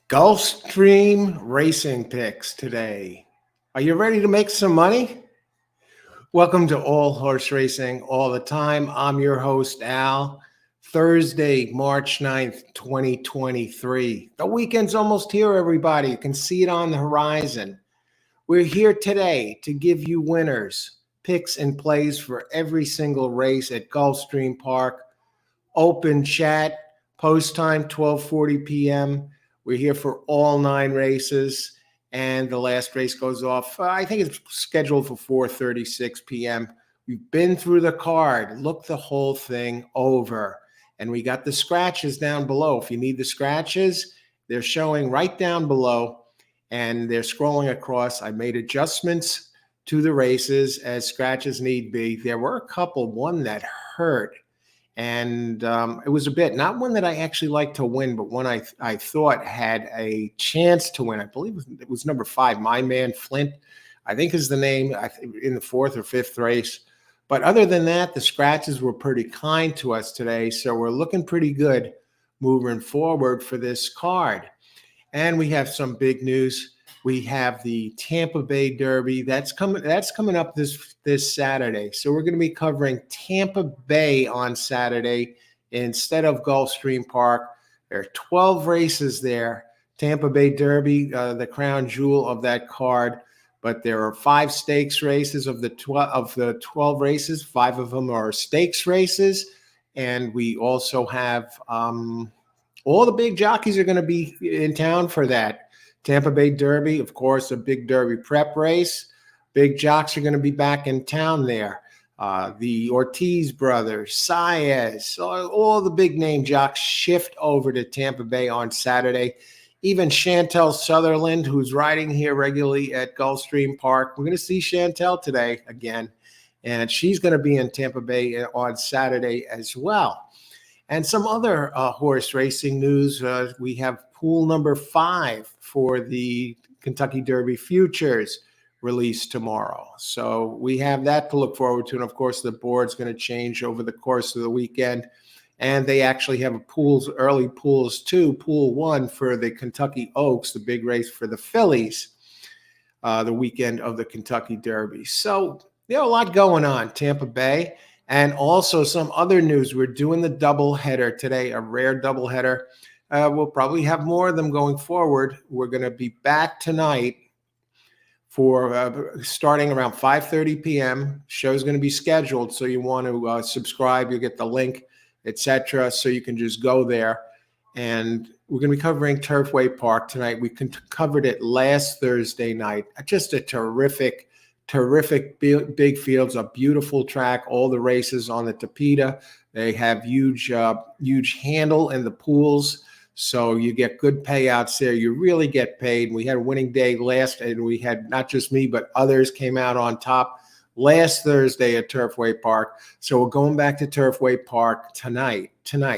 Gulfstream racing picks today. Are you ready to make some money? Welcome to All Horse Racing All the Time. I'm your host, Al. Thursday, March 9th, 2023. The weekend's almost here, everybody. You can see it on the horizon. We're here today to give you winners, picks, and plays for every single race at Gulfstream Park. Open chat, post time 12:40 p.m. We're here for all 9 races, and the last race goes off. I think it's scheduled for 4:36 p.m. We've been through the card, looked the whole thing over, and we got the scratches down below. If you need the scratches, they're showing right down below, and they're scrolling across. I made adjustments to the races as scratches need be. There were a couple, one that hurt. And it was a bit, not one that I actually like to win, but one I thought had a chance to win. I believe it was number 5, My Man Flint, I think is the name, in the 4th or 5th race. But other than that, the scratches were pretty kind to us today. So we're looking pretty good moving forward for this card. And we have some big news. We have the Tampa Bay Derby that's coming up this Saturday. So we're going to be covering Tampa Bay on Saturday instead of Gulfstream Park. There are 12 races there. Tampa Bay Derby, the crown jewel of that card. But there are 5 stakes races of the 12 races. 5 of them are stakes races, and we also have all the big jockeys are going to be in town for that. Tampa Bay Derby, of course, a big Derby prep race. Big jocks are going to be back in town there. The Ortiz brothers, Saez, all the big name jocks shift over to Tampa Bay on Saturday. Even Chantel Sutherland, who's riding here regularly at Gulfstream Park. We're going to see Chantel today again, and she's going to be in Tampa Bay on Saturday as well. And some other horse racing news. We have pool number 5 for the Kentucky Derby Futures released tomorrow. So we have that to look forward to. And of course, the board's going to change over the course of the weekend. And they actually have early pools too. Pool 1 for the Kentucky Oaks, the big race for the fillies, the weekend of the Kentucky Derby. So a lot going on, Tampa Bay. And also some other news. We're doing the doubleheader today, a rare doubleheader. We'll probably have more of them going forward. We're going to be back tonight for starting around 5:30 p.m. Show's going to be scheduled, so you want to subscribe. You'll get the link, etc., so you can just go there. And we're going to be covering Turfway Park tonight. We covered it last Thursday night. Just a terrific big fields, a beautiful track, all the races on the Tapeta. They have huge handle in the pools, so you get good payouts there. You really get paid. We had a winning day last, and we had not just me, but others came out on top last Thursday at Turfway Park. So we're going back to Turfway Park tonight.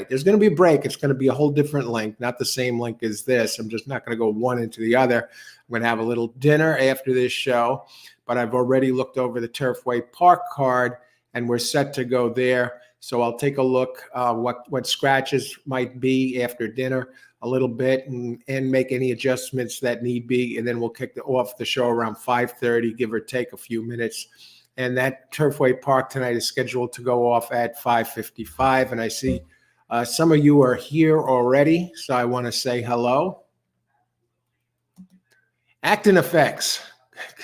There's going to be a break. It's going to be a whole different link, not the same link as this. I'm just not going to go one into the other. I'm going to have a little dinner after this show, but I've already looked over the Turfway Park card, and we're set to go there. So I'll take a look what scratches might be after dinner a little bit and make any adjustments that need be, and then we'll kick off the show around 5:30, give or take a few minutes. And that Turfway Park tonight is scheduled to go off at 5:55, and I see some of you are here already, so I want to say hello. Actin Effects.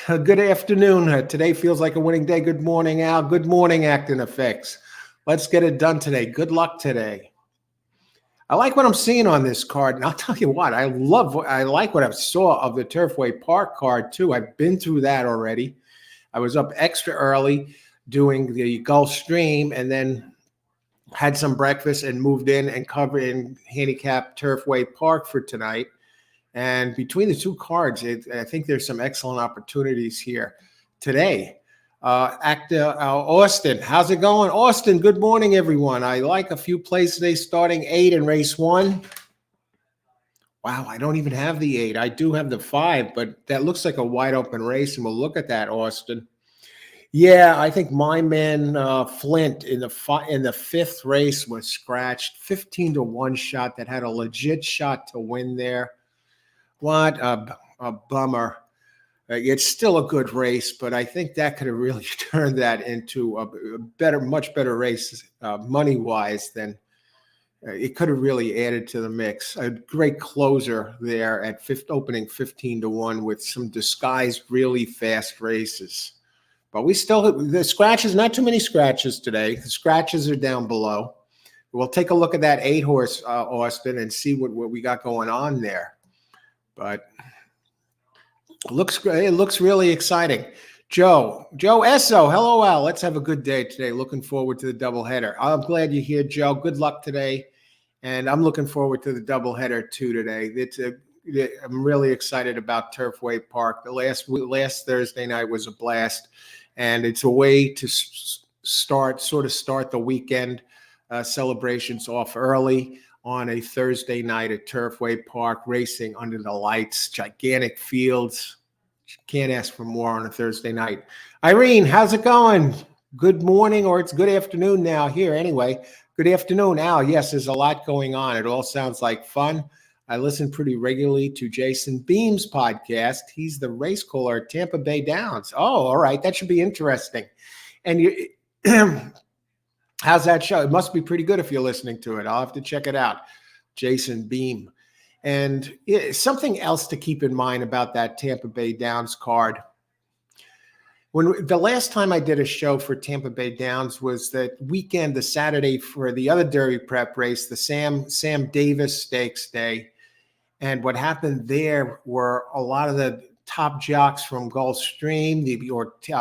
Good afternoon. Today feels like a winning day. Good morning, Al. Good morning, Actin Effects. Let's get it done today. Good luck today. I like what I'm seeing on this card, and I'll tell you what, I like what I saw of the Turfway Park card too. I've been through that already. I was up extra early doing the Gulfstream, and then had some breakfast and moved in and covered and handicapped Turfway Park for tonight. And between the 2 cards, I think there's some excellent opportunities here today. Austin, how's it going? Austin, good morning, everyone. I like a few plays today, starting 8 in race 1. Wow, I don't even have the 8. I do have the 5, but that looks like a wide open race, and we'll look at that, Austin. Yeah, I think my man Flint in the 5th race was scratched. 15-1 shot that had a legit shot to win there. What a bummer. It's still a good race, but I think that could have really turned that into a better, much better race money wise than it could have really added to the mix. A great closer there at opening 15-1 with some disguised, really fast races. But we still, the scratches, not too many scratches today. The scratches are down below. We'll take a look at that 8-horse, Austin, and see what we got going on there. But looks great. It looks really exciting. Joe Esso, hello, Al. Let's have a good day today. Looking forward to the doubleheader. I'm glad you're here, Joe. Good luck today. And I'm looking forward to the doubleheader too today. I'm really excited about Turfway Park. The last Thursday night was a blast, and it's a way to start the weekend celebrations off early on a Thursday night at Turfway Park, racing under the lights, gigantic fields. Can't ask for more on a Thursday night. Irene, how's it going? Good morning, or it's good afternoon now here anyway. Good afternoon, Al. Yes, there's a lot going on. It all sounds like fun. I listen pretty regularly to Jason Beam's podcast. He's the race caller at Tampa Bay Downs. Oh, all right. That should be interesting. And you, how's that show? It must be pretty good if you're listening to it. I'll have to check it out. Jason Beam. And something else to keep in mind about that Tampa Bay Downs card. When the last time I did a show for Tampa Bay Downs was that weekend, the Saturday for the other Derby prep race, the Sam Davis Stakes Day. And what happened there were a lot of the top jocks from Gulfstream, the Ortiz,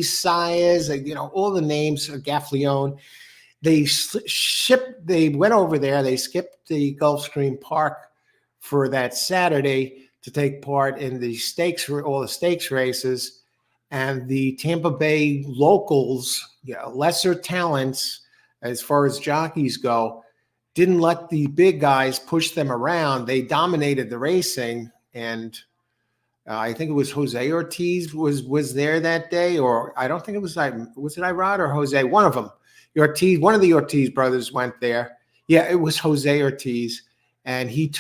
Saez, all the names, Gaffleone. They went over there. They skipped the Gulfstream Park for that Saturday to take part in the stakes, all the stakes races. And the Tampa Bay locals, lesser talents as far as jockeys go, didn't let the big guys push them around. They dominated the racing, and I think it was Jose Ortiz was there that day, or I don't think it was it Irod or Jose? One of them. One of the Ortiz brothers went there. Yeah, it was Jose Ortiz, and he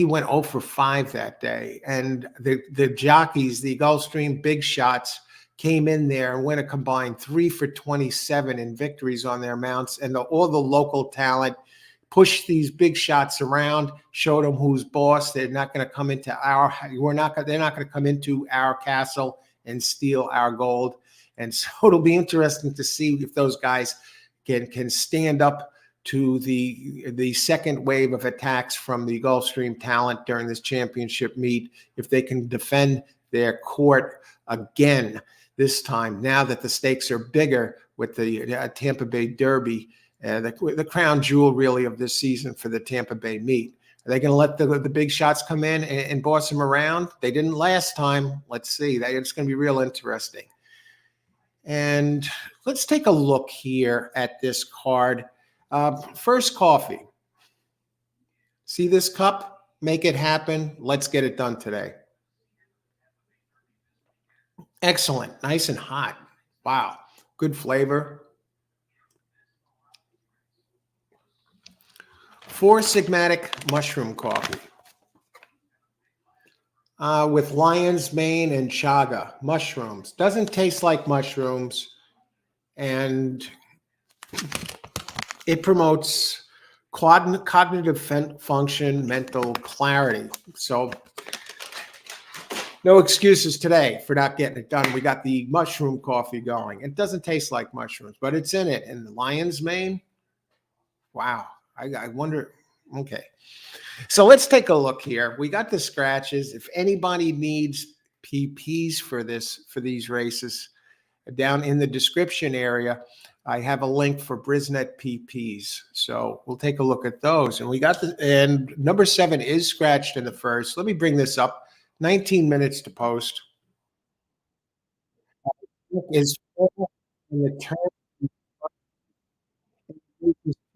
went 0 for 5 that day. And the jockeys, the Gulfstream big shots, came in there and went a combined 3 for 27 in victories on their mounts. And all the local talent pushed these big shots around, showed them who's boss. They're not going to come into they're not going to come into our castle and steal our gold. And so it'll be interesting to see if those guys can stand up to the second wave of attacks from the Gulfstream talent during this championship meet, if they can defend their court again this time, now that the stakes are bigger with the Tampa Bay Derby, the crown jewel really of this season for the Tampa Bay meet. Are they going to let the big shots come in and boss them around? They didn't last time. Let's see. It's going to be real interesting. And let's take a look here at this card. First coffee. See this cup? Make it happen. Let's get it done today. Excellent. Nice and hot. Wow. Good flavor. Four Sigmatic mushroom coffee. With lion's mane and chaga. Mushrooms. Doesn't taste like mushrooms. And it promotes cognitive function, mental clarity. So no excuses today for not getting it done. We got the mushroom coffee going. It doesn't taste like mushrooms, but it's in it. And the lion's mane, wow. I wonder, okay. So let's take a look here. We got the scratches. If anybody needs PPs for these races, down in the description area, I have a link for Brisnet PPs. So we'll take a look at those. And we got and number 7 is scratched in the first. Let me bring this up. 19 minutes to post. Is in the turn.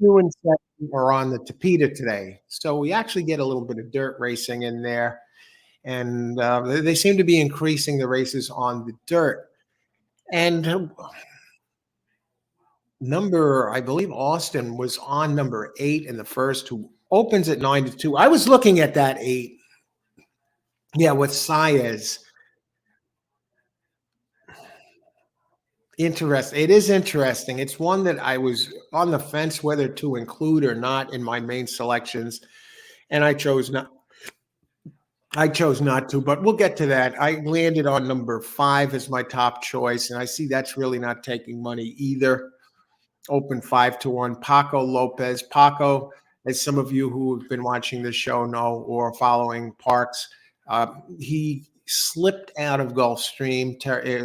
2 and 7 are on the Tapeta today. So we actually get a little bit of dirt racing in there. And they seem to be increasing the races on the dirt. And I believe Austin was on number 8 in the first, who opens at 9-2. I was looking at that 8. Yeah, with Saez. Interesting. It is interesting. It's one that I was on the fence whether to include or not in my main selections, and I chose not to, but we'll get to that. I landed on number 5 as my top choice, and I see that's really not taking money either. Open 5-1. Paco Lopez. Paco, as some of you who have been watching this show know or following Parks, he slipped out of Gulfstream,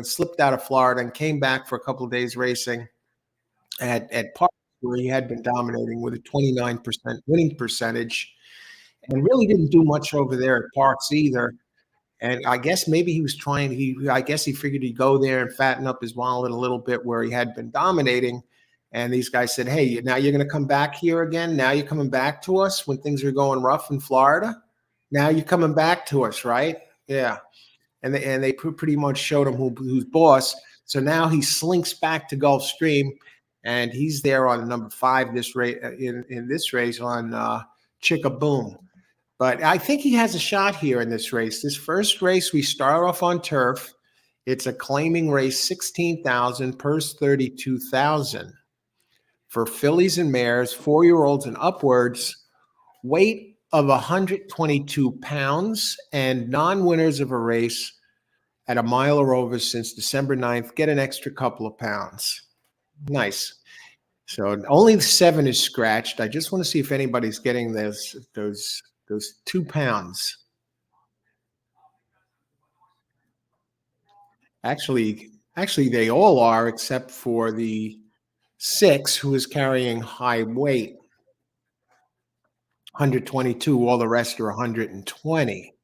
slipped out of Florida, and came back for a couple of days racing at Parks, where he had been dominating with a 29% winning percentage, and really didn't do much over there at Parks either. And I guess maybe he was trying. I guess he figured he'd go there and fatten up his wallet a little bit where he had been dominating. And these guys said, "Hey, now you're going to come back here again. Now you're coming back to us when things are going rough in Florida. Now you're coming back to us, right? Yeah." And they pretty much showed him who's boss. So now he slinks back to Gulfstream, and he's there on number 5 this race in this race on Chicka Boom. But I think he has a shot here in this race. This first race, we start off on turf. It's a claiming race, 16,000, purse 32,000 for fillies and mares, 4-year-olds and upwards, weight of 122 pounds, and non-winners of a race at a mile or over since December 9th get an extra couple of pounds. Nice. So only 7 is scratched. I just want to see if anybody's getting those 2 pounds. Actually, they all are except for the 6, who is carrying high weight, 122. All the rest are 120.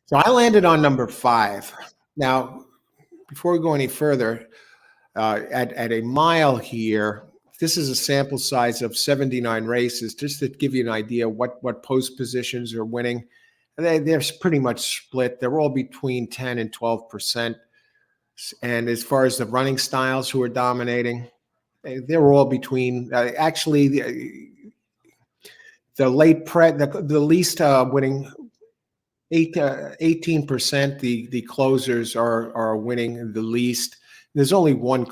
So I landed on number 5. Now, before we go any further, at a mile here, this is a sample size of 79 races, just to give you an idea what post positions are winning. They're pretty much split. They're all between 10 and 12%. And as far as the running styles who are dominating, they're all between actually the least winning 18%. The closers are winning the least. There's only one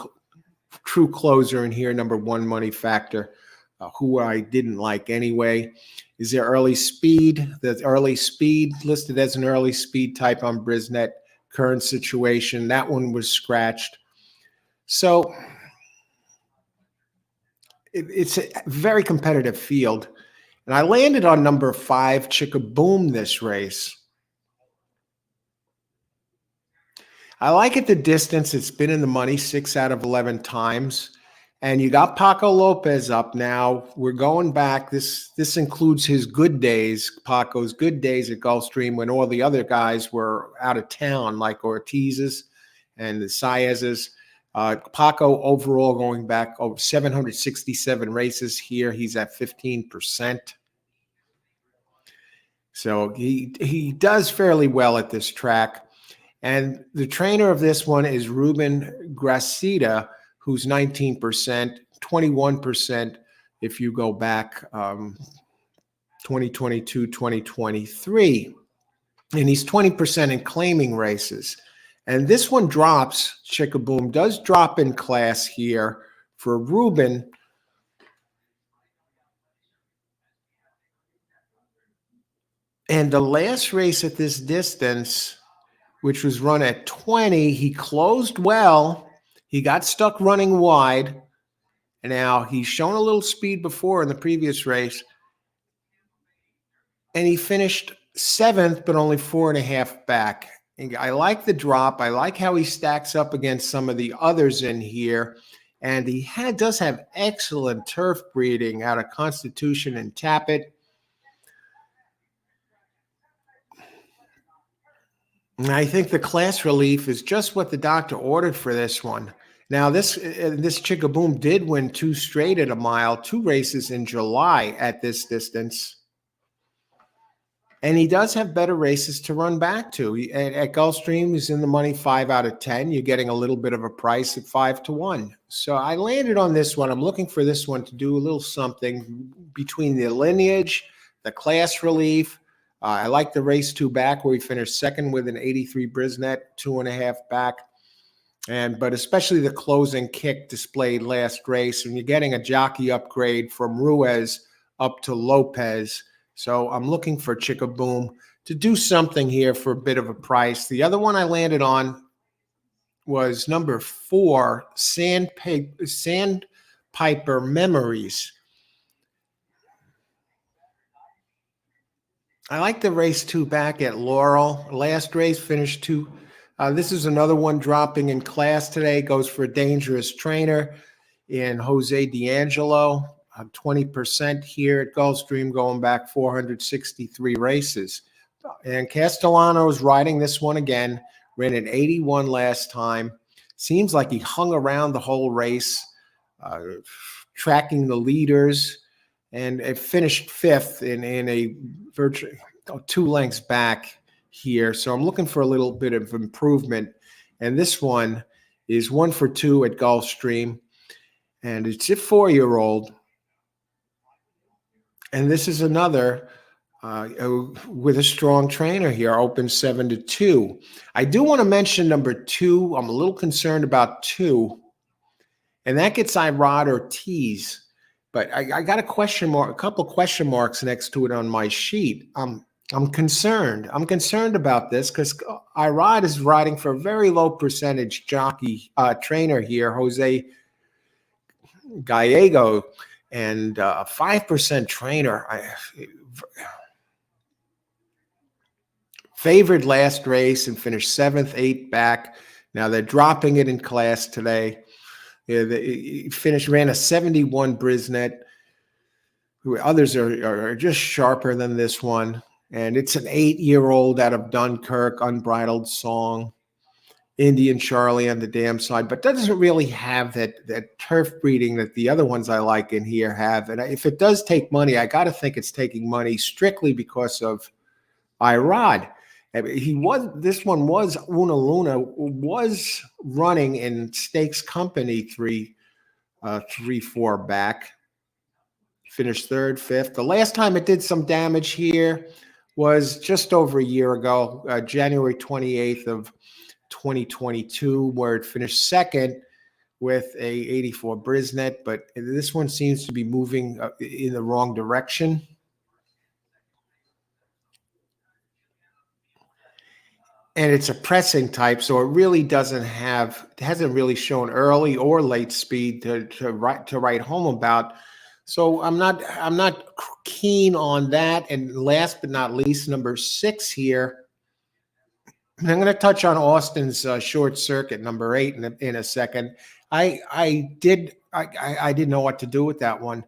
true closer in here, number 1 Money Factor, who I didn't like anyway. Is there early speed? The early speed listed as an early speed type on Brisnet. Current situation, that one was scratched. So it's a very competitive field. And I landed on number 5, Chicka Boom, this race. I like it the distance. It's been in the money 6 out of 11 times. And you got Paco Lopez up now. We're going back. This includes his good days, Paco's good days at Gulfstream when all the other guys were out of town, like Ortiz's and the Saez's. Paco overall going back over 767 races here. He's at 15%. So he does fairly well at this track. And the trainer of this one is Ruben Gracida, who's 19%, 21% if you go back 2022, 2023. And he's 20% in claiming races. And this one drops, Chicka Boom does drop in class here for Ruben. And the last race at this distance, which was run at 20, he closed well. He got stuck running wide. And now he's shown a little speed before in the previous race. And he finished 7th, but only 4.5 back. And I like the drop. I like how he stacks up against some of the others in here. And he does have excellent turf breeding out of Constitution and Tappet. And I think the class relief is just what the doctor ordered for this one. Now, this Chicka Boom did win 2 straight at a mile, 2 races in July at this distance. And he does have better races to run back to. At Gulfstream, he's in the money 5 out of 10. You're getting a little bit of a price at 5-1. So I landed on this one. I'm looking for this one to do a little something between the lineage, the class relief, I like the race 2 back where he finished second with an 83 Brisnet, 2.5 back. But especially the closing kick displayed last race, and you're getting a jockey upgrade from Ruiz up to Lopez. So I'm looking for Chickaboom to do something here for a bit of a price. The other one I landed on was number 4, Sandpiper Memories. I like the race 2 back at Laurel. Last race finished 2. This is another one dropping in class today. Goes for a dangerous trainer in Jose D'Angelo. 20% here at Gulfstream, going back 463 races. And Castellano is riding this one again. Ran an 81 last time. Seems like he hung around the whole race, tracking the leaders. And it finished 5th in a virtually 2 lengths back here. So I'm looking for a little bit of improvement. And this one is 1 for 2 at Gulfstream. And it's a 4-year-old. And this is another with a strong trainer here, open 7-2. I do want to mention number 2. I'm a little concerned about 2. And that gets Irod Ortiz. But I got a couple question marks next to it on my sheet. I'm concerned. I'm concerned about this because Irod is riding for a very low percentage jockey trainer here, Jose Gallego, and a 5% trainer. Favored last race and finished 7th, 8th back. Now they're dropping it in class today. They ran a 71 Brisnet. Others are just sharper than this one. And it's an 8-year-old out of Dunkirk, Unbridled Song, Indian Charlie on the dam side, but doesn't really have that turf breeding that the other ones I like in here have. And if it does take money, I got to think it's taking money strictly because of Irod. This one was Una Luna was running in Stakes Company 3-4 back, finished 3rd, 5th. The last time it did some damage here was just over a year ago, January 28th of 2022, where it finished 2nd with a 84 Brisnet. But this one seems to be moving in the wrong direction. And it's a pressing type, so it really hasn't really shown early or late speed to write home about. So I'm not keen on that. And last but not least, number 6 here. And I'm going to touch on Austin's short circuit, number 8, in a second. I didn't know what to do with that one.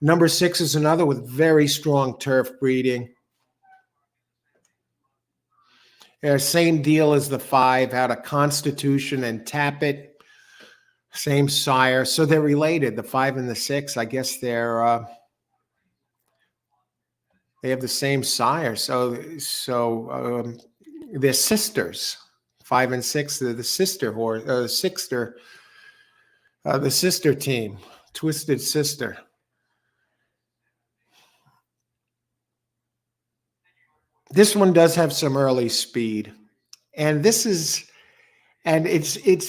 Number 6 is another with very strong turf breeding. Same deal as the 5, out of Constitution and Tappet. Same sire. So they're related, the 5 and the 6. I guess they have the same sire. So they're sisters. 5 and 6, they're the sister horse, the sister team, Twisted Sister. This one does have some early speed, and it's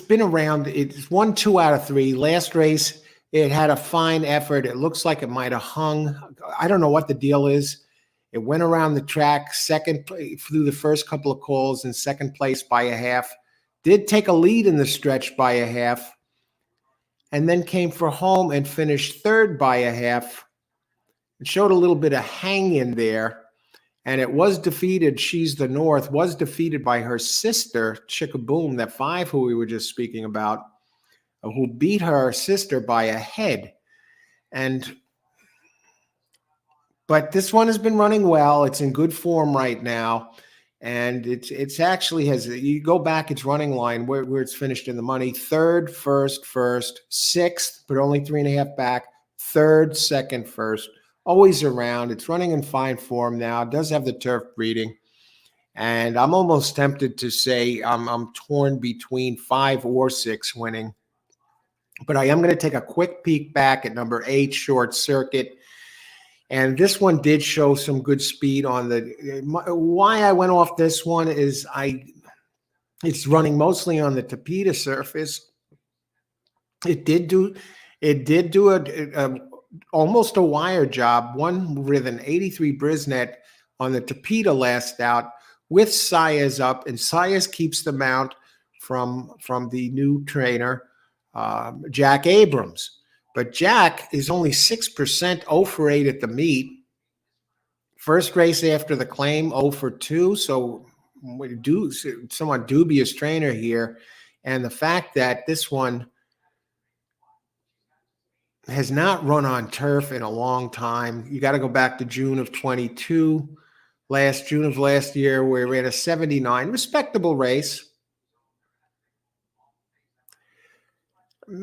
been around. It's won 2 out of 3. Last race, it had a fine effort. It looks like it might have hung. I don't know what the deal is. It went around the track, second through the first couple of calls, and 2nd place by a half. Did take a lead in the stretch by a half, and then came for home and finished 3rd by a half. It showed a little bit of hang in there. And it was defeated. She's the North was defeated by her sister, Chickaboom, that 5 who we were just speaking about, who beat her sister by a head. But this one has been running well. It's in good form right now. And it's actually you go back its running line where it's finished in the money. 3rd, 1st, 6th, but only 3.5 back. 3rd, 2nd, 1st. Always around. It's running in fine form now. It does have the turf breeding. And I'm almost tempted to say I'm torn between 5 or 6 winning. But I am going to take a quick peek back at number 8, Short Circuit. And this one did show some good speed on why I went off this one is it's running mostly on the Tapeta surface. It did do a almost a wire job, one with an 83 brisnet on the Tapeta last out with Sayers up, and Sayers keeps the mount from the new trainer, Jack Abrams. But Jack is only 6% 0 for 8 at the meet. First race after the claim, 0 for 2. So we do somewhat dubious trainer here. And the fact that this one has not run on turf in a long time. You got to go back to June of 22, June of last year, where we had a 79, respectable race.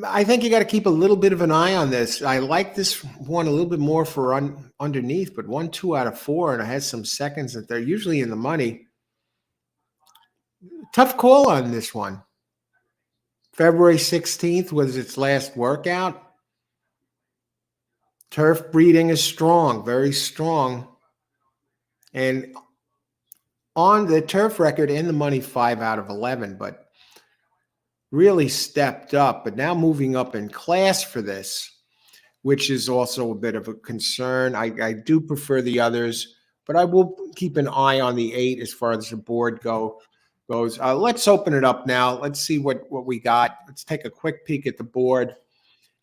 I think you got to keep a little bit of an eye on this. I like this one a little bit more for underneath, but 1, 2 out of 4, and it has some seconds that they're usually in the money. Tough call on this one. February 16th was its last workout. Turf breeding is strong, very strong. And on the turf record, in the money, 5 out of 11, but really stepped up. But now moving up in class for this, which is also a bit of a concern. I do prefer the others, but I will keep an eye on the 8 as far as the board goes. Let's open it up now. Let's see what we got. Let's take a quick peek at the board.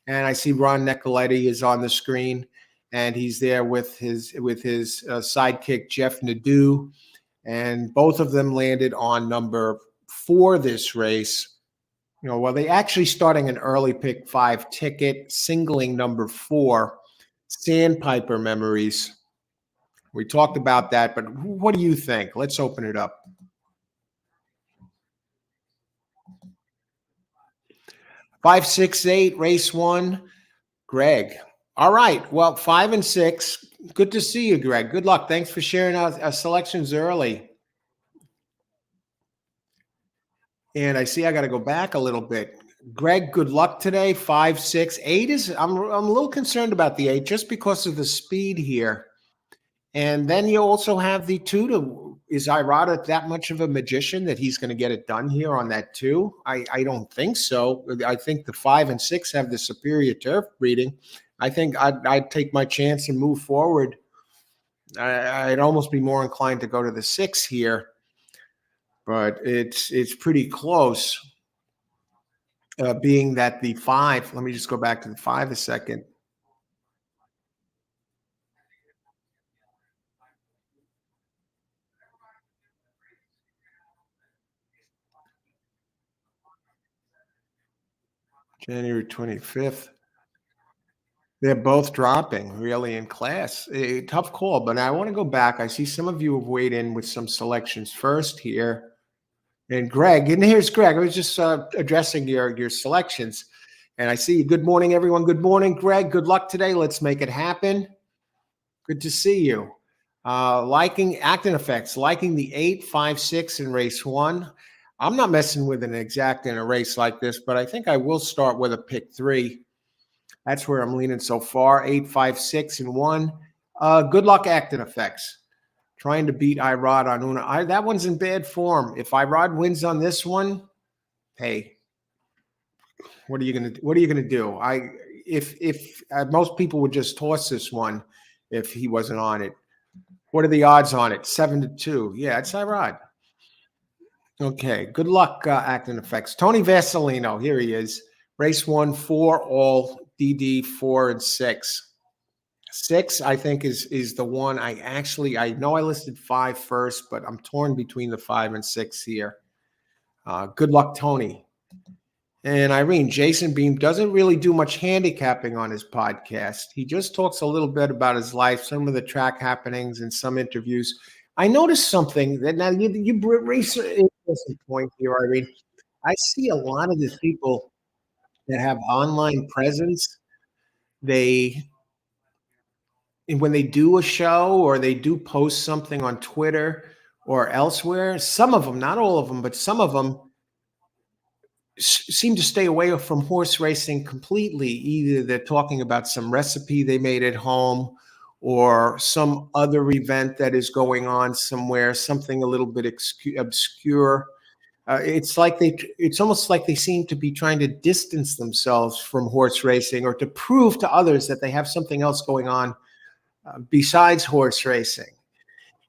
And I see Ron Nicoletti is on the screen, and he's there with his sidekick, Jeff Nadeau. And both of them landed on number 4 this race. Well, they actually starting an early pick 5 ticket, singling number 4, Sandpiper Memories. We talked about that, but what do you think? Let's open it up. 5, 6, 8, race 1, Greg. All right. Well, 5 and 6. Good to see you, Greg. Good luck. Thanks for sharing our selections early. And I see I got to go back a little bit. Greg, good luck today. 5, 6, 8 is. I'm a little concerned about the 8 just because of the speed here. And then you also have the 2 is Irada that much of a magician that he's going to get it done here on that 2? I don't think so. I think the 5 and 6 have the superior turf breeding. I think I'd take my chance and move forward. I'd almost be more inclined to go to the 6 here, but it's pretty close. Being that the 5, let me just go back to the 5 a second. January 25th. They're both dropping really in class. A tough call, but I want to go back. I see some of you have weighed in with some selections first here. And Greg, and here's Greg. I was just addressing your selections. And I see you. Good morning, everyone. Good morning, Greg. Good luck today. Let's make it happen. Good to see you. Liking Acting Effects, liking the 8, 5, 6 in race 1. I'm not messing with an exact in a race like this, but I think I will start with a pick 3. That's where I'm leaning so far. 8, 5, 6, and 1. Good luck, Acting Effects. Trying to beat Irod on Una. That one's in bad form. If Irod wins on this one, hey, what are you gonna do? If most people would just toss this one if he wasn't on it. What are the odds on it? 7-2. Yeah, it's Irod. Okay. Good luck, Acting Effects. Tony Vasilino. Here he is. Race 1, 4, all DD 4 and 6. 6, I think, is the one I know I listed 5 first, but I'm torn between the 5 and 6 here. Good luck, Tony. And Irene, Jason Beam doesn't really do much handicapping on his podcast. He just talks a little bit about his life, some of the track happenings, and some interviews. I noticed something that now you raise an interesting point here, Irene. I see a lot of these people that have online presence. When they do a show or they do post something on Twitter or elsewhere, some of them, not all of them, but some of them seem to stay away from horse racing completely. Either they're talking about some recipe they made at home, or some other event that is going on somewhere, something a little bit obscure. It's almost like they seem to be trying to distance themselves from horse racing or to prove to others that they have something else going on besides horse racing.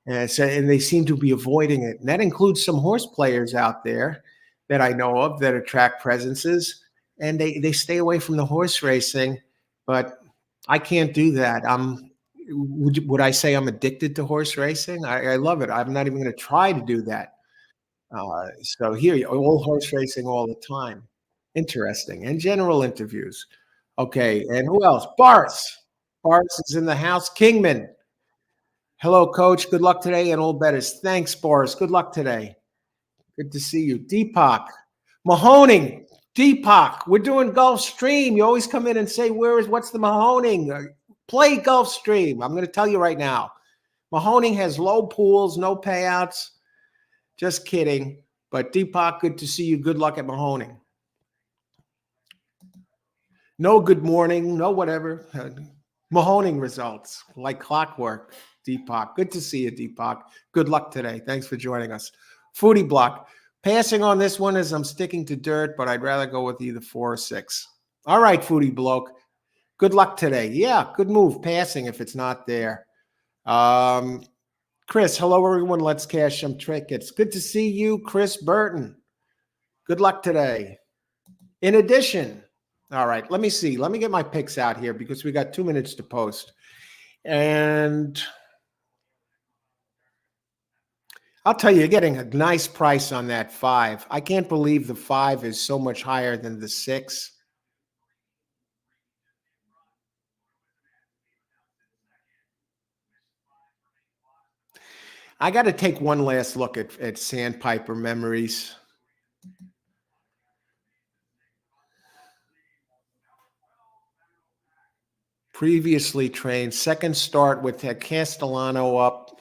And they seem to be avoiding it. And that includes some horse players out there that I know of that attract presences, and they stay away from the horse racing. But I can't do that. Would I say I'm addicted to horse racing? I love it. I'm not even going to try to do that. So here, all horse racing all the time. Interesting. And general interviews. Okay. And who else? Boris. Boris is in the house. Kingman. Hello, coach. Good luck today and all betters. Thanks, Boris. Good luck today. Good to see you. Deepak. Mahoning. Deepak. We're doing Gulfstream. You always come in and say, what's the Mahoning? Play Gulfstream. I'm going to tell you right now. Mahoning has low pools, no payouts. Just kidding. But Deepak, good to see you. Good luck at Mahoning. No good morning, no whatever. Mahoning results like clockwork. Deepak, good to see you, Deepak. Good luck today. Thanks for joining us. Foodie Block. Passing on this one as I'm sticking to dirt, but I'd rather go with either 4 or 6. All right, Foodie Bloke. Good luck today. Yeah, good move. Passing if it's not there. Chris, hello, everyone. Let's cash some tickets. Good to see you, Chris Burton. Good luck today. In addition, all right, let me see. Let me get my picks out here because we got 2 minutes to post. And I'll tell you, you're getting a nice price on that 5. I can't believe the 5 is so much higher than the 6. I got to take one last look at Sandpiper Memories. Previously trained, second start with Castellano up.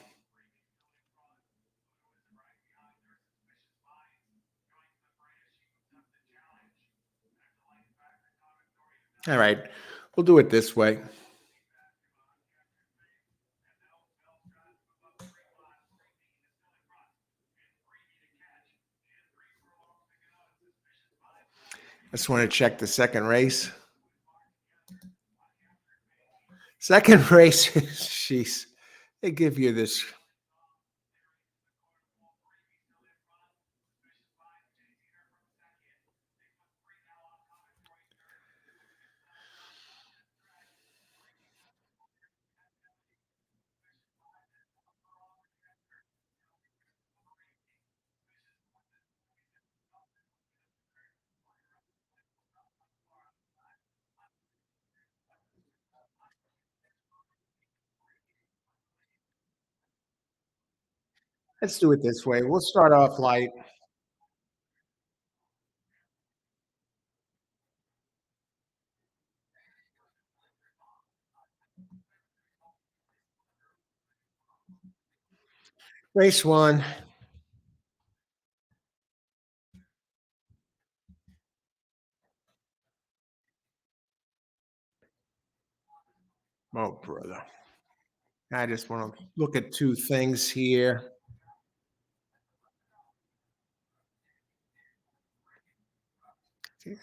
All right, we'll do it this way. I just want to check the second race. Second race, jeez, they give you this. Let's do it this way. We'll start off light. Race 1. Oh, brother. I just want to look at 2 things here.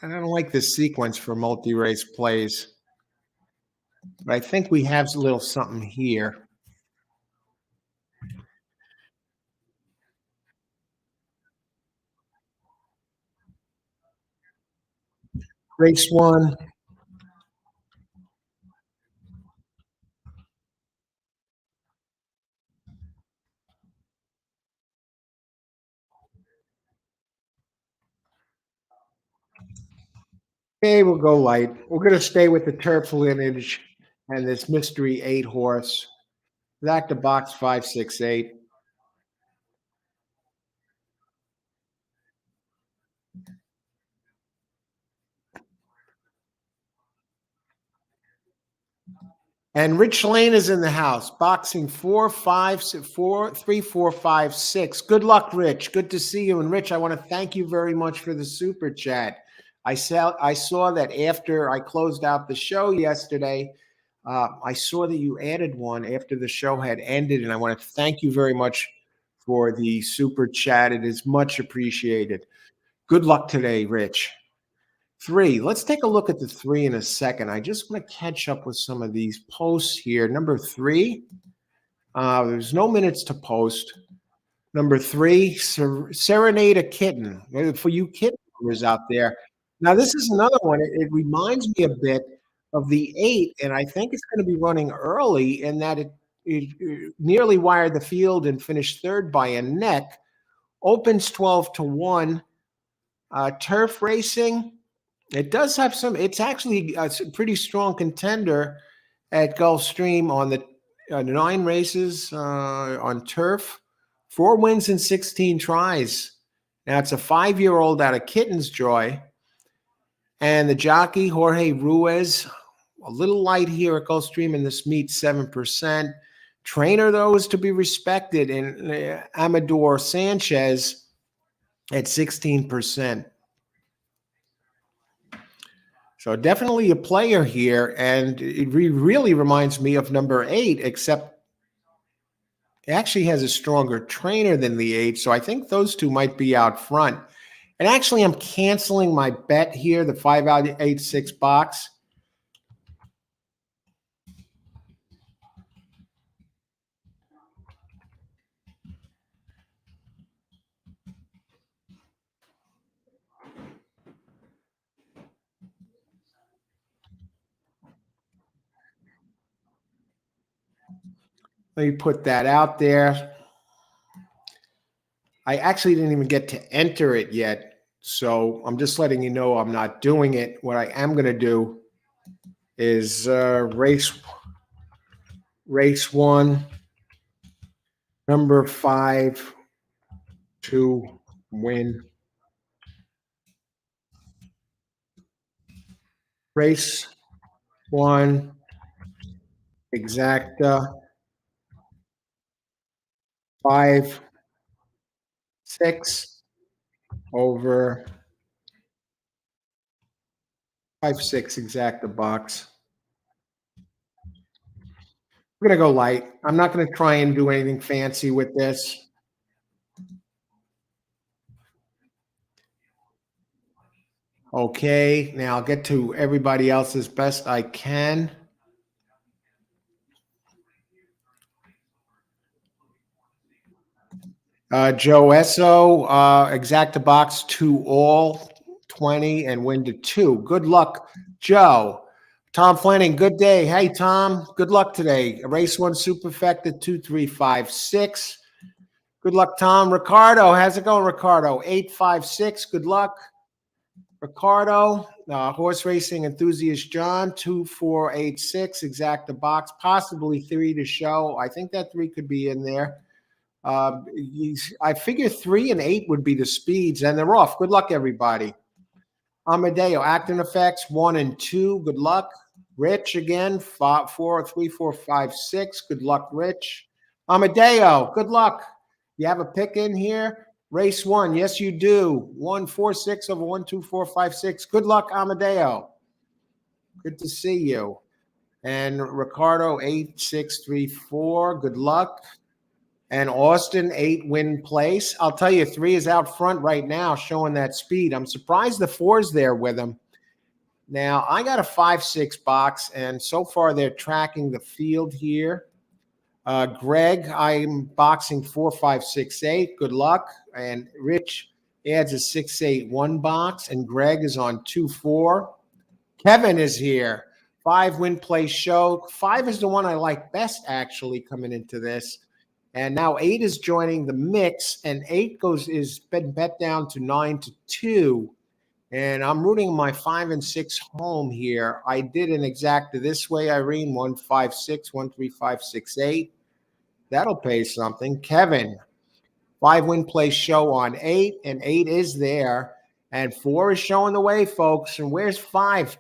I don't like this sequence for multi-race plays, but I think we have a little something here. Race 1. Okay, we'll go light. We're going to stay with the turf lineage and this mystery 8 horse. Back to box 568. And Rich Lane is in the house, boxing 4, 5, 4, 3, 4, 5, 6. Good luck, Rich. Good to see you. And Rich, I want to thank you very much for the super chat. I saw that after I closed out the show yesterday, I saw that you added one after the show had ended, and I want to thank you very much for the super chat. It is much appreciated. Good luck today, Rich. Three. Let's take a look at the three in a second. I just want to catch up with some of these posts here. Number three, there's no minutes to post. Number three, Serenade a Kitten. For you kitten owners out there. Now, this is another one. It reminds me a bit of the eight, and I think it's going to be running early in that it nearly wired the field and finished third by a neck. Opens 12 to 1. Turf racing. It does have some. It's actually a pretty strong contender at Gulfstream on the 9 races on turf. 4 wins and 16 tries. Now it's a 5-year-old out of Kitten's Joy. And the jockey, Jorge Ruiz, a little light here at Gulfstream in this meet, 7%. Trainer, though, is to be respected. And Amador Sanchez at 16%. So definitely a player here, and it really reminds me of number 8, except it actually has a stronger trainer than the 8, so I think those two might be out front. And actually, I'm canceling my bet here, the 5 out of 8 6 box. Let me put that out there. I actually didn't even get to enter it yet, so I'm just letting you know I'm not doing it. What I am going to do is race 1, number 5 to win. Race 1, exacta, 5, 6 over 5, 6 exacta box. We're going to go light. I'm not going to try and do anything fancy with this. Okay, now I'll get to everybody else as best I can. Joe Esso, exacta box 2 all, 20 and win to 2. Good luck, Joe. Tom Flanning, good day. Hey, Tom, good luck today. Race 1 superfecta 2, 3, 5, 6. Good luck, Tom. Ricardo, how's it going, Ricardo? 8, 5, 6. Good luck. Ricardo, horse racing enthusiast John, 2, 4, 8, 6. Exacta box, possibly 3 to show. I think that 3 could be in there. I figure 3 and 8 would be the speeds, and they're off. Good luck, everybody. Amadeo, acting effects 1 and 2. Good luck. Rich again, 4, 3, 4, 5, 6. Good luck, Rich. Amadeo, good luck. You have a pick in here. Race 1, yes, you do. 1, 4, 6 over 1, 2, 4, 5, 6. Good luck, Amadeo. Good to see you. And Ricardo, 8, 6, 3, 4. Good luck. And Austin, 8 win place. I'll tell you, 3 is out front right now, showing that speed. I'm surprised the 4's there with him. Now, I got a 5, 6 box, and so far they're tracking the field here. Greg, I'm boxing 4, 5, 6, 8. Good luck. And Rich adds a 6, 8, 1 box, and Greg is on 2, 4. Kevin is here. 5 win place show. 5 is the one I like best, actually, coming into this. And now 8 is joining the mix, and 8 is been bet down to 9 to 2. And I'm rooting my 5 and 6 home here. I did an exacta this way, Irene, 1, 5, 6, 1, 3, 5, 6, 8. That'll pay something. Kevin, 5 win place show on 8, and 8 is there. And 4 is showing the way, folks. And where's 5?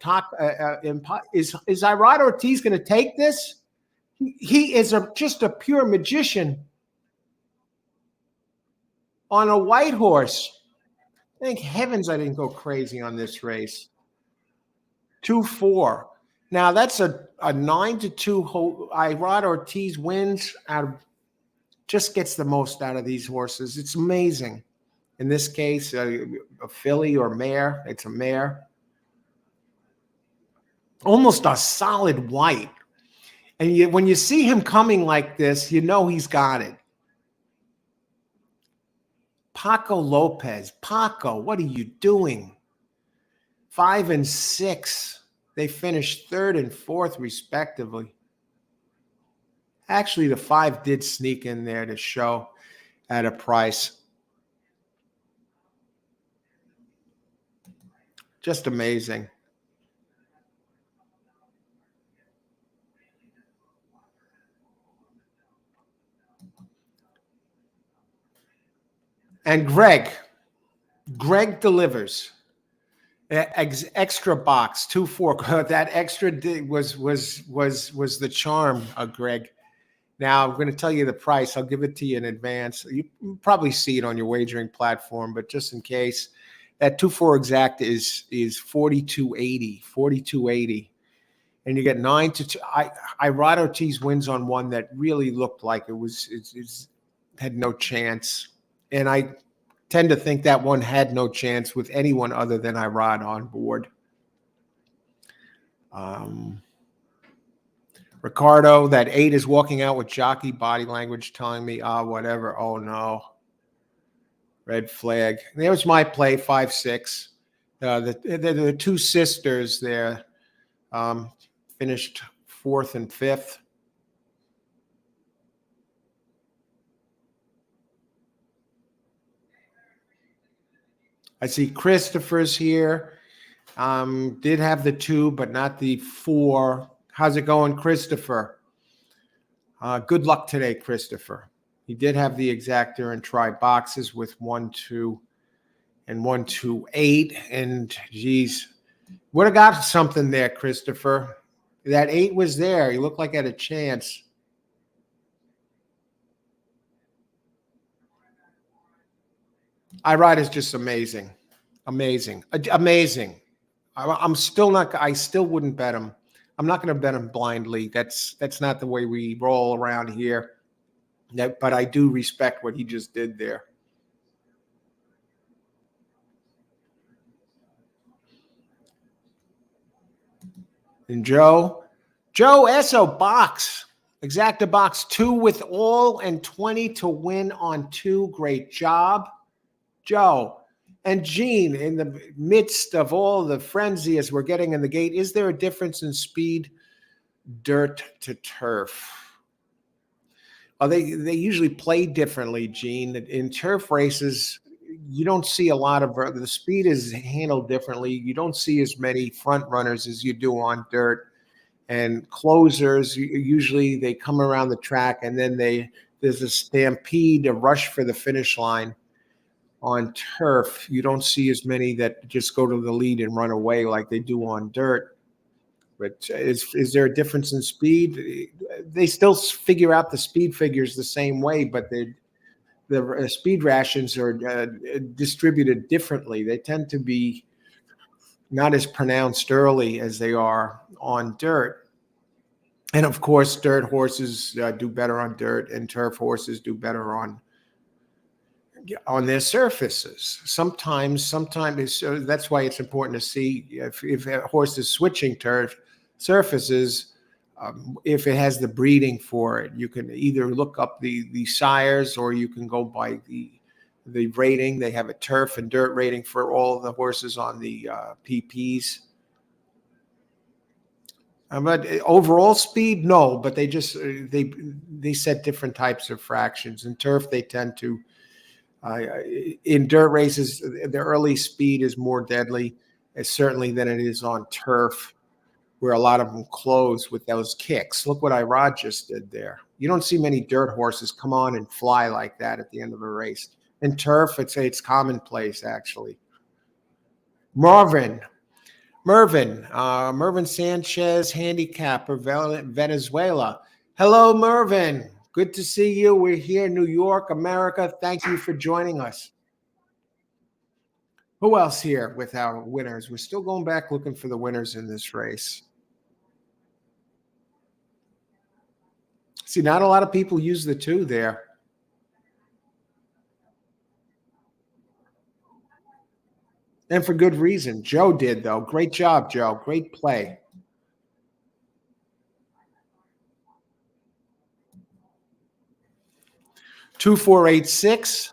Is Irad Ortiz going to take this? He is just a pure magician on a white horse. Thank heavens I didn't go crazy on this race. 2, 4. Now that's a 9-2 Irad Ortiz wins out of, just gets the most out of these horses. It's amazing. In this case, a filly or mare. It's a mare. Almost a solid white. And when you see him coming like this, you know he's got it. Paco Lopez. Paco, what are you doing? 5 and 6. They finished 3rd and 4th, respectively. Actually, the 5 did sneak in there to show at a price. Just amazing. And Greg delivers. Extra box 2-4. That extra was the charm of Greg. Now I'm going to tell you the price. I'll give it to you in advance. You probably see it on your wagering platform, but just in case, that 2-4 exact is 42.80, 42.80, and you get 9-2. Irad Ortiz wins on one that really looked like it had no chance, and I tend to think that one had no chance with anyone other than Irad on board. Ricardo, that 8 is walking out with jockey body language telling me, whatever. Oh, no. Red flag. And there was my play, 5-6. The 2 sisters there finished 4th and 5th. I see Christopher's here. Did have the 2, but not the 4. How's it going, Christopher? Good luck today, Christopher. He did have the exactor and try boxes with 1-2 and 1-2-8. And geez, would have got something there, Christopher. That 8 was there. He looked like he had a chance. Irad is just amazing. Amazing. Amazing. I still wouldn't bet him. I'm not going to bet him blindly. That's not the way we roll around here. But I do respect what he just did there. And Joe Esso box. Exacta box 2 with all and 20 to win on 2. Great job, Joe. And Gene, in the midst of all the frenzy as we're getting in the gate, is there a difference in speed, dirt to turf? Oh, they usually play differently, Gene. In turf races, you don't see a lot of the speed is handled differently. You don't see as many front runners as you do on dirt. And closers, usually they come around the track and then there's a stampede, a rush for the finish line. On turf, you don't see as many that just go to the lead and run away like they do on dirt. But is there a difference in speed? They still figure out the speed figures the same way, but the speed rations are distributed differently. They tend to be not as pronounced early as they are on dirt. And of course, dirt horses do better on dirt, and turf horses do better on their surfaces. Sometimes that's why it's important to see if a horse is switching turf surfaces. If it has the breeding for it, you can either look up the sires or you can go by the rating. They have a turf and dirt rating for all the horses on the PPs. But overall speed, no. But they just they set different types of fractions. In turf, they tend to. In dirt races, the early speed is more deadly, certainly than it is on turf, where a lot of them close with those kicks. Look what Irad just did there. You don't see many dirt horses come on and fly like that at the end of a race. In turf, it's commonplace, actually. Mervin Sanchez, handicapper, Venezuela. Hello, Mervin. Good to see you. We're here in New York, America. Thank you for joining us. Who else here with our winners? We're still going back looking for the winners in this race. See, not a lot of people use the 2 there. And for good reason. Joe did, though. Great job, Joe. Great play. 2486.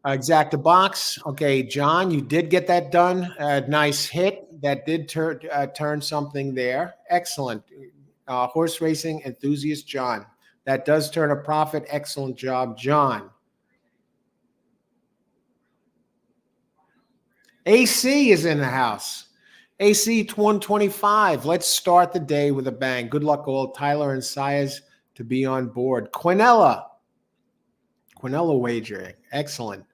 Exacta box. Okay, John, you did get that done. Nice hit. That did turn something there. Excellent. Horse racing enthusiast, John. That does turn a profit. Excellent job, John. AC is in the house. AC 125. Let's start the day with a bang. Good luck, all Tyler and Sayas, to be on board. Quinella wagering. Excellent.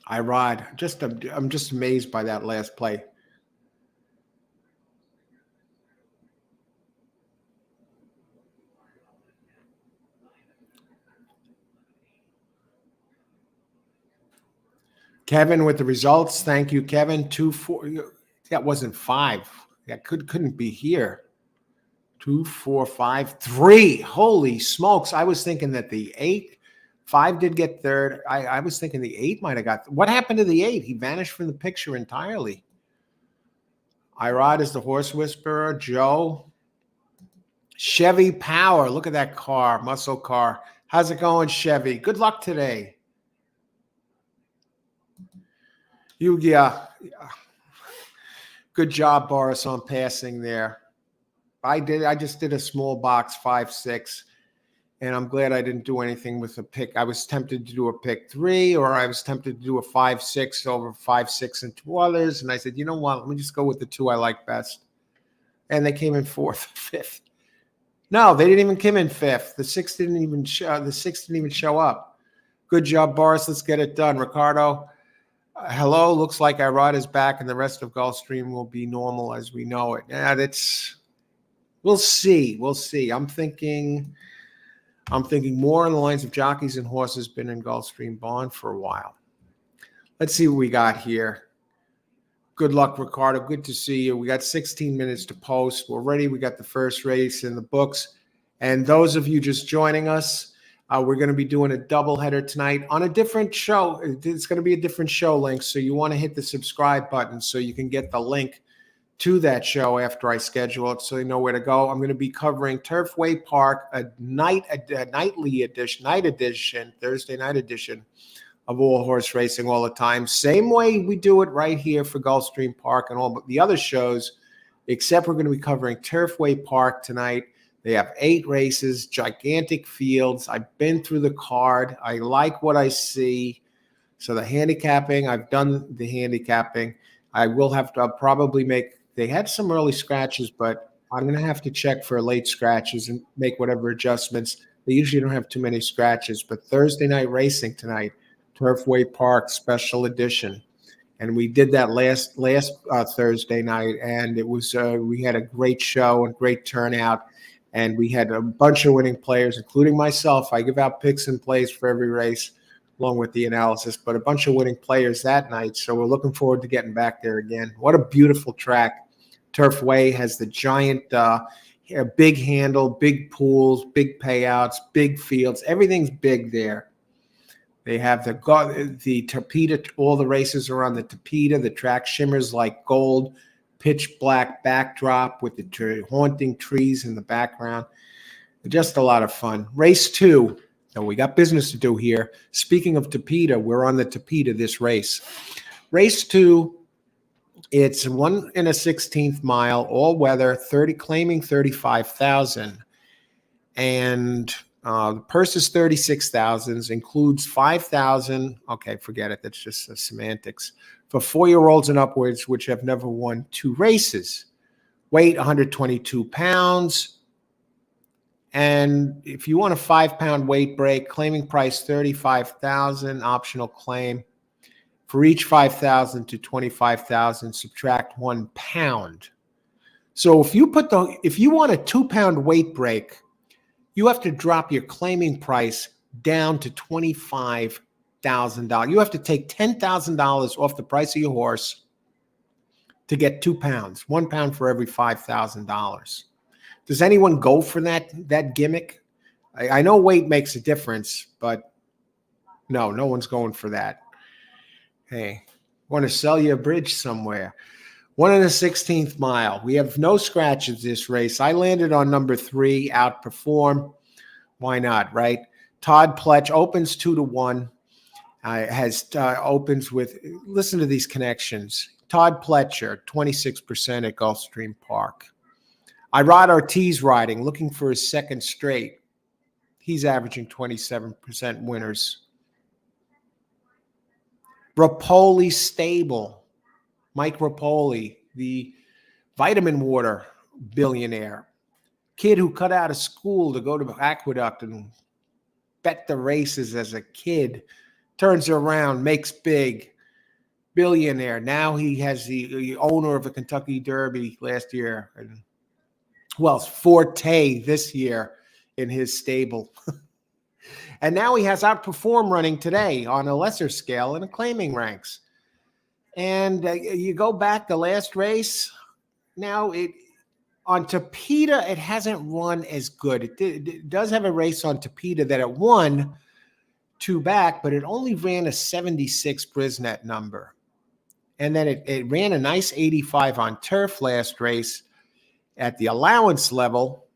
I'm just amazed by that last play. Kevin with the results. Thank you, Kevin. 2-4. That wasn't 5. That couldn't be here. 2, 4, 5, 3. Holy smokes. I was thinking that the 8, 5 did get third. I was thinking the 8 might have got. What happened to the 8? He vanished from the picture entirely. Irod is the horse whisperer. Joe. Chevy Power. Look at that car, muscle car. How's it going, Chevy? Good luck today. Yeah. Good job, Boris, on passing there. I just did a small box 5-6, and I'm glad I didn't do anything with a pick. I was tempted to do a pick 3, or I was tempted to do a 5-6 over 5-6 and 2 others. And I said, you know what? Let me just go with the 2 I like best. And they came in 4th, 5th. No, they didn't even come in 5th. The 6 didn't even show up. Good job, Boris. Let's get it done. Ricardo. Hello. Looks like Irod is back, and the rest of Gulfstream will be normal as we know it. Yeah, we'll see. We'll see. I'm thinking more on the lines of jockeys and horses been in Gulfstream Bond for a while. Let's see what we got here. Good luck, Ricardo. Good to see you. We got 16 minutes to post. We're ready. We got the first race in the books. And those of you just joining us, we're going to be doing a doubleheader tonight on a different show. It's going to be a different show link, so you want to hit the subscribe button so you can get the link to that show after I schedule it, so you know where to go. I'm going to be covering Turfway Park, a night edition, Thursday night edition of All Horse Racing all the time. Same way we do it right here for Gulfstream Park and all but the other shows, except we're going to be covering Turfway Park tonight. They have 8 races, gigantic fields. I've been through the card. I like what I see. So the handicapping, I've done the handicapping. I will have to probably make, they had some early scratches, but I'm going to have to check for late scratches and make whatever adjustments. They usually don't have too many scratches, but Thursday night racing tonight, Turfway Park special edition. And we did that last Thursday night, and it was we had a great show and great turnout, and we had a bunch of winning players, including myself. I give out picks and plays for every race, along with the analysis, but a bunch of winning players that night. So we're looking forward to getting back there again. What a beautiful track. Turfway has the giant, big handle, big pools, big payouts, big fields. Everything's big there. They have the Tapeta. All the races are on the Tapeta. The track shimmers like gold, pitch black backdrop with the haunting trees in the background. Just a lot of fun. Race 2. So we got business to do here. Speaking of Tapeta, we're on the Tapeta this race. Race 2, it's 1 1/16 mile, all weather, claiming 35,000. And the purse is 36,000, includes 5,000. Okay, forget it. That's just semantics. For 4-year-olds and upwards, which have never won 2 races. Weight, 122 pounds. And if you want a 5-pound weight break, claiming price 35,000, optional claim. For each 5,000 to 25,000, subtract 1 pound. So if you want a 2-pound weight break, you have to drop your claiming price down to $25,000. You have to take $10,000 off the price of your horse to get 2 pounds, 1 pound for every $5,000. Does anyone go for that gimmick? I know weight makes a difference, but no one's going for that. Hey, want to sell you a bridge somewhere. 1 1/16 mile. We have no scratches this race. I landed on number 3, Outperform. Why not, right? Todd Pletch opens 2-1. Opens with, listen to these connections. Todd Pletcher, 26% at Gulfstream Park. Irad Ortiz riding, looking for his second straight. He's averaging 27% winners. Rapoli Stable, Mike Rapoli, the vitamin water billionaire. Kid who cut out of school to go to Aqueduct and bet the races as a kid. Turns around, makes big, billionaire. Now he has the owner of a Kentucky Derby last year. And, well, Forte this year in his stable. And now he has Outperform running today on a lesser scale in the claiming ranks. And you go back the last race, now on Tapeta, it hasn't run as good. It does have a race on Tapeta that it won 2 back, but it only ran a 76 Brisnet number. And then it ran a nice 85 on turf last race at the allowance level.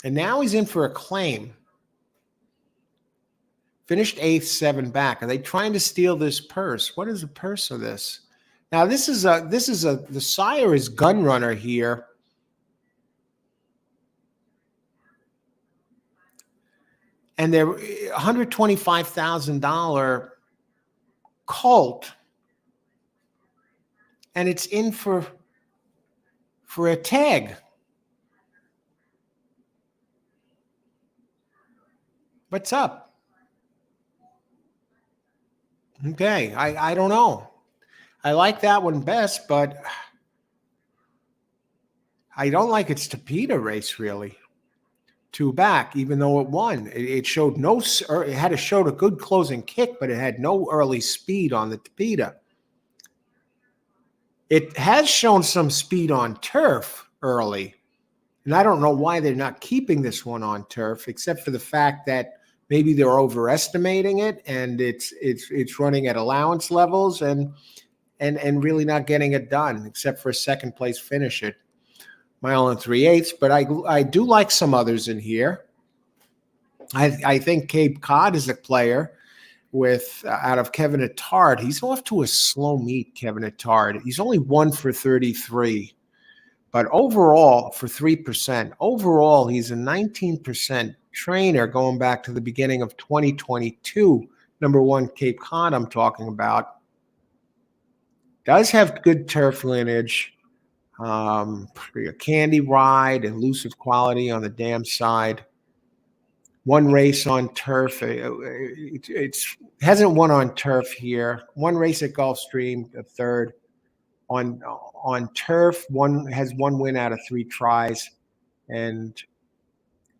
And now he's in for a claim. Finished 8th, 7 back. Are they trying to steal this purse? What is the purse of this? Now the sire is Gunrunner here. And they're $125,000 Colt. And it's in for a tag. What's up? Okay, I don't know. I like that one best, but I don't like its Tapeta race, really. 2 back, even though it won. It showed it had showed a good closing kick, but it had no early speed on the Tapeta. It has shown some speed on turf early, and I don't know why they're not keeping this one on turf, except for the fact that maybe they're overestimating it, and it's running at allowance levels and really not getting it done, except for a second place finish at 1 3/8. But I do like some others in here. I think Cape Cod is a player with out of Kevin Attard. He's off to a slow meet, Kevin Attard. He's only 1 for 33. But overall, for 3%, overall, he's a 19% trainer going back to the beginning of 2022. Number 1, Cape Cod I'm talking about. Does have good turf lineage. A candy ride, elusive quality on the dam side. 1 race on turf. It hasn't won on turf here. 1 race at Gulfstream, a 3rd. On turf, has 1 win out of 3 tries. And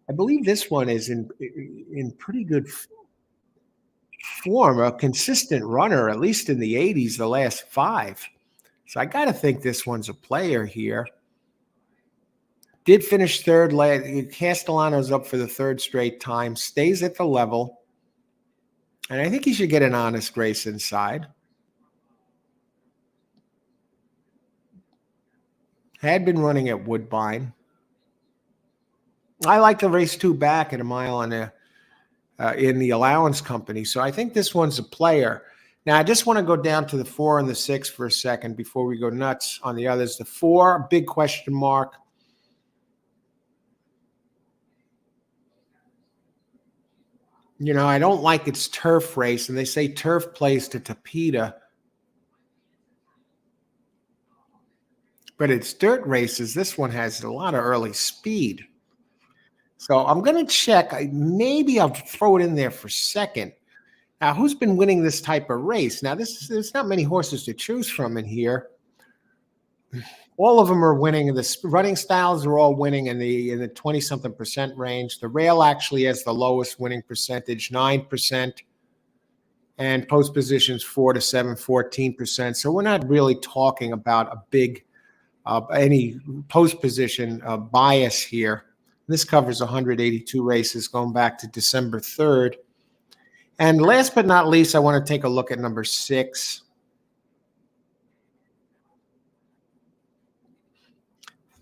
I believe this one is in pretty good form, a consistent runner, at least in the 80s, the last 5. So I got to think this one's a player here. Did finish 3rd. Castellano's up for the 3rd straight time. Stays at the level. And I think he should get an honest race inside. Had been running at Woodbine. I like the race 2 back at a mile in the allowance company. So I think this one's a player. Now, I just want to go down to the 4 and the 6 for a second before we go nuts on the others. The 4, big question mark. You know, I don't like its turf race, and they say turf plays to Tapeta. But its dirt races, this one has a lot of early speed. So I'm going to check. Maybe I'll throw it in there for second. Now, who's been winning this type of race? Now, there's not many horses to choose from in here. All of them are winning. The running styles are all winning in the 20-something% range. The rail actually has the lowest winning percentage, 9%. and post positions 4 to 7, 14%. So we're not really talking about a big any post position bias here. This covers 182 races going back to December 3rd. And last but not least, I want to take a look at number 6.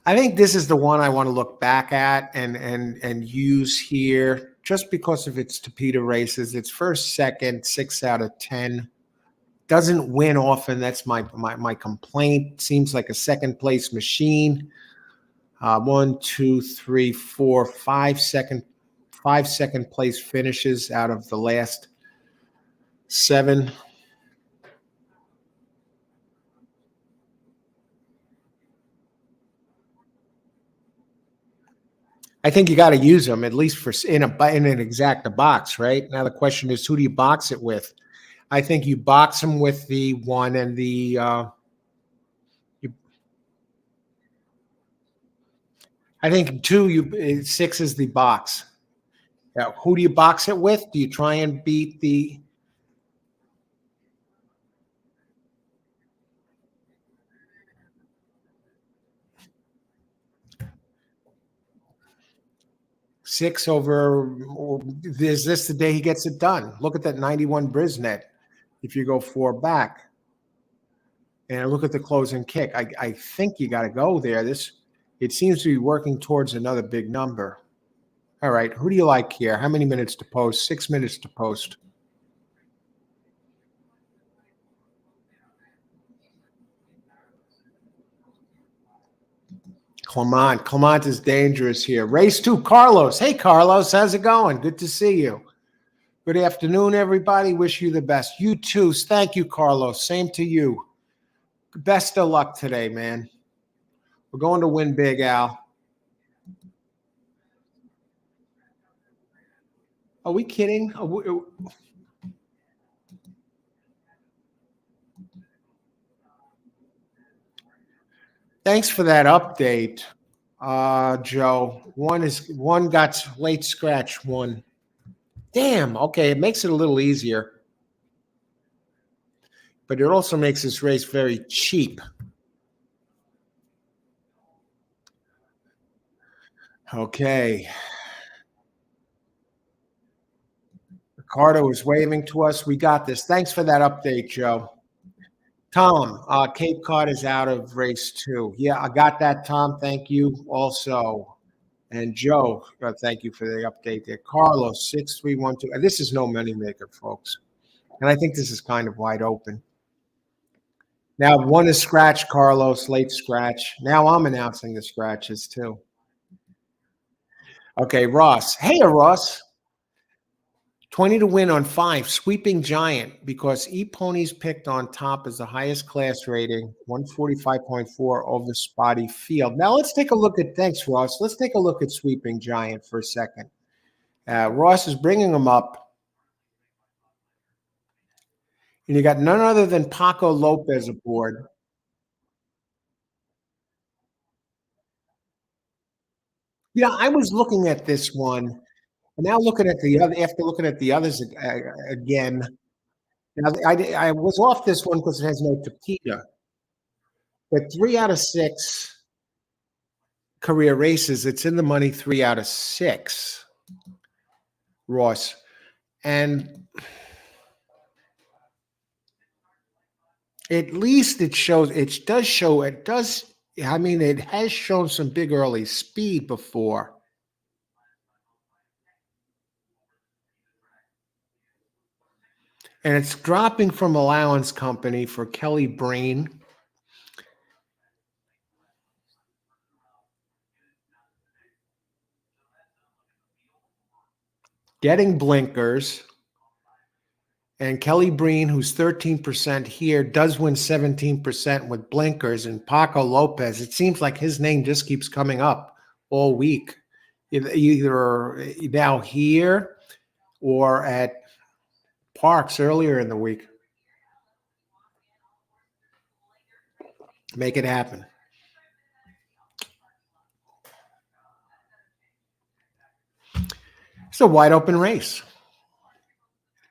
I think this is the one I want to look back at and use here just because of its Tapeta races. It's first, second, 6 out of 10. Doesn't win often. That's my complaint. Seems like a second place machine. 1, 2, 3, 4, 5 second place finishes out of the last 7. I think you got to use them at least for in an exacta box, right? Now the question is, who do you box it with? I think you box them with the 1 and the. I think 2. 6 is the box. Now, who do you box it with? Do you try and beat the? Six over, is this the day he gets it done? Look at that 91 Brisnet. If you go 4 back and look at the closing kick, I think you got to go there. It seems to be working towards another big number. All right, who do you like here? How many minutes to post? 6 minutes to post. Clement is dangerous here. Race 2, Carlos. Hey, Carlos, how's it going? Good to see you. Good afternoon, everybody. Wish you the best. You too. Thank you, Carlos. Same to you. Best of luck today, man. We're going to win big, Al. Are we kidding? Thanks for that update, Joe. One got late scratch 1. Damn. Okay, it makes it a little easier, but it also makes this race very cheap. Okay. Ricardo is waving to us. We got this. Thanks for that update, Joe. Tom, Cape Cod is out of race 2. Yeah, I got that, Tom. Thank you also. And Joe, thank you for the update there. Carlos, 6312. This is no moneymaker, folks. And I think this is kind of wide open. Now, 1 is scratch, Carlos, late scratch. Now I'm announcing the scratches too. Okay, Ross. Hey, Ross. 20 to win on 5, sweeping giant, because E-Pony's picked on top as the highest class rating, 145.4 over spotty field. Now let's take a look at, thanks, Ross. Let's take a look at sweeping giant for a second. Ross is bringing them up. And you got none other than Paco Lopez aboard. I was looking at this one, and now looking at the other, after looking at the others again. Now, I was off this one because it has no Tapeta. But 3 out of 6 career races, it's in the money 3 out of 6, Ross. And at least it has shown some big early speed before. And it's dropping from allowance company for Kelly Breen. Getting blinkers. And Kelly Breen, who's 13% here, does win 17% with blinkers. And Paco Lopez, it seems like his name just keeps coming up all week, either now here or at Parks earlier in the week. Make it happen. It's a wide open race.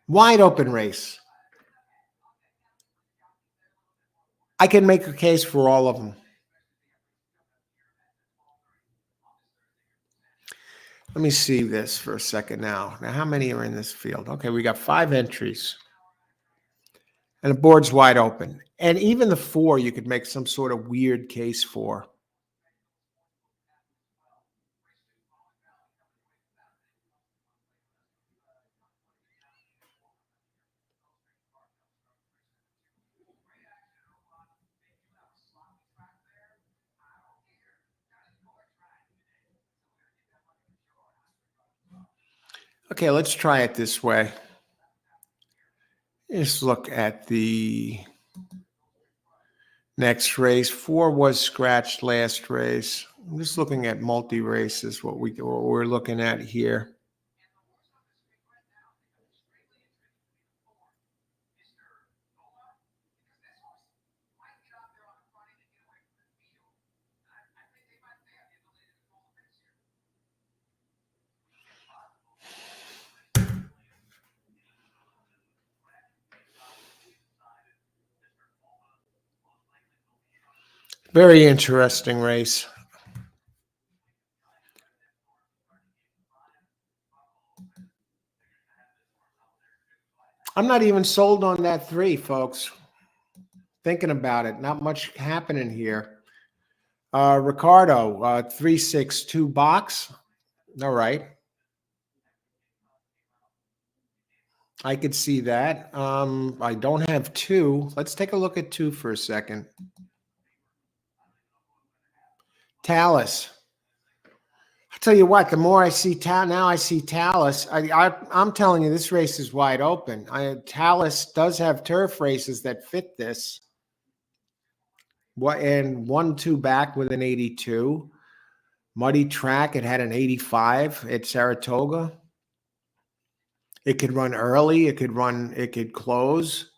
Wide open race. I can make a case for all of them. Let me see this for a second now. Now, how many are in this field? Okay, we got 5 entries. And the board's wide open. And even the 4, you could make some sort of weird case for. Okay, let's try it this way. Just look at the next race. 4 was scratched last race. I'm just looking at multi-races, what we're looking at here. Very interesting race. I'm not even sold on that 3, folks. Thinking about it, not much happening here. Ricardo, 362 box. All right. I could see that. I don't have 2. Let's take a look at 2 for a second. Talus. I tell you what, the more I see now I see Talus. I'm telling you, this race is wide open. Talus does have turf races that fit this. What, and 1-2 back with an 82. Muddy track, it had an 85 at Saratoga. It could run early. It could close.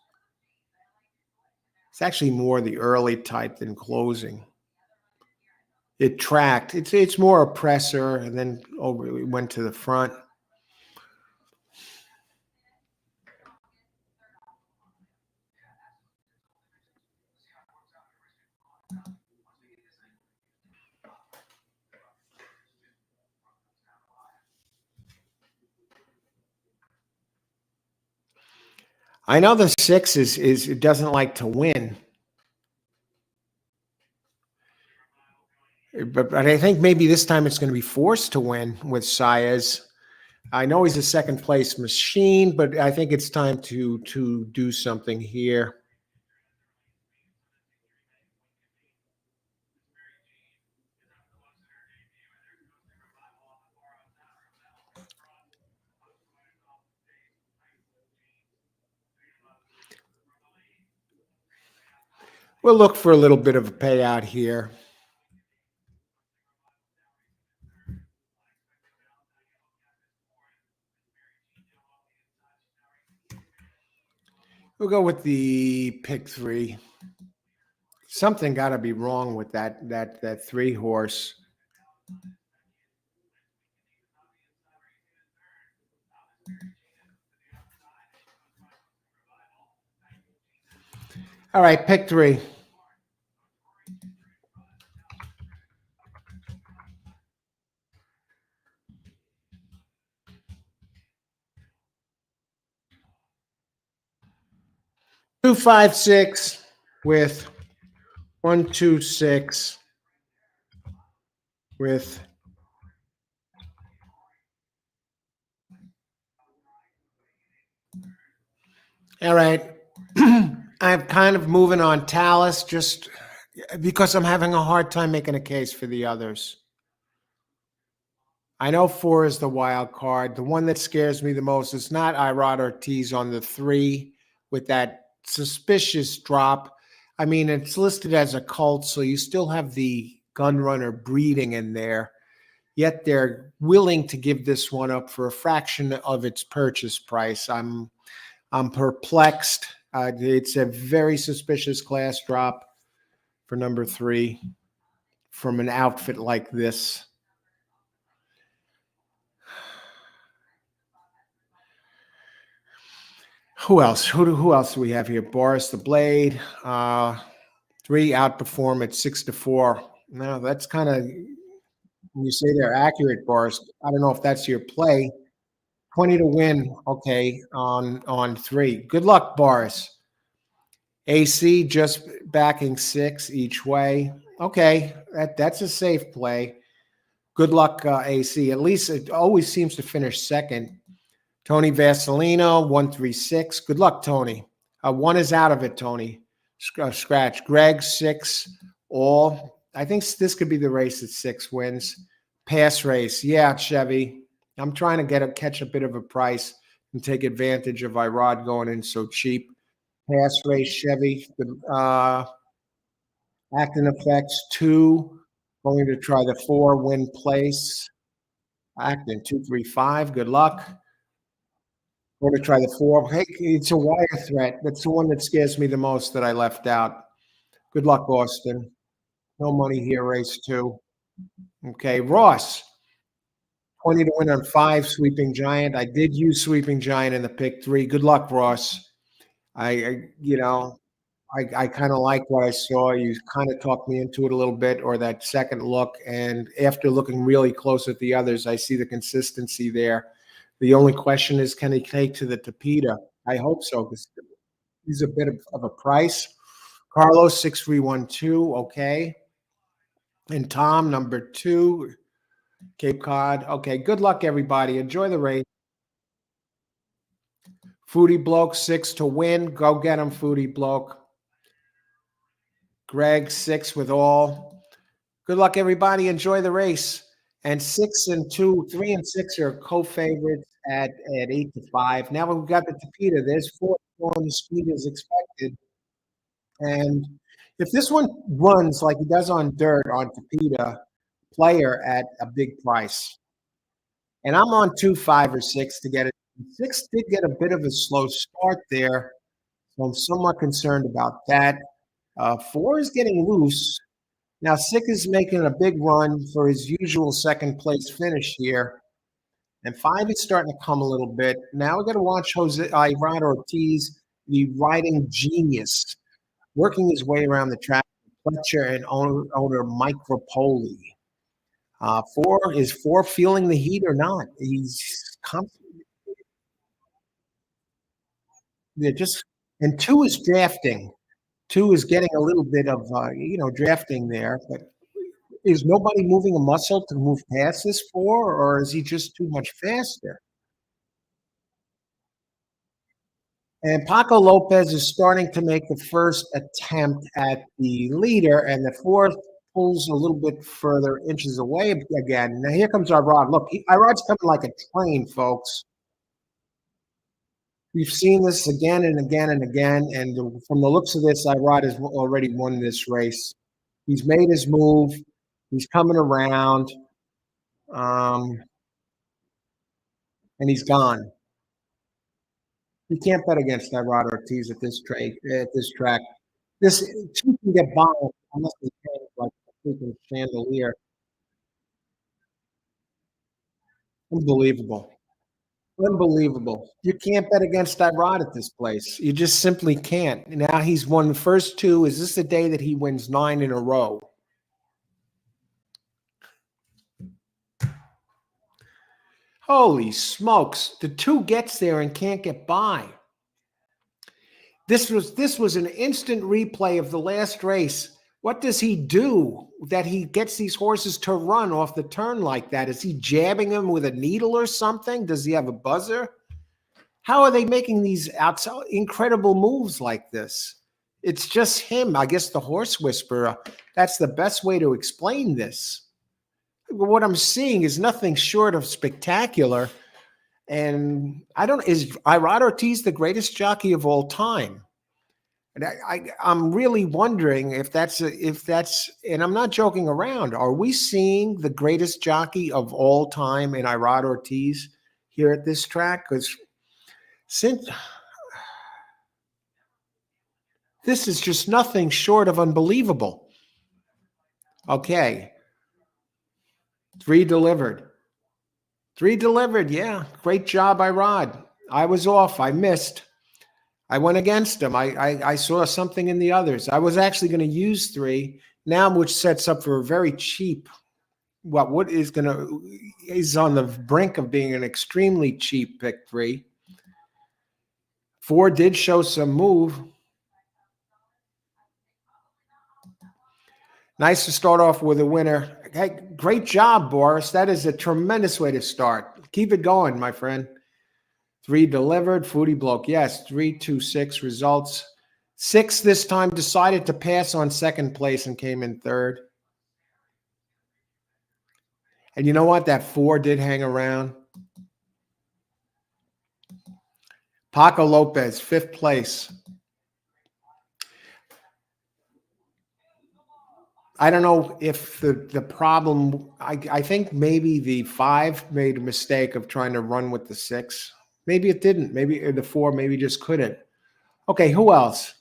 It's actually more the early type than closing. It tracked. It's more oppressor, and then it went to the front. I know the 6 is it doesn't like to win, but I think maybe this time it's going to be forced to win with Saez. I know he's a second place machine, but I think it's time to do something here. We'll look for a little bit of a payout here. We'll go with the pick 3. Something got to be wrong with that 3 horse. All right, pick 3. Two, 5, 6 with 1, 2, 6 with all right. I'm kind of moving on Talus just because I'm having a hard time making a case for the others. I know 4 is the wild card. The one that scares me the most is not Irod Ortiz on the 3 with that suspicious drop. I mean, it's listed as a cult, so you still have the gun runner breeding in there. Yet they're willing to give this one up for a fraction of its purchase price. I'm perplexed. It's a very suspicious class drop for number 3 from an outfit like this. Who else? Who else do we have here? Boris the Blade. 3 outperform at 6-4. Now that's kind of, when you say they're accurate, Boris, I don't know if that's your play. 20 to win, okay, on 3. Good luck, Boris. AC just backing 6 each way. Okay, that's a safe play. Good luck, AC. At least it always seems to finish second. Tony Vasilino, 136. Good luck, Tony. 1 is out of it, Tony. Scratch. Greg, 6. All. I think this could be the race at 6 wins. Pass race. Yeah, Chevy. I'm trying to catch a bit of a price and take advantage of Irod going in so cheap. Pass race, Chevy. Acting effects, 2. Going to try the 4, win place. Acting, 2, 3, 5. Good luck. Going to try the 4. Hey, it's a wire threat. That's the one that scares me the most that I left out. Good luck, Austin. No money here, race 2. Okay, Ross. 20 to win on 5, Sweeping Giant. I did use Sweeping Giant in the pick 3. Good luck, Ross. I kind of like what I saw. You kind of talked me into it a little bit, or that second look. And after looking really close at the others, I see the consistency there. The only question is, can he take to the Tapeta? I hope so, because he's a bit of a price. Carlos, 6312, okay. And Tom, number 2, Cape Cod. Okay, good luck, everybody. Enjoy the race. Foodie Bloke, 6 to win. Go get him, Foodie Bloke. Greg, 6 with all. Good luck, everybody. Enjoy the race. And 6 and 2, 3 and 6 are co-favorites at 8 to 5. Now we've got the Tapeta. There's 4 on the speed as expected. And if this one runs like he does on dirt on Tapeta, player at a big price. And I'm on 2, 5, or 6 to get it. 6 did get a bit of a slow start there, so I'm somewhat concerned about that. 4 is getting loose. Now, 6 is making a big run for his usual second place finish here. And 5 is starting to come a little bit. Now we're going to watch Irod Ortiz, the riding genius, working his way around the track. Fletcher and owner Mike Rapoli. 4 is 4 feeling the heat or not? They're just, and 2 is drafting. 2 is getting a little bit of drafting there, but is nobody moving a muscle to move past this 4, or is he just too much faster? And Paco Lopez is starting to make the first attempt at the leader, and the 4th pulls a little bit further, inches away again. Now here comes Irod. Look, Irod's coming like a train, folks. We've seen this again and again and again, and from the looks of this, Irod has already won this race. He's made his move. He's coming around, and he's gone. You can't bet against Irod Ortiz at this track. This 2 can get by unless they pay like a freaking chandelier. Unbelievable. Unbelievable. You can't bet against Irod at this place. You just simply can't. Now he's won the first 2. Is this the day that he wins 9 in a row? Holy smokes. The 2 gets there and can't get by. This was an instant replay of the last race. What does he do that he gets these horses to run off the turn like that? Is he jabbing them with a needle or something? Does he have a buzzer? How are they making these incredible moves like this? It's just him. I guess the horse whisperer. That's the best way to explain this. What I'm seeing is nothing short of spectacular. And is Irod Ortiz the greatest jockey of all time? And I'm really wondering if that's, and I'm not joking around. Are we seeing the greatest jockey of all time in Irod Ortiz here at this track? Because this is just nothing short of unbelievable. Okay. 3 delivered. 3 delivered. Yeah. Great job, Irod. I was off. I missed. I went against him. I saw something in the others. I was actually going to use 3 now, which sets up for a very cheap. What is on the brink of being an extremely cheap pick 3. 4 did show some move. Nice to start off with a winner. Hey, great job, Boris. That is a tremendous way to start. Keep it going, my friend. 3 delivered. Foodie bloke. Yes, 3-2-6 results. 6 this time decided to pass on second place and came in third. And you know what? That 4 did hang around. Paco Lopez, 5th place. I don't know if the problem, I think maybe the 5 made a mistake of trying to run with the 6. Maybe it didn't. Maybe the 4 maybe just couldn't. Okay, who else?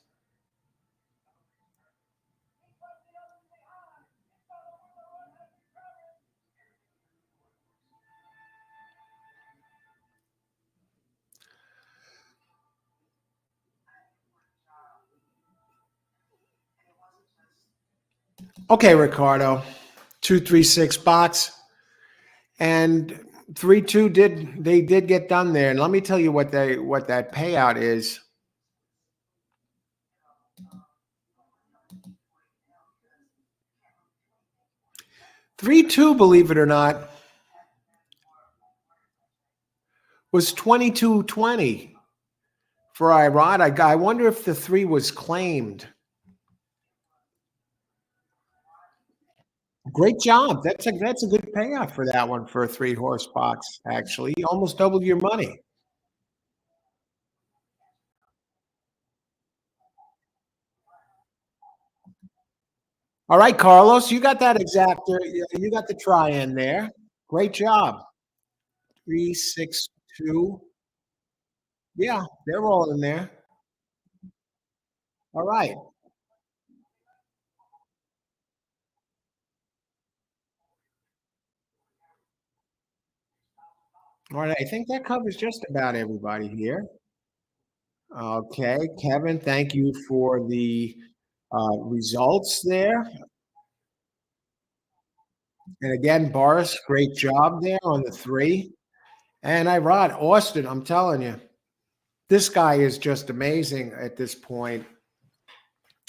Okay, Ricardo. 236 box. And 3-2 did get done there. And let me tell you what that payout is. 3-2, believe it or not, was 22.20 for Irod. I wonder if the 3 was claimed. Great job. That's a good payout for that one for a 3-horse box, actually. You almost doubled your money. All right, Carlos, you got that exact, you got the try in there. Great job. 362. Yeah, they're all in there. All right. All right. I think that covers just about everybody here. Okay, Kevin, thank you for the results there. And again, Boris, great job there on the 3. And Austin, I'm telling you, this guy is just amazing at this point.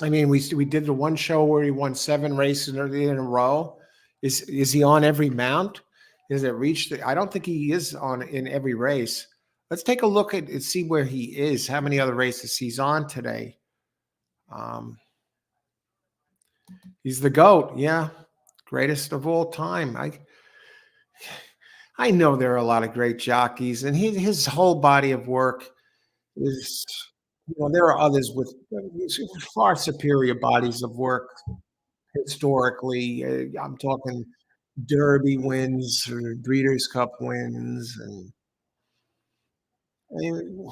I mean, we did the one show where he won 7 races in a row. Is he on every mount? Is it reached? I don't think he is on in every race. Let's take a look at and see where he is. How many other races he's on today? Um, he's the GOAT. Yeah, greatest of all time. I know there are a lot of great jockeys, and his whole body of work is. There are others with far superior bodies of work historically. I'm talking Derby wins or Breeders' Cup wins, and I mean,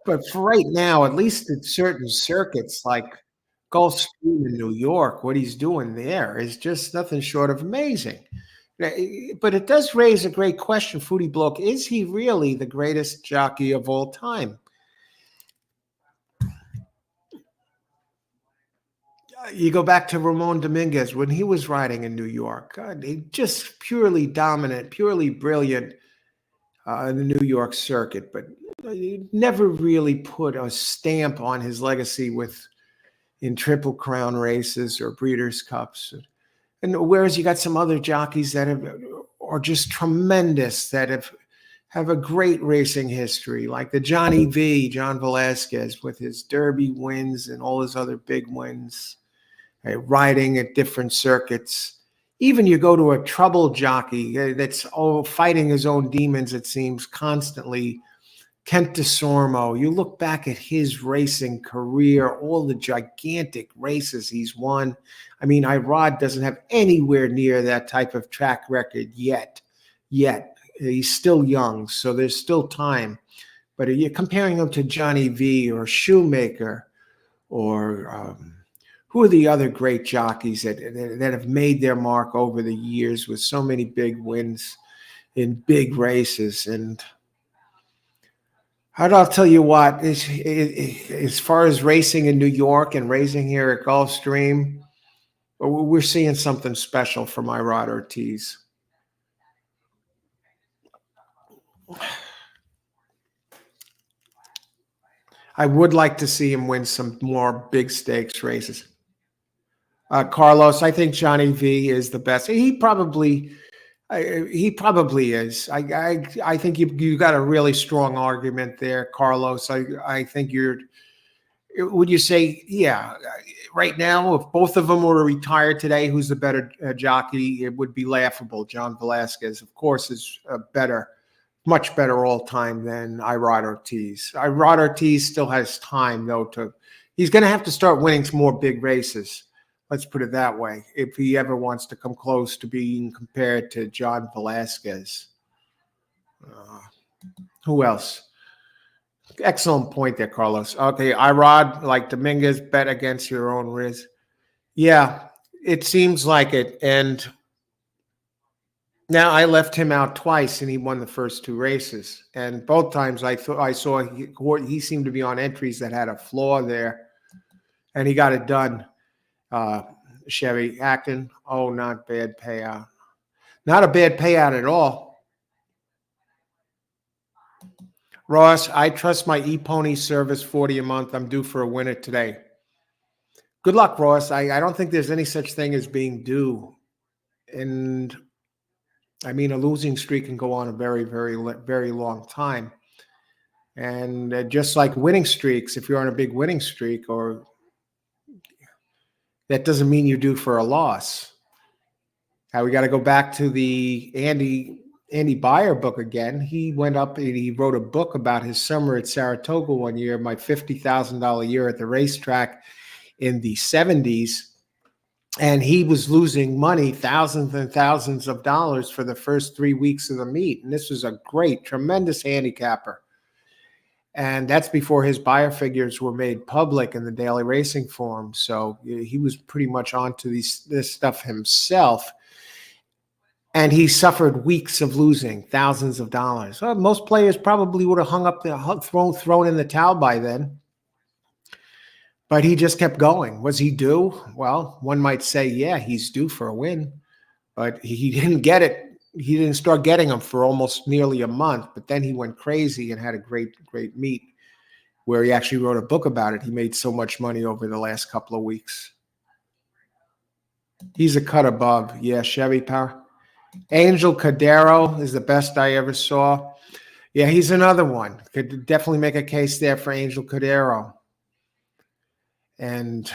but for right now, at least at certain circuits like Gulfstream in New York, what he's doing there is just nothing short of amazing. But it does raise a great question, Foodie Bloke. Is he really the greatest jockey of all time? You go back to Ramon Dominguez when he was riding in New York. God, he just purely dominant, purely brilliant in the New York circuit, but he never really put a stamp on his legacy in Triple Crown races or Breeders' Cups. And whereas you got some other jockeys that are just tremendous, that have a great racing history, like the John Velasquez, with his Derby wins and all his other big wins, riding at different circuits. Even you go to a troubled jockey that's fighting his own demons, it seems, constantly. Kent DeSormo, you look back at his racing career, all the gigantic races he's won. I mean, Irod doesn't have anywhere near that type of track record yet. He's still young, so there's still time. But you're comparing him to Johnny V or Shoemaker or who are the other great jockeys that have made their mark over the years with so many big wins in big races? And I'll tell you what, as far as racing in New York and racing here at Gulfstream, we're seeing something special from Irod Ortiz. I would like to see him win some more big stakes races. Carlos, I think Johnny V is the best. He probably is. I think you got a really strong argument there, Carlos. I think you're. Would you say, yeah, right now, if both of them were retired today, who's the better jockey? It would be laughable. John Velasquez, of course, is much better all time than Irod Ortiz. Irod Ortiz still has time, though, he's going to have to start winning some more big races. Let's put it that way. If he ever wants to come close to being compared to John Velasquez. Who else? Excellent point there, Carlos. Okay, Irod, like Dominguez, bet against your own risk. Yeah, it seems like it. And now I left him out twice, and he won the first two races. And both times I saw he seemed to be on entries that had a flaw there, and he got it done. Chevy Acton, oh, not bad payout. Not a bad payout at all. Ross, I trust my ePony service, 40 a month. I'm due for a winner today. Good luck, Ross. I don't think there's any such thing as being due. And I mean, a losing streak can go on a very, very, very long time. And just like winning streaks, if you're on a big winning streak, or that doesn't mean you're due for a loss. Now we got to go back to the Andy Beyer book again. He went up and he wrote a book about his summer at Saratoga one year, my $50,000 year at the racetrack in the 70s. And he was losing money, thousands and thousands of dollars for the first 3 weeks of the meet. And this was a great, tremendous handicapper. And that's before his Beyer figures were made public in the Daily Racing Form. So he was pretty much onto this stuff himself. And he suffered weeks of losing thousands of dollars. Well, most players probably would have hung up thrown in the towel by then. But he just kept going. Was he due? Well, one might say, yeah, he's due for a win. But he didn't get it. He didn't start getting them for almost nearly a month. But then he went crazy and had a great, great meet where he actually wrote a book about it. He made so much money over the last couple of weeks. He's a cut above. Yeah, Chevy Power. Angel Cordero is the best I ever saw. Yeah, he's another one. Could definitely make a case there for Angel Cordero. And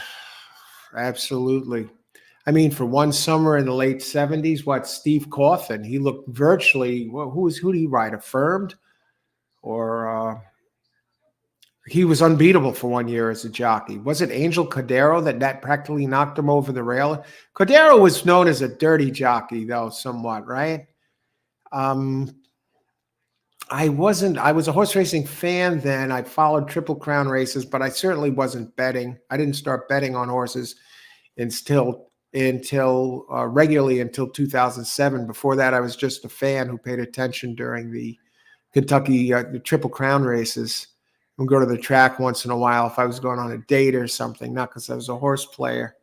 absolutely. I mean, for one summer in the late 70s, Steve Coffin, he looked virtually, who did he ride? Affirmed? Or he was unbeatable for 1 year as a jockey. Was it Angel Cordero that practically knocked him over the rail? Cordero was known as a dirty jockey, though, somewhat, right? I was a horse racing fan then. I followed Triple Crown races, but I certainly wasn't betting. I didn't start betting on horses until regularly until 2007. Before that, I was just a fan who paid attention during the Kentucky the Triple Crown races. I would go to the track once in a while if I was going on a date or something, not because I was a horse player.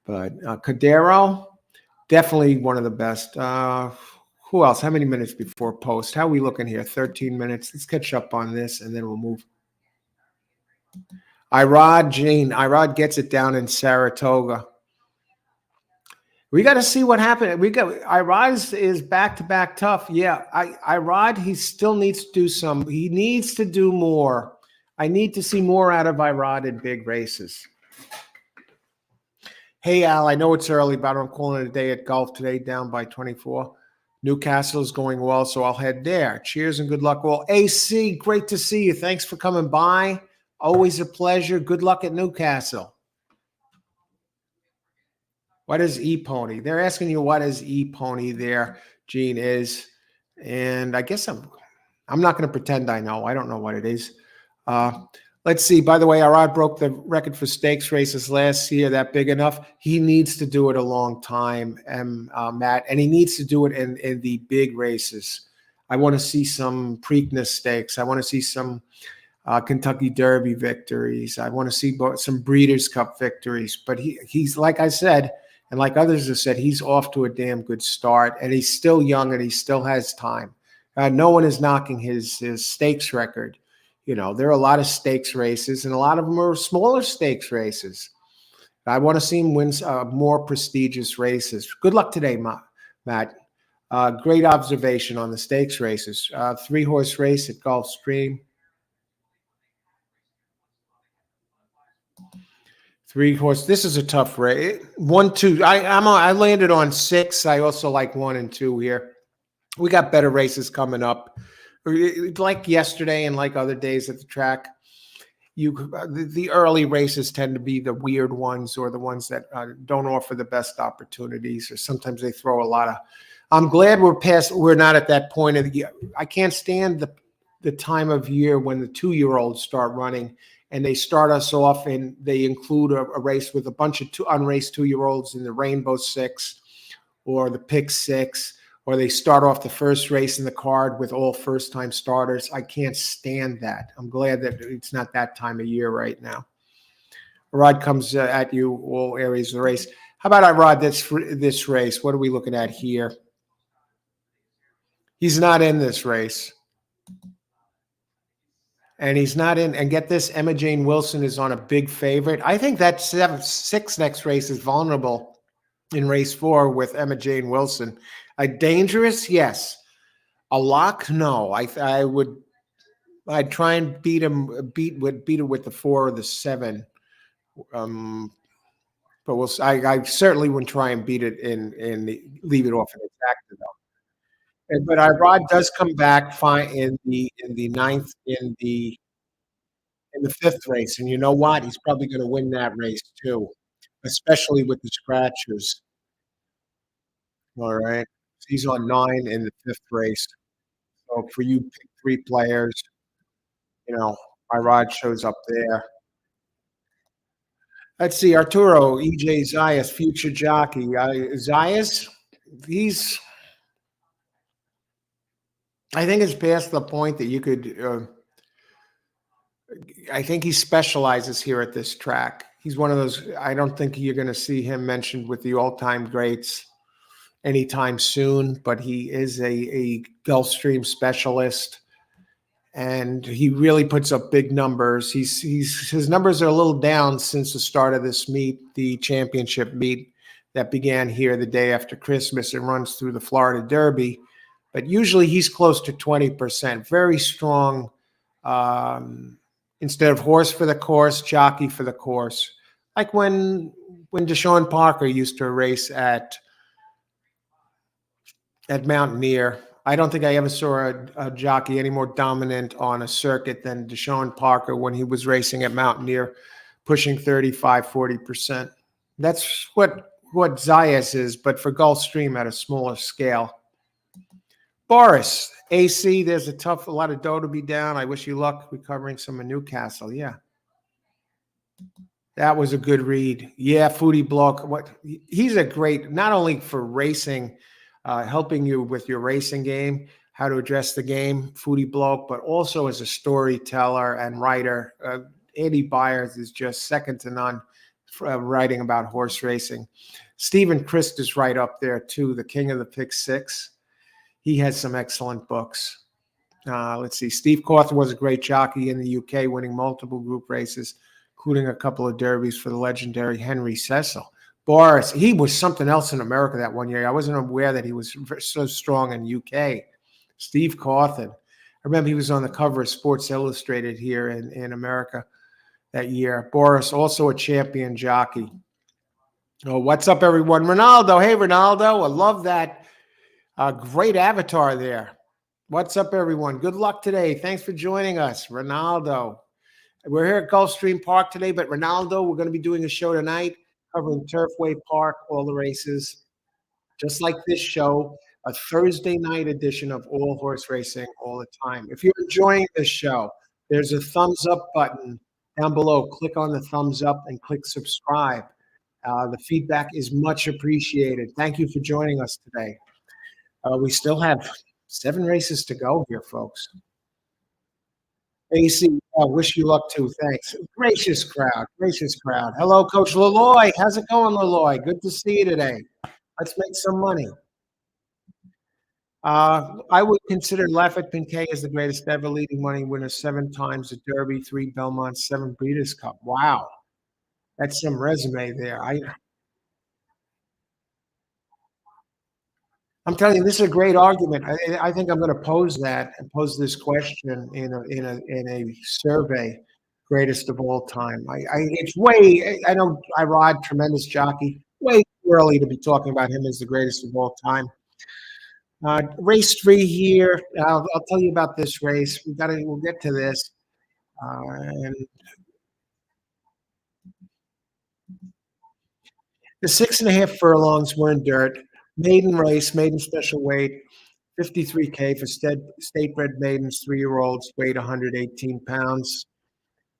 But Cordero, definitely one of the best. Who else? How many minutes before post? How are we looking here? 13 minutes. Let's catch up on this, and then we'll move. Irod gets it down in Saratoga. We got to see what happened. Irod is back-to-back tough. Yeah, Irod, he still needs to do some. He needs to do more. I need to see more out of Irod in big races. Hey, Al, I know it's early, but I'm calling it a day at golf today, down by 24. Newcastle is going well, so I'll head there. Cheers and good luck all. AC, great to see you. Thanks for coming by. Always a pleasure. Good luck at Newcastle. What is ePony? They're asking you what is ePony there, Gene, is. And I guess I'm not going to pretend I know. I don't know what it is. Let's see. By the way, Irod broke the record for stakes races last year. That big enough? He needs to do it a long time, Matt, and he needs to do it in the big races. I want to see some Preakness stakes. I want to see some Kentucky Derby victories. I want to see some Breeders' Cup victories. But he's, like I said, and like others have said, he's off to a damn good start, and he's still young and he still has time. No one is knocking his stakes record. You know, there are a lot of stakes races, and a lot of them are smaller stakes races. I want to see him win more prestigious races. Good luck today, Matt. Great observation on the stakes races. 3-horse race at Gulfstream. 3-horse. This is a tough race. 1, 2. I landed on 6. I also like 1 and 2 here. We got better races coming up. Like yesterday and like other days at the track, the early races tend to be the weird ones, or the ones that don't offer the best opportunities, or sometimes they throw a lot of. I'm glad we're not at that point of the year. I can't stand the time of year when the 2-year-olds start running and they start us off and they include a race with a bunch of unraced 2-year-olds in the Rainbow Six or the Pick Six, or they start off the first race in the card with all first-time starters. I can't stand that. I'm glad that it's not that time of year right now. Rod comes at you all areas of the race. How about I, Rod, this race? What are we looking at here? He's not in this race. And he's not in. And get this, Emma Jane Wilson is on a big favorite. I think that 6 next race is vulnerable in race 4 with Emma Jane Wilson. A dangerous, yes. A lock, no. I'd try and beat it with the 4 or the 7. But I certainly wouldn't try and beat it leave it off in attack though. But Rod does come back fine in the 9th in the 5th race, and you know what? He's probably going to win that race too, especially with the scratchers. All right, he's on 9 in the 5th race. So for you pick 3 players, you know, my Rod shows up there. Let's see, Arturo, EJ Zayas, future jockey. Zayas, I think it's past the point that you could. I think he specializes here at this track. He's one of those. I don't think you're going to see him mentioned with the all-time greats anytime soon. But he is a Gulfstream specialist, and he really puts up big numbers. His numbers are a little down since the start of this meet, the championship meet that began here the day after Christmas and runs through the Florida Derby. But usually he's close to 20%. Very strong. Instead of horse for the course, jockey for the course. Like when Deshaun Parker used to race at Mountaineer. I don't think I ever saw a jockey any more dominant on a circuit than Deshaun Parker when he was racing at Mountaineer, pushing 35, 40%. That's what Zayas is, but for Gulfstream at a smaller scale. Boris, AC, there's a lot of dough to be down. I wish you luck recovering some of Newcastle. Yeah. That was a good read. Yeah, Foodie Block. He's a great, not only for racing, helping you with your racing game, how to address the game, Foodie Block, but also as a storyteller and writer. Andy Byers is just second to none for writing about horse racing. Stephen Christ is right up there too, the king of the Pick Six. He has some excellent books. Let's see. Steve Cawthon was a great jockey in the UK, winning multiple group races, including a couple of derbies for the legendary Henry Cecil. Boris, he was something else in America that one year. I wasn't aware that he was so strong in UK. Steve Cawthon. I remember he was on the cover of Sports Illustrated here in America that year. Boris, also a champion jockey. Oh, what's up, everyone? Ronaldo. Hey, Ronaldo. I love that. Great avatar there. What's up, everyone? Good luck today. Thanks for joining us, Ronaldo. We're here at Gulfstream Park today, but Ronaldo, we're going to be doing a show tonight covering Turfway Park, all the races, just like this show, a Thursday night edition of All Horse Racing all the time. If you're enjoying this show, there's a thumbs up button down below. Click on the thumbs up and click subscribe. The feedback is much appreciated. Thank you for joining us today. We still have 7 races to go here, folks. AC, wish you luck too. Thanks. Gracious crowd. Gracious crowd. Hello, Coach Leloy. How's it going, Leloy? Good to see you today. Let's make some money. I would consider Lafayette Piquet as the greatest ever, leading money winner 7 times the Derby, 3 Belmont, 7 Breeders' Cup. Wow, that's some resume there. I'm telling you, this is a great argument. I think I'm going to pose that and pose this question in a survey, greatest of all time. It's way. I know I ride tremendous jockey. Way too early to be talking about him as the greatest of all time. Race 3 here. I'll tell you about this race. We'll get to this. And the 6.5 furlongs were in dirt. Maiden race, maiden special weight, 53K for state-bred maidens, 3-year-olds, weighed 118 pounds.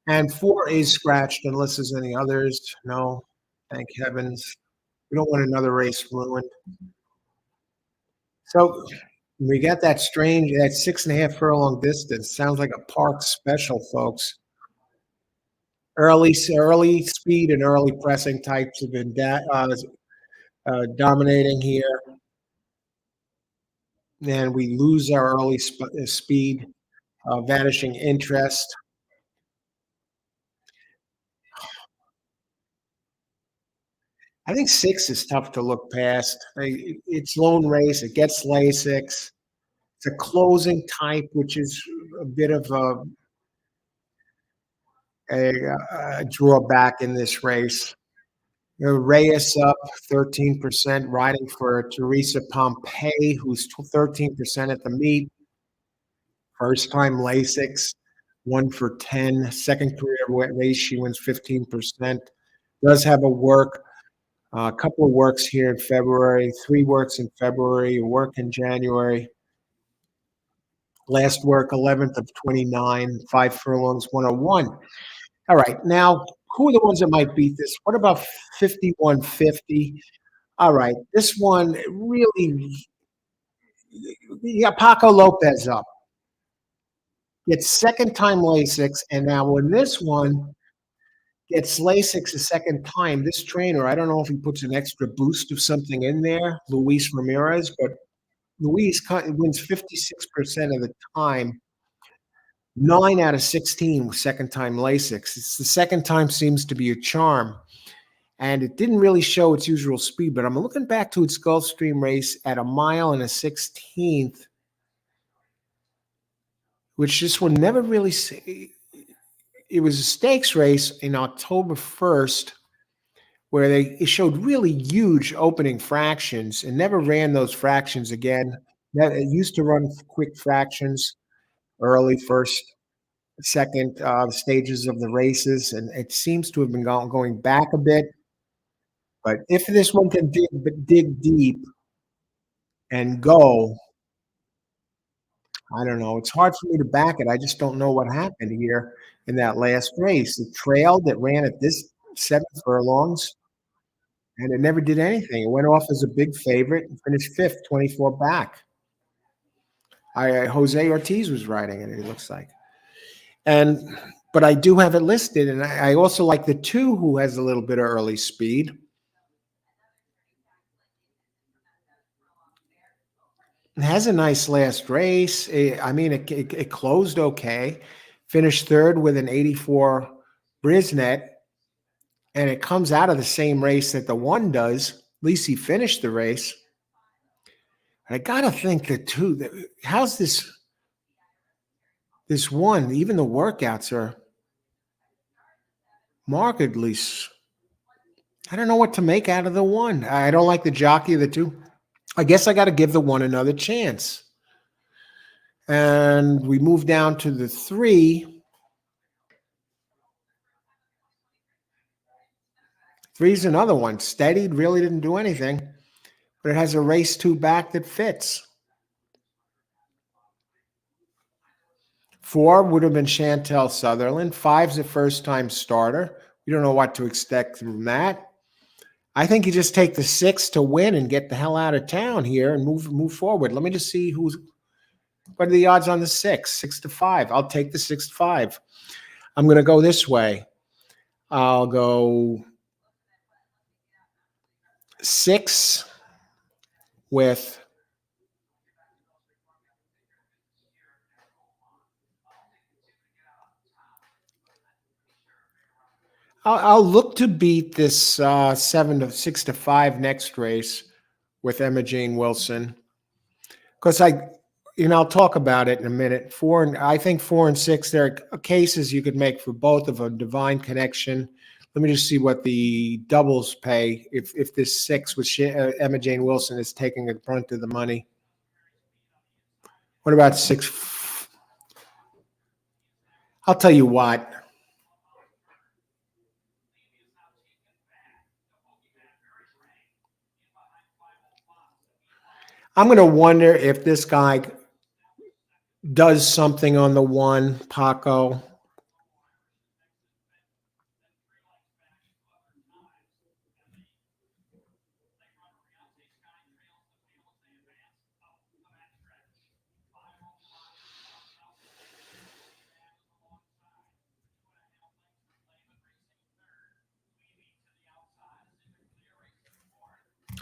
And 4 is scratched unless there's any others. No, thank heavens. We don't want another race ruined. So we got that 6.5 furlong distance. Sounds like a park special, folks. Early speed and early pressing types have been dominating here. And we lose our early speed, vanishing interest. I think 6 is tough to look past. It's lone race. It gets Lasix. It's a closing type, which is a bit of a drawback in this race. Reyes up 13%, riding for Teresa Pompey, who's 13% at the meet. First time Lasix, 1 for 10. Second career race, she wins 15%. Does have a couple of works here in February, 3 works in February, a work in January. Last work, 11th of 29, 5 furlongs, 101. All right, now, who are the ones that might beat this? What about 5150? All right, this one really, you got Paco Lopez up. It's second time Lasix, and now when this one gets Lasix a second time, this trainer, I don't know if he puts an extra boost of something in there, Luis Ramirez, but Luis wins 56% of the time. 9 out of 16 second time Lasix. It's the second time seems to be a charm. And it didn't really show its usual speed, but I'm looking back to its Gulfstream race at 1 mile and a 16th, which this one never really. It was a stakes race in October 1st where it showed really huge opening fractions and never ran those fractions again. It used to run quick fractions early, first, second stages of the races, and it seems to have been going back a bit. But if this one can dig deep and go, I don't know. It's hard for me to back it. I just don't know what happened here in that last race. It trailed. It ran at this 7 furlongs, and it never did anything. It went off as a big favorite and finished 5th, 24 back. Jose Ortiz was riding it, it looks like. But I do have it listed, and I also like the 2 who has a little bit of early speed. It has a nice last race. It closed okay. Finished 3rd with an 84 Brisnet, and it comes out of the same race that the 1 does. At least he finished the race. I got to think the 2, how's this 1, even the workouts are markedly, I don't know what to make out of the 1. I don't like the jockey of the 2. I guess I got to give the 1 another chance. And we move down to the 3. 3's another one. Steadied, really didn't do anything, but it has a race 2 back that fits. 4 would have been Chantel Sutherland. 5's a first-time starter. We don't know what to expect from that. I think you just take the 6 to win and get the hell out of town here and move forward. Let me just see who's What are the odds on the 6 to 5? I'll take the 6 to 5. I'm going to go this way. I'll go 6 with I'll look to beat this 6 to 5 next race with Emma Jane Wilson because I'll talk about it in a minute. I think 4 and 6. There are cases you could make for both of a divine connection. Let me just see what the doubles pay if this 6 with Emma Jane Wilson is taking a brunt of the money. What about 6? I'll tell you what. I'm going to wonder if this guy does something on the 1, Paco.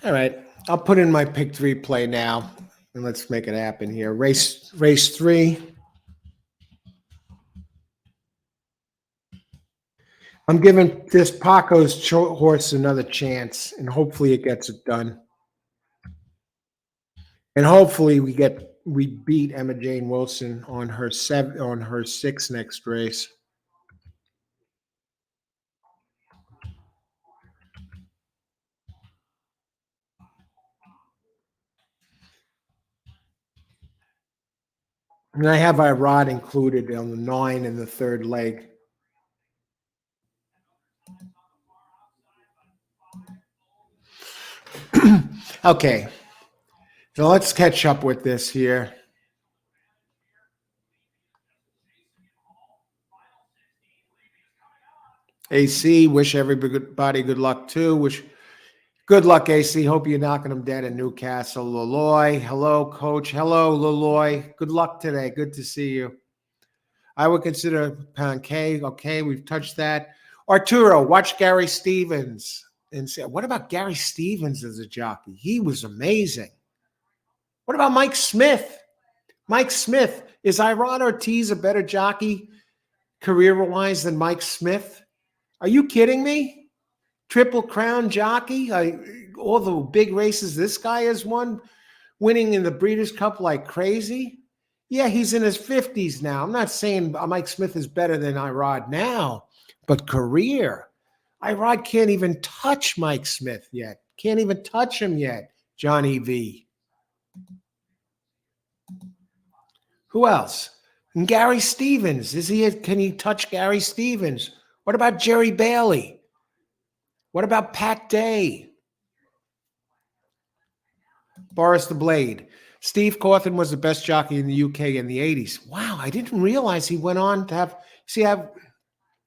All right. I'll put in my pick 3 play now, and let's make it happen here. Race 3. I'm giving this Paco's horse another chance, and hopefully it gets it done. And hopefully we beat Emma Jane Wilson on her 6 next race. And I have my rod included on the 9 and the 3rd leg. Okay. So let's catch up with this here. AC, wish everybody good luck too. Good luck, AC. Hope you're knocking them dead in Newcastle. Laloy, hello, coach. Hello, Laloy. Good luck today. Good to see you. I would consider Pancake. Okay, we've touched that. Arturo, watch Gary Stevens and say, what about Gary Stevens as a jockey? He was amazing. What about Mike Smith? Mike Smith, is Iron Ortiz a better jockey career-wise than Mike Smith? Are you kidding me? Triple Crown jockey? All the big races this guy has won, winning in the Breeders' Cup like crazy. Yeah, he's in his 50s now. I'm not saying Mike Smith is better than Irod now, but career. Irod can't even touch Mike Smith yet. Can't even touch him yet. Johnny V. Who else? And Gary Stevens. Can he touch Gary Stevens? What about Jerry Bailey? What about Pat Day? Boris the Blade. Steve Cawthon was the best jockey in the UK in the 80s. Wow, I didn't realize he went on to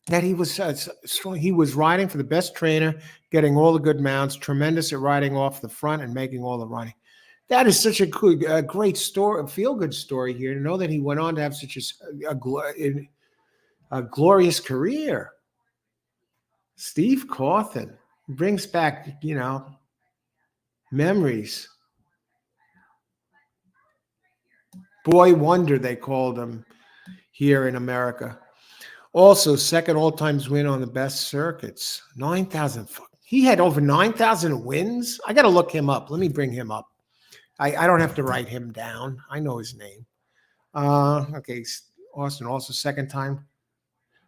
that he was strong. He was riding for the best trainer, getting all the good mounts, tremendous at riding off the front and making all the running. That is such a great story, a feel-good story here to know that he went on to have such a glorious career. Steve Cawthon brings back, memories. Boy wonder, they called him here in America. Also, second all-time win on the best circuits. 9,000. He had over 9,000 wins. I got to look him up. Let me bring him up. I don't have to write him down. I know his name. Okay, Austin also second time.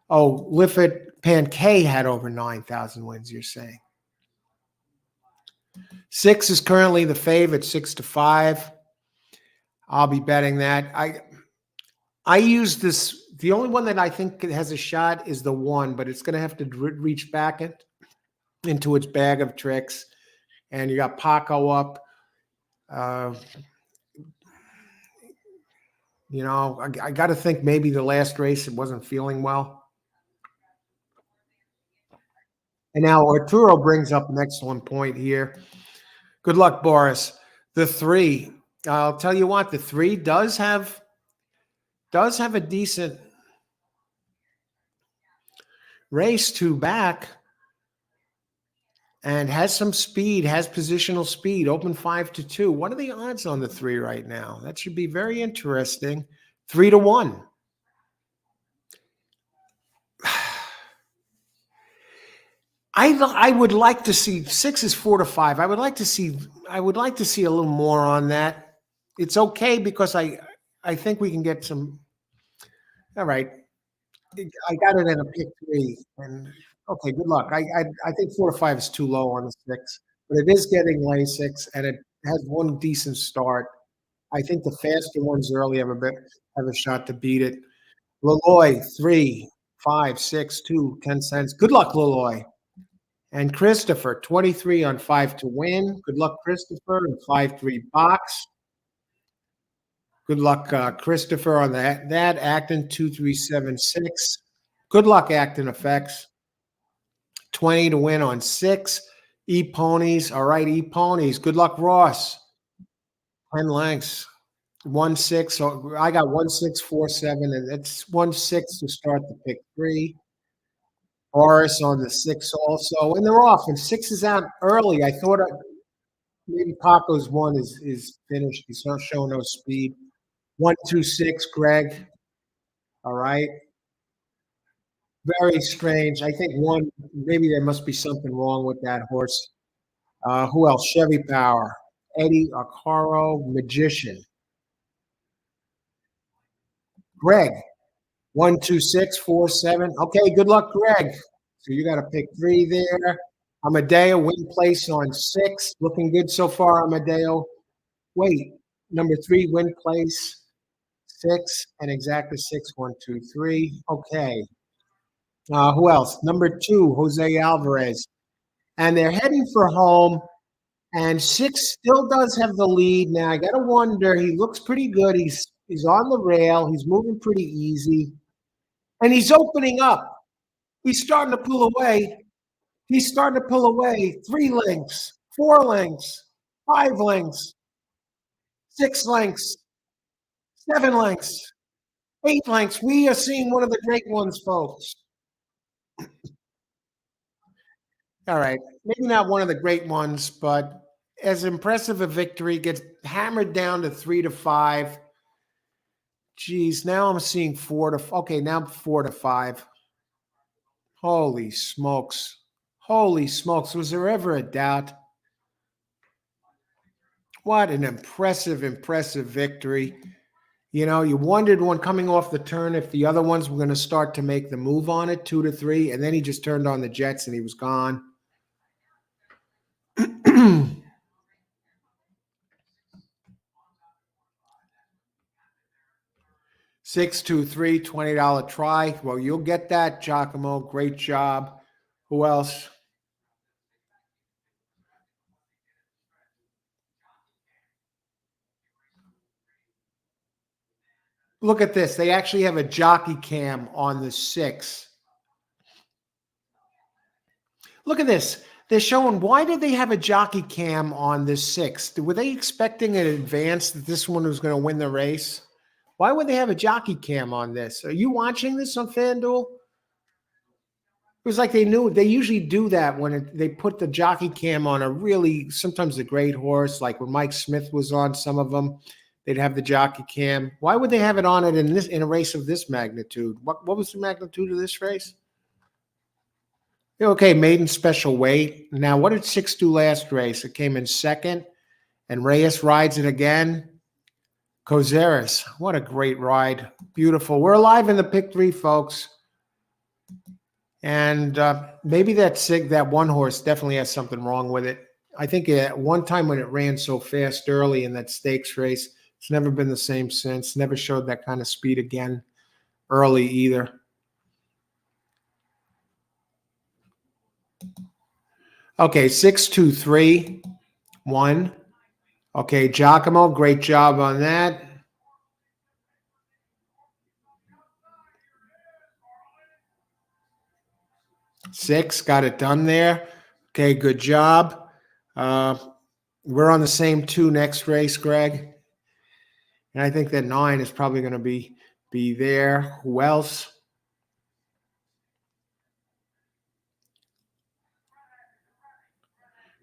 Oh, Lifford Pankay had over 9,000 wins, you're saying. 6 is currently the favorite, 6 to 5. I'll be betting that. I use this. The only one that I think has a shot is the 1, but it's going to have to reach back into its bag of tricks. And you got Paco up. I got to think maybe the last race it wasn't feeling well. And now Arturo brings up an excellent point here. Good luck, Boris. The 3. I'll tell you what, the 3 does have Does have a decent race two back and has some speed, has positional speed, open 5-2. What are the odds on the 3 right now? That should be very interesting. 3-1. I would like to see 6 is 4-5. I would like to see a little more on that. It's okay because I think we can get some. All right. I got it in a pick 3 and okay, good luck. I think 4-5 is too low on the 6, but it is getting Lasix and it has one decent start. I think the faster ones early have a shot to beat it. Laloy, 3, 5, 6, 2, 10 cents. Good luck, Laloy. And Christopher, 23 on 5 to win. Good luck, Christopher, and 5-3 box. Good luck, Christopher, on that. Acton, 2376. Good luck, Acton Effects. 20 to win on 6. E-Ponies. All right, E-Ponies. Good luck, Ross. 10 lengths. 1-6. So I got 1-6-4-7, and it's 1-6 to start the pick 3. Horace on the 6 also, and they're off. And 6 is out early. I thought maybe Paco's 1 is finished. He's not showing no speed. 1-2-6, Greg. All right. Very strange. I think maybe there must be something wrong with that horse. Who else? Chevy Power. Eddie Acaro, Magician. Greg. 1-2-6-4-7. Okay, good luck, Greg. So you got to pick 3 there. Amadeo, win place on 6. Looking good so far, Amadeo. Wait, number 3, win place 6 and exacta 6. 1, 2, 3. Okay. Who else? Number 2, Jose Alvarez. And they're heading for home. And 6 still does have the lead. Now I gotta wonder. He looks pretty good. He's on the rail. He's moving pretty easy. And he's opening up. He's starting to pull away. 3 lengths, 4 lengths, 5 lengths, 6 lengths, 7 lengths, 8 lengths. We are seeing one of the great ones, folks. All right. Maybe not one of the great ones, but as impressive a victory. Gets hammered down to 3-5. Geez, now I'm seeing 4 to. Okay, now 4-5. Holy smokes. Holy smokes. Was there ever a doubt? What an impressive victory. You know, you wondered when coming off the turn if the other ones were going to start to make the move on it, 2-3, and then he just turned on the jets and he was gone. 6-2-3, $20 try. Well, you'll get that, Giacomo. Great job. Who else? Look at this. They actually have a jockey cam on the 6. Look at this. They're showing, why did they have a jockey cam on this 6? Were they expecting in advance that this one was going to win the race? Why would they have a jockey cam on this? Are you watching this on FanDuel? It was like they knew. They usually do that when they put the jockey cam on a really, sometimes a great horse, like when Mike Smith was on some of them, they'd have the jockey cam. Why would they have it on it in a race of this magnitude? What was the magnitude of this race? Okay, maiden special weight. Now, what did 6 do last race? It came in second, and Reyes rides it again. Cozeres, what a great ride. Beautiful. We're alive in the pick 3, folks. And maybe that one horse definitely has something wrong with it. I think at one time when it ran so fast early in that stakes race, it's never been the same since. Never showed that kind of speed again early either. Okay, 6-2-3, 1. Okay, Giacomo, great job on that. Six, got it done there. Okay, good job. We're on the same 2 next race, Greg. And I think that 9 is probably going to be be there. Who else?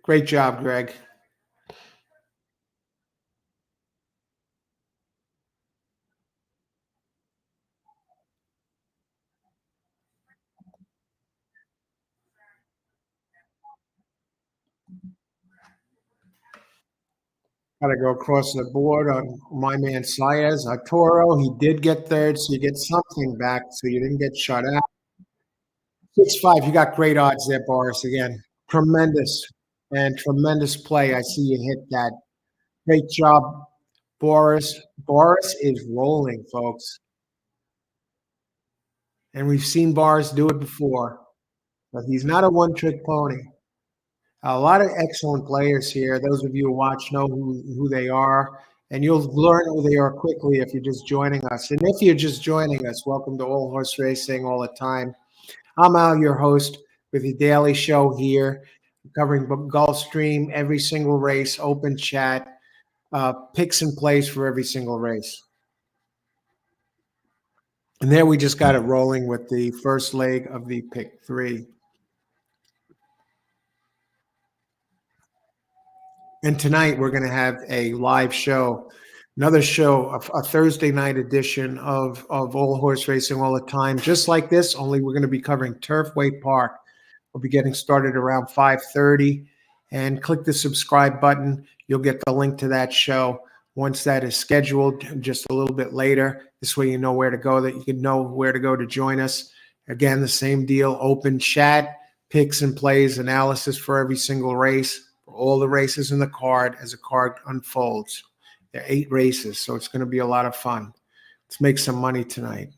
Great job, Greg. Got to go across the board on my man Saez Arturo. He did get third, so you get something back. So you didn't get shut out. 6-5. You got great odds there, Boris. Again, tremendous and tremendous play. I see you hit that. Great job, Boris. Boris is rolling, folks, and we've seen Boris do it before. But he's not a one-trick pony. A lot of excellent players here. Those of you who watch know who they are, and you'll learn who they are quickly if you're just joining us. And if you're just joining us, welcome to All Horse Racing All the Time. I'm Al, your host, with the daily show here, covering Gulfstream, every single race, open chat, picks and plays for every single race. And there we just got it rolling with the first leg of the pick three. And tonight we're going to have a live show, another show, a Thursday night edition of All Horse Racing All the Time, just like this, only we're going to be covering Turfway Park. We'll be getting started around 5:30, and click the subscribe button. You'll get the link to that show once that is scheduled just a little bit later. This way you know where to go, that you can know where to go to join us. Again, the same deal, open chat, picks and plays, analysis for every single race, for all the races in the card as the card unfolds. There are 8 races, so it's going to be a lot of fun. Let's make some money tonight.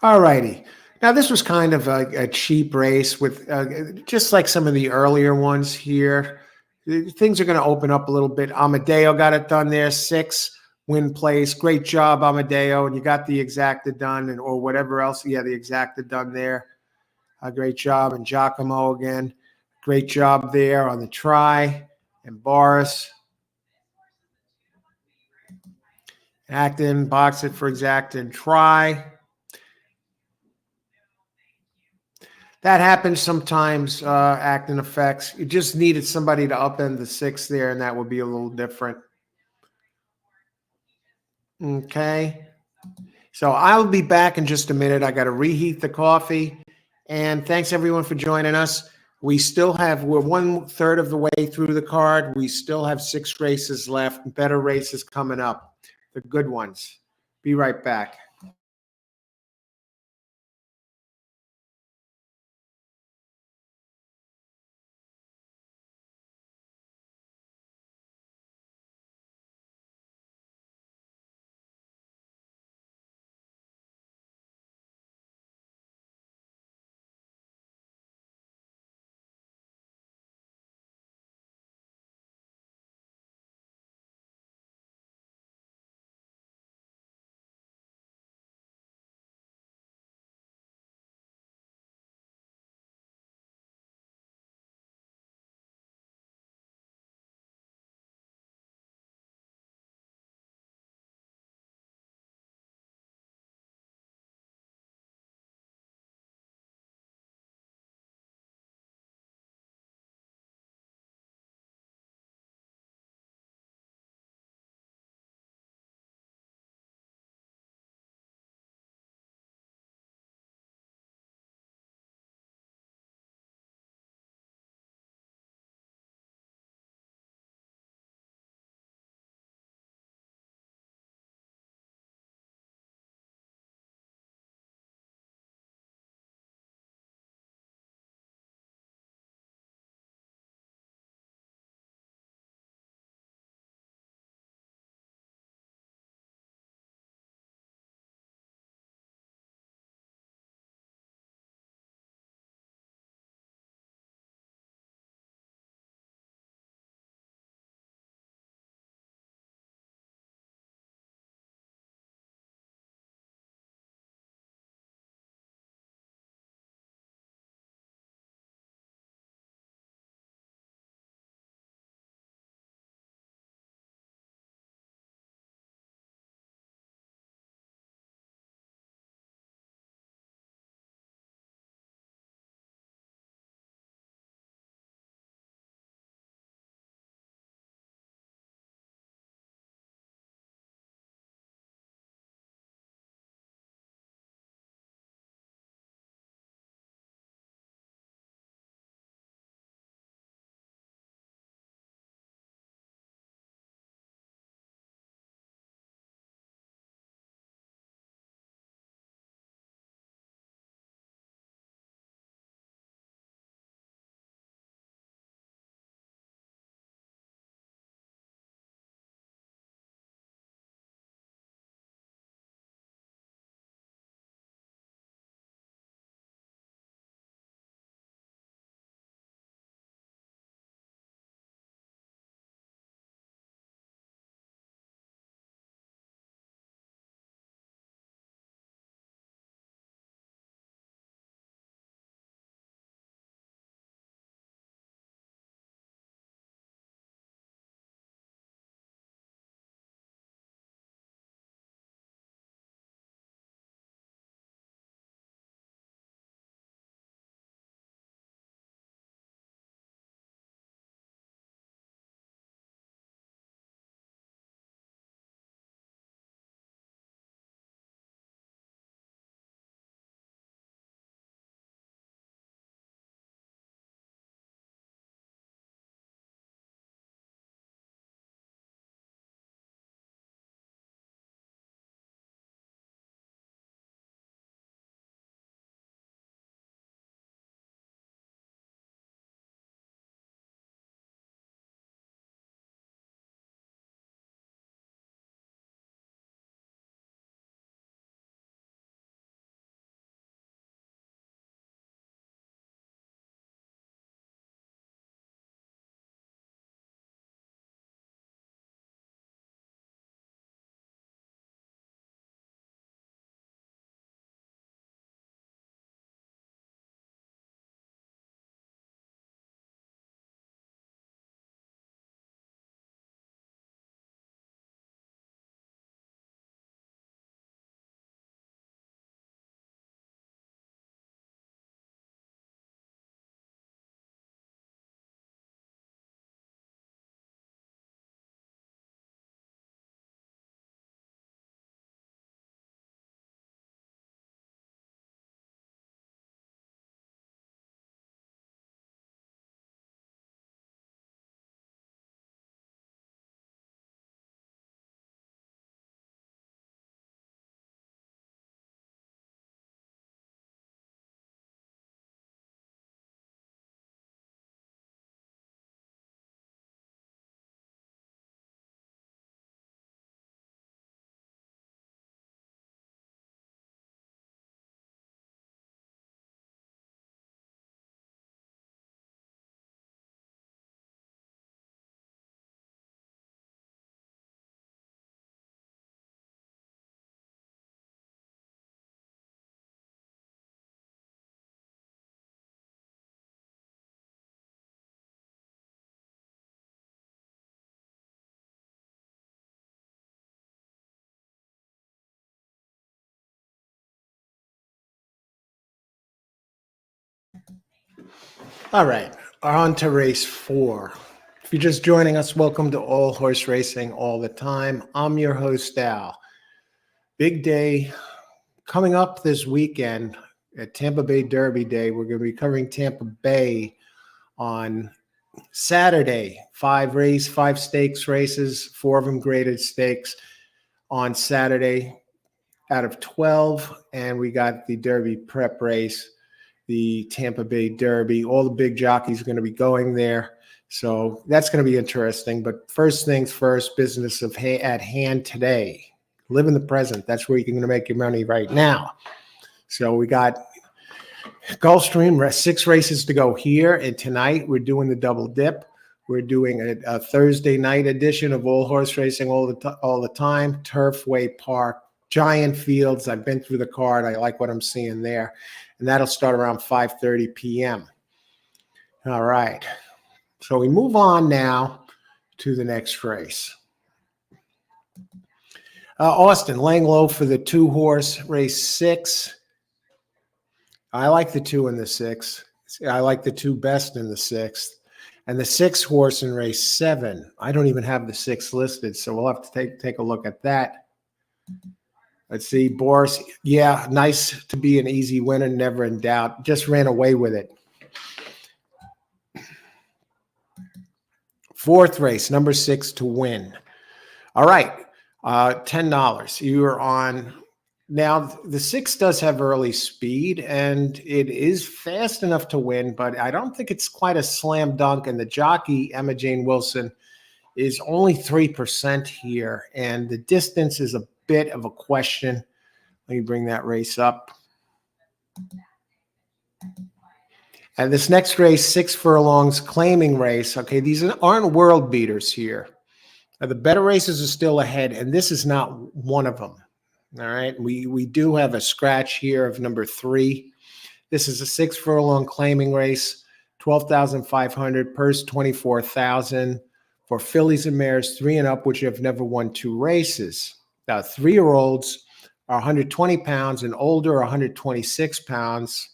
All righty. Now, this was kind of a cheap race with just like some of the earlier ones here. Things are going to open up a little bit. Amadeo got it done there, 6 win place. Great job, Amadeo. And you got the exacta done, and or whatever else. Yeah, the exacta done there. Great job. And Giacomo again. Great job there on the try. And Boris. Acton, box it for exacta and try. That happens sometimes, acting effects. You just needed somebody to upend the 6 there, and that would be a little different. Okay. So I'll be back in just a minute. I got to reheat the coffee. And thanks everyone for joining us. We're 1/3 of the way through the card. We still have 6 races left, better races coming up, the good ones. Be right back. All right, on to race 4. If you're just joining us, welcome to All Horse Racing All the Time. I'm your host, Al. Big day coming up this weekend at Tampa Bay Derby Day. We're going to be covering Tampa Bay on Saturday. 5 stakes races, 4 of them graded stakes on Saturday out of 12. And we got the Derby prep race, the Tampa Bay Derby. All the big jockeys are going to be going there. So that's going to be interesting. But first things first, business at hand today. Live in the present. That's where you're going to make your money right now. So we got Gulfstream, 6 races to go here. And tonight we're doing the double dip. We're doing a Thursday night edition of All Horse Racing all the time. Turfway Park, giant fields. I've been through the card. I like what I'm seeing there. And that'll start around 5:30 p.m. All right. So we move on now to the next race. Austin, laying low for the 2-horse race 6. I like the 2 and the 6. I like the 2 best in the 6th. And the 6-horse in race 7. I don't even have the 6 listed, so we'll have to take a look at that. Let's see, Boris. Yeah, nice to be an easy winner, never in doubt. Just ran away with it. 4th race, number 6 to win. All right, $10. You are on. Now, the 6 does have early speed, and it is fast enough to win, but I don't think it's quite a slam dunk. And the jockey, Emma Jane Wilson, is only 3% here, and the distance is a bit of a question. Let me bring that race up. And this next race, 6 furlongs, claiming race. Okay, these aren't world beaters here. Now, the better races are still ahead, and this is not one of them. All right, we do have a scratch here of number 3. This is a 6 furlong claiming race, 12,500, purse 24,000 for fillies and mares 3 and up, which have never won 2 races. Now, 3-year-olds are 120 pounds and older are 126 pounds.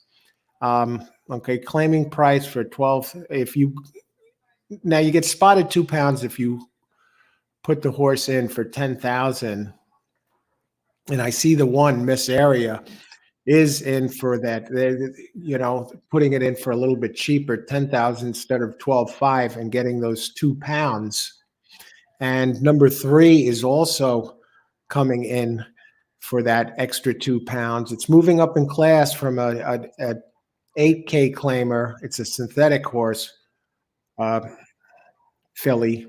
Okay, claiming price for 12. Now you get spotted 2 pounds if you put the horse in for 10,000. And I see the one Miss Area is in for that. Putting it in for a little bit cheaper, 10,000 instead of 12.5, and getting those 2 pounds. And number 3 is also coming in for that extra 2 pounds. It's moving up in class from a 8K claimer. It's a synthetic horse, filly.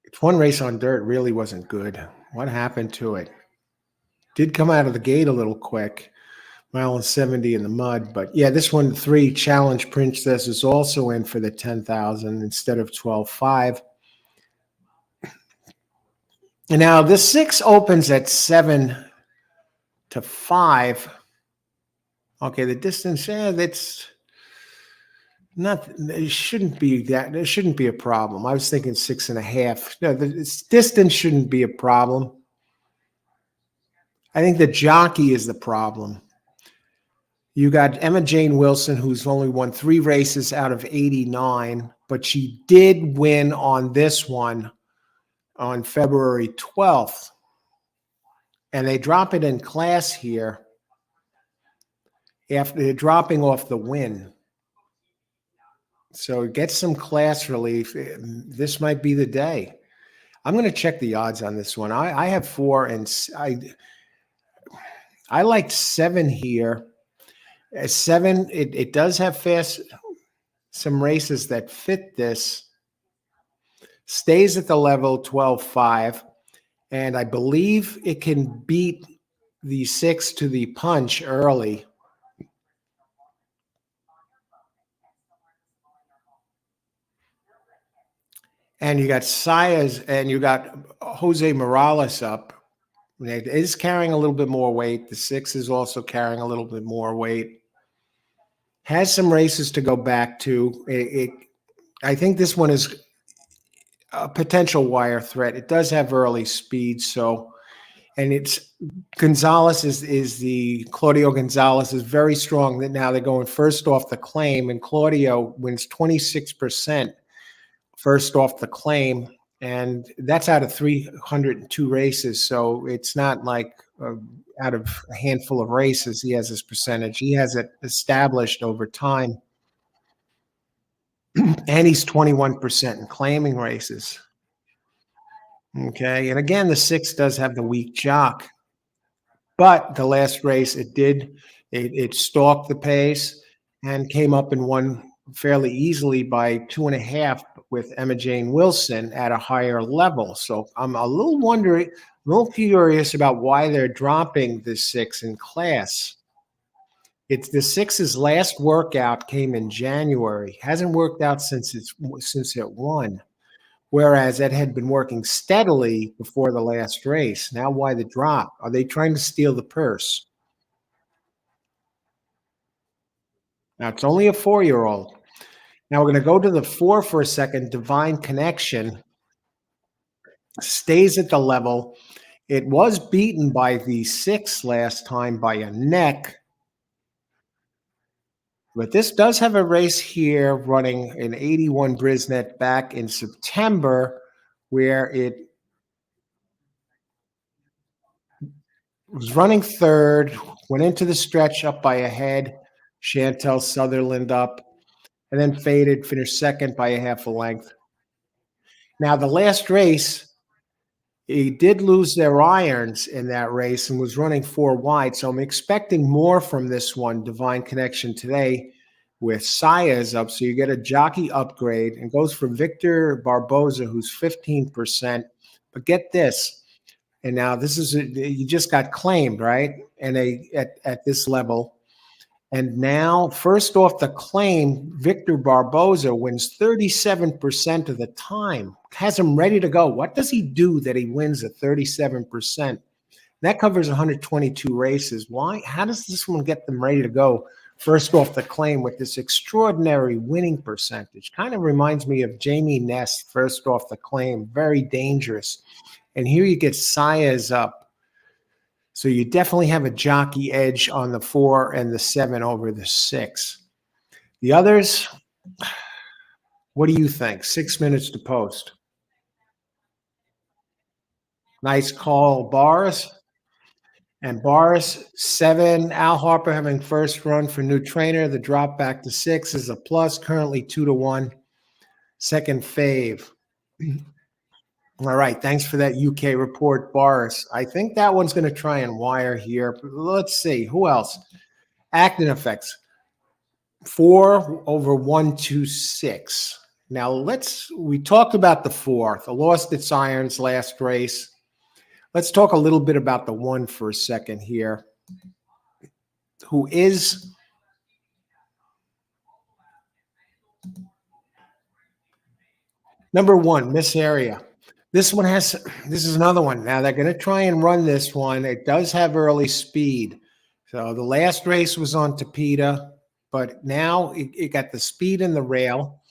It's one race on dirt, really wasn't good. What happened to it? Did come out of the gate a little quick, 1:70 in the mud. But yeah, this one, 3 Challenge Princess, is also in for the 10,000 instead of 12.5. And now this 6 opens at 7 to 5. Okay, the distance, that's not. It shouldn't be that. There shouldn't be a problem. I was thinking 6.5. No, the distance shouldn't be a problem. I think the jockey is the problem. You got Emma Jane Wilson, who's only won 3 races out of 89, but she did win on this one on February 12th. And they drop it in class here after they're dropping off the win. So get some class relief. This might be the day. I'm going to check the odds on this one. I have 4, and I liked 7 here. 7, it does have some races that fit this. Stays at the level 12.5, and I believe it can beat the 6 to the punch early. And you got Sayas and you got Jose Morales up. It is carrying a little bit more weight. The 6 is also carrying a little bit more weight. Has some races to go back to. I think this one is a potential wire threat. It does have early speed, so And it's Gonzalez is the Claudio Gonzalez is very strong. That now they're going first off the claim, and Claudio wins 26% first off the claim, and that's out of 302 races. So it's not like out of a handful of races he has this percentage. He has it established over time, and he's 21% in claiming races. Okay, and again, the 6 does have the weak jock. But the last race, it stalked the pace and came up and won fairly easily by 2.5 with Emma Jane Wilson at a higher level. So I'm a little curious about why they're dropping the 6 in class. It's the 6's last workout came in January. Hasn't worked out since it won. Whereas it had been working steadily before the last race. Now, why the drop? Are they trying to steal the purse? Now, it's only a 4-year-old. Now, we're going to go to the 4 for a second. Divine Connection stays at the level. It was beaten by the 6 last time by a neck. But this does have a race here running an 81 Brisnet back in September where it was running third, went into the stretch up by a head, Chantel Sutherland up, and then faded, finished second by a half a length. Now, the last race, he did lose their irons in that race and was running 4 wide. So I'm expecting more from this one, Divine Connection, today with Saez up. So you get a jockey upgrade and goes for Victor Barboza, who's 15%. But get this. And now this is you just got claimed, right? And at this level. And now, first off the claim, Victor Barboza wins 37% of the time. Has him ready to go. What does he do that he wins at 37%? That covers 122 races. Why? How does this one get them ready to go first off the claim with this extraordinary winning percentage? Kind of reminds me of Jamie Ness first off the claim. Very dangerous. And here you get Saez up. So you definitely have a jockey edge on the 4 and the 7 over the 6. The others, what do you think? 6 minutes to post. Nice call, Boris. And Boris, 7. Al Harper having first run for new trainer. The drop back to 6 is a plus, currently 2-1. Second fave. All right, thanks for that UK report, Boris. I think that one's going to try and wire here. Let's see, who else? Acting effects, 4 over 126. Now we talked about the 4, the lost its irons last race. Let's talk a little bit about the 1 for a second here, who is number 1, Miss Area. This is another one. Now they're going to try and run this one. It does have early speed. So the last race was on Tapeta, but now it got the speed and the rail.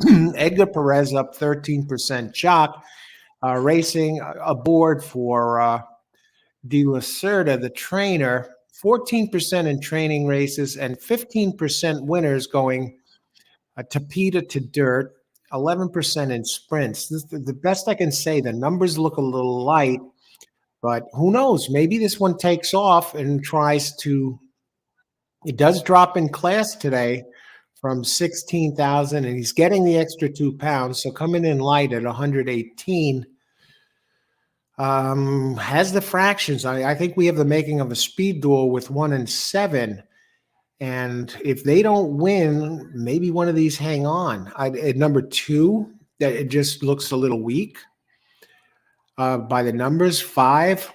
Edgar Perez up 13%. Jock racing aboard for De La Cerda, the trainer, 14% in training races and 15% winners going Tapeta to dirt. 11% in sprints. The best I can say, the numbers look a little light, but who knows? Maybe this one takes off and tries to. It does drop in class today from 16,000, and he's getting the extra 2 pounds. So coming in light at 118. Has the fractions. I think we have the making of a speed duel with 1 and 7. And if they don't win, maybe one of these hang on. At number 2, that it just looks a little weak by the numbers. 5,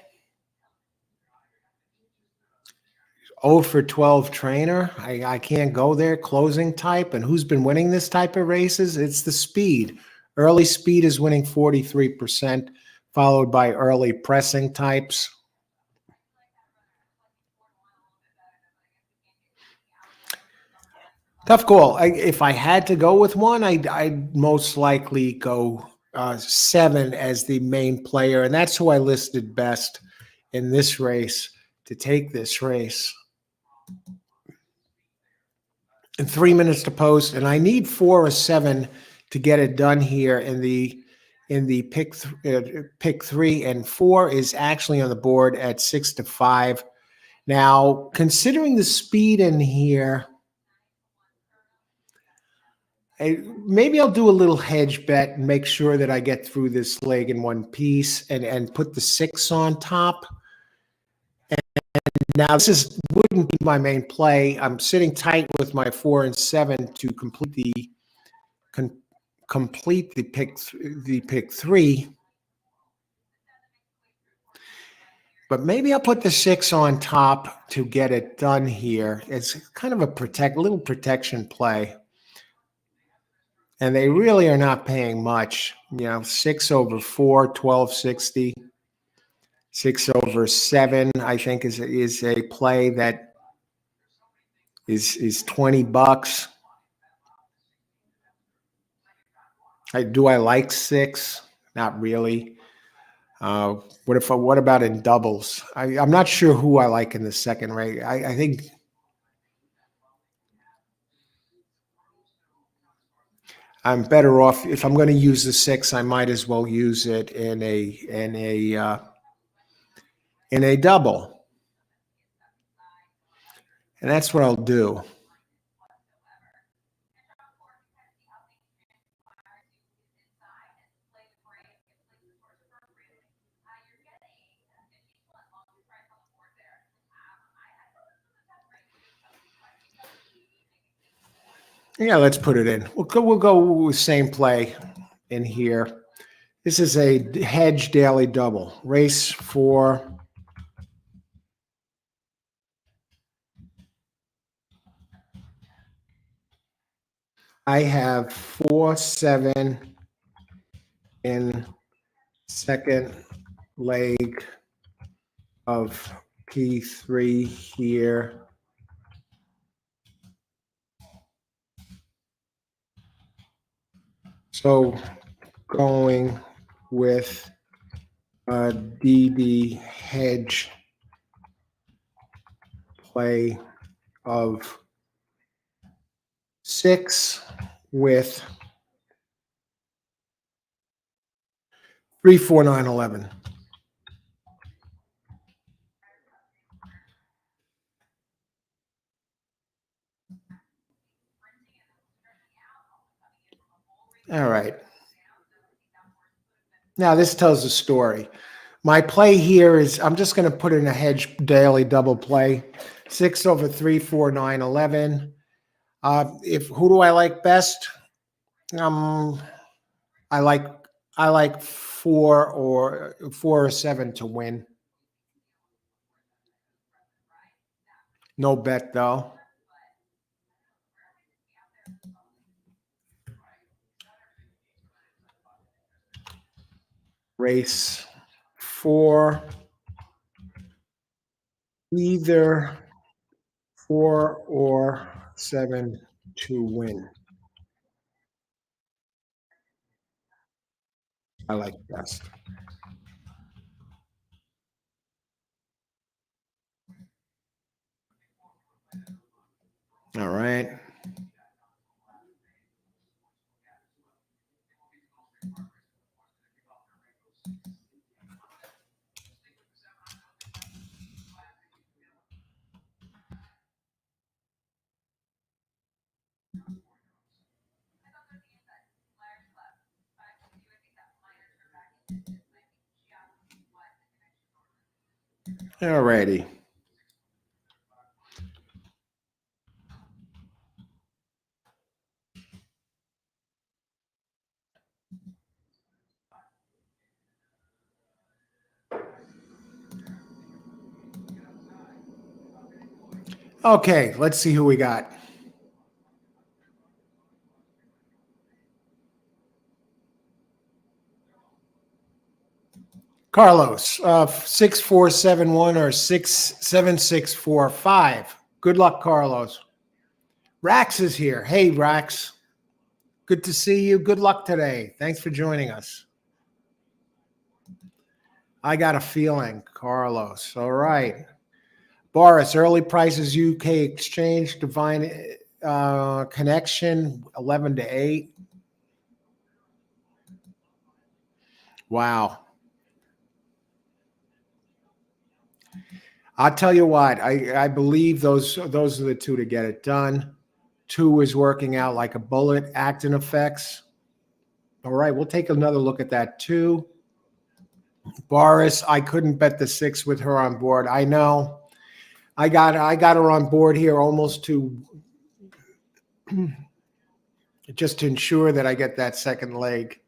0 for 12 trainer. I can't go there. Closing type. And who's been winning this type of races? It's the speed. Early speed is winning 43%, followed by early pressing types. Tough call. If I had to go with one, I'd most likely go 7 as the main player, and that's who I listed best. in this race to take this race. And 3 minutes to post, and I need 4 or 7 to get it done here in the pick 3, and 4 is actually on the board at 6 to 5. Now, considering the speed in here, maybe I'll do a little hedge bet and make sure that I get through this leg in one piece and put the 6 on top. And now this wouldn't be my main play. I'm sitting tight with my 4 and 7 to complete the pick 3. But maybe I'll put the 6 on top to get it done here. It's kind of a little protection play. And they really are not paying much. 6 over 4, 12.60. 6 over 7, I think, is a play that is $20. Do I like 6? Not really. What about in doubles? I'm not sure who I like in the second race. I think I'm better off if I'm going to use the 6. I might as well use it in a double, and that's what I'll do. Yeah, let's put it in. We'll go with the same play in here. This is a hedge daily double. Race 4. I have 4, 7 in second leg of P3 here. So going with a DD hedge play of 6 with 3, 4, 9, 11. All right. Now this tells the story. My play here is I'm just going to put in a hedge daily double play. 6 over 3, 4, 9, 11. Who do I like best? I like 4 or 7 to win. No bet though. Race 4. Either 4 or 7 to win. I like best. All right. All righty. Okay, let's see who we got. Carlos, 6471 or 67645. Good luck, Carlos. Rax is here. Hey, Rax. Good to see you. Good luck today. Thanks for joining us. I got a feeling, Carlos. All right. Boris, early prices UK exchange, divine connection, 11 to 8. Wow. I'll tell you what, I believe those are the two to get it done. Two is working out like a bullet, acting effects. All right, we'll take another look at that too. Boris, I couldn't bet the 6 with her on board. I know. I got her on board here almost to just to ensure that I get that second leg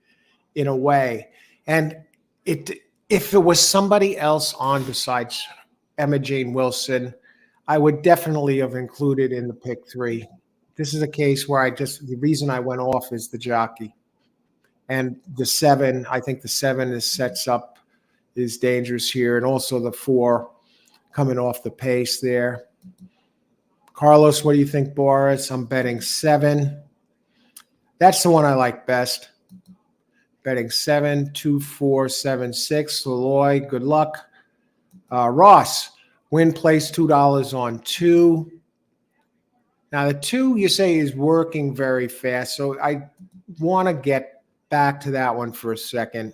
in a way. And it if it was somebody else on besides Emma Jane Wilson, I would definitely have included in the pick 3. This is a case where the reason I went off is the jockey. And the 7, I think the 7 is dangerous here. And also the 4 coming off the pace there. Carlos, what do you think, Boris? I'm betting 7. That's the one I like best. Betting 7, 2, 4, 7, 6. Leloy, good luck. Ross, win place $2 on 2. Now, the 2 you say is working very fast, so I want to get back to that one for a second.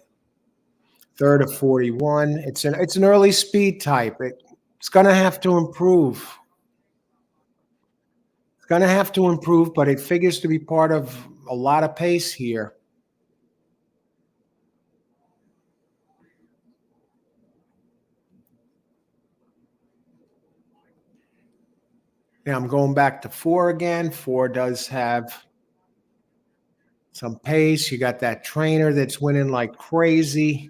Third of 41. It's an early speed type. It's going to have to improve. It's going to have to improve, but it figures to be part of a lot of pace here. Now I'm going back to 4 again. 4 does have some pace. You got that trainer that's winning like crazy.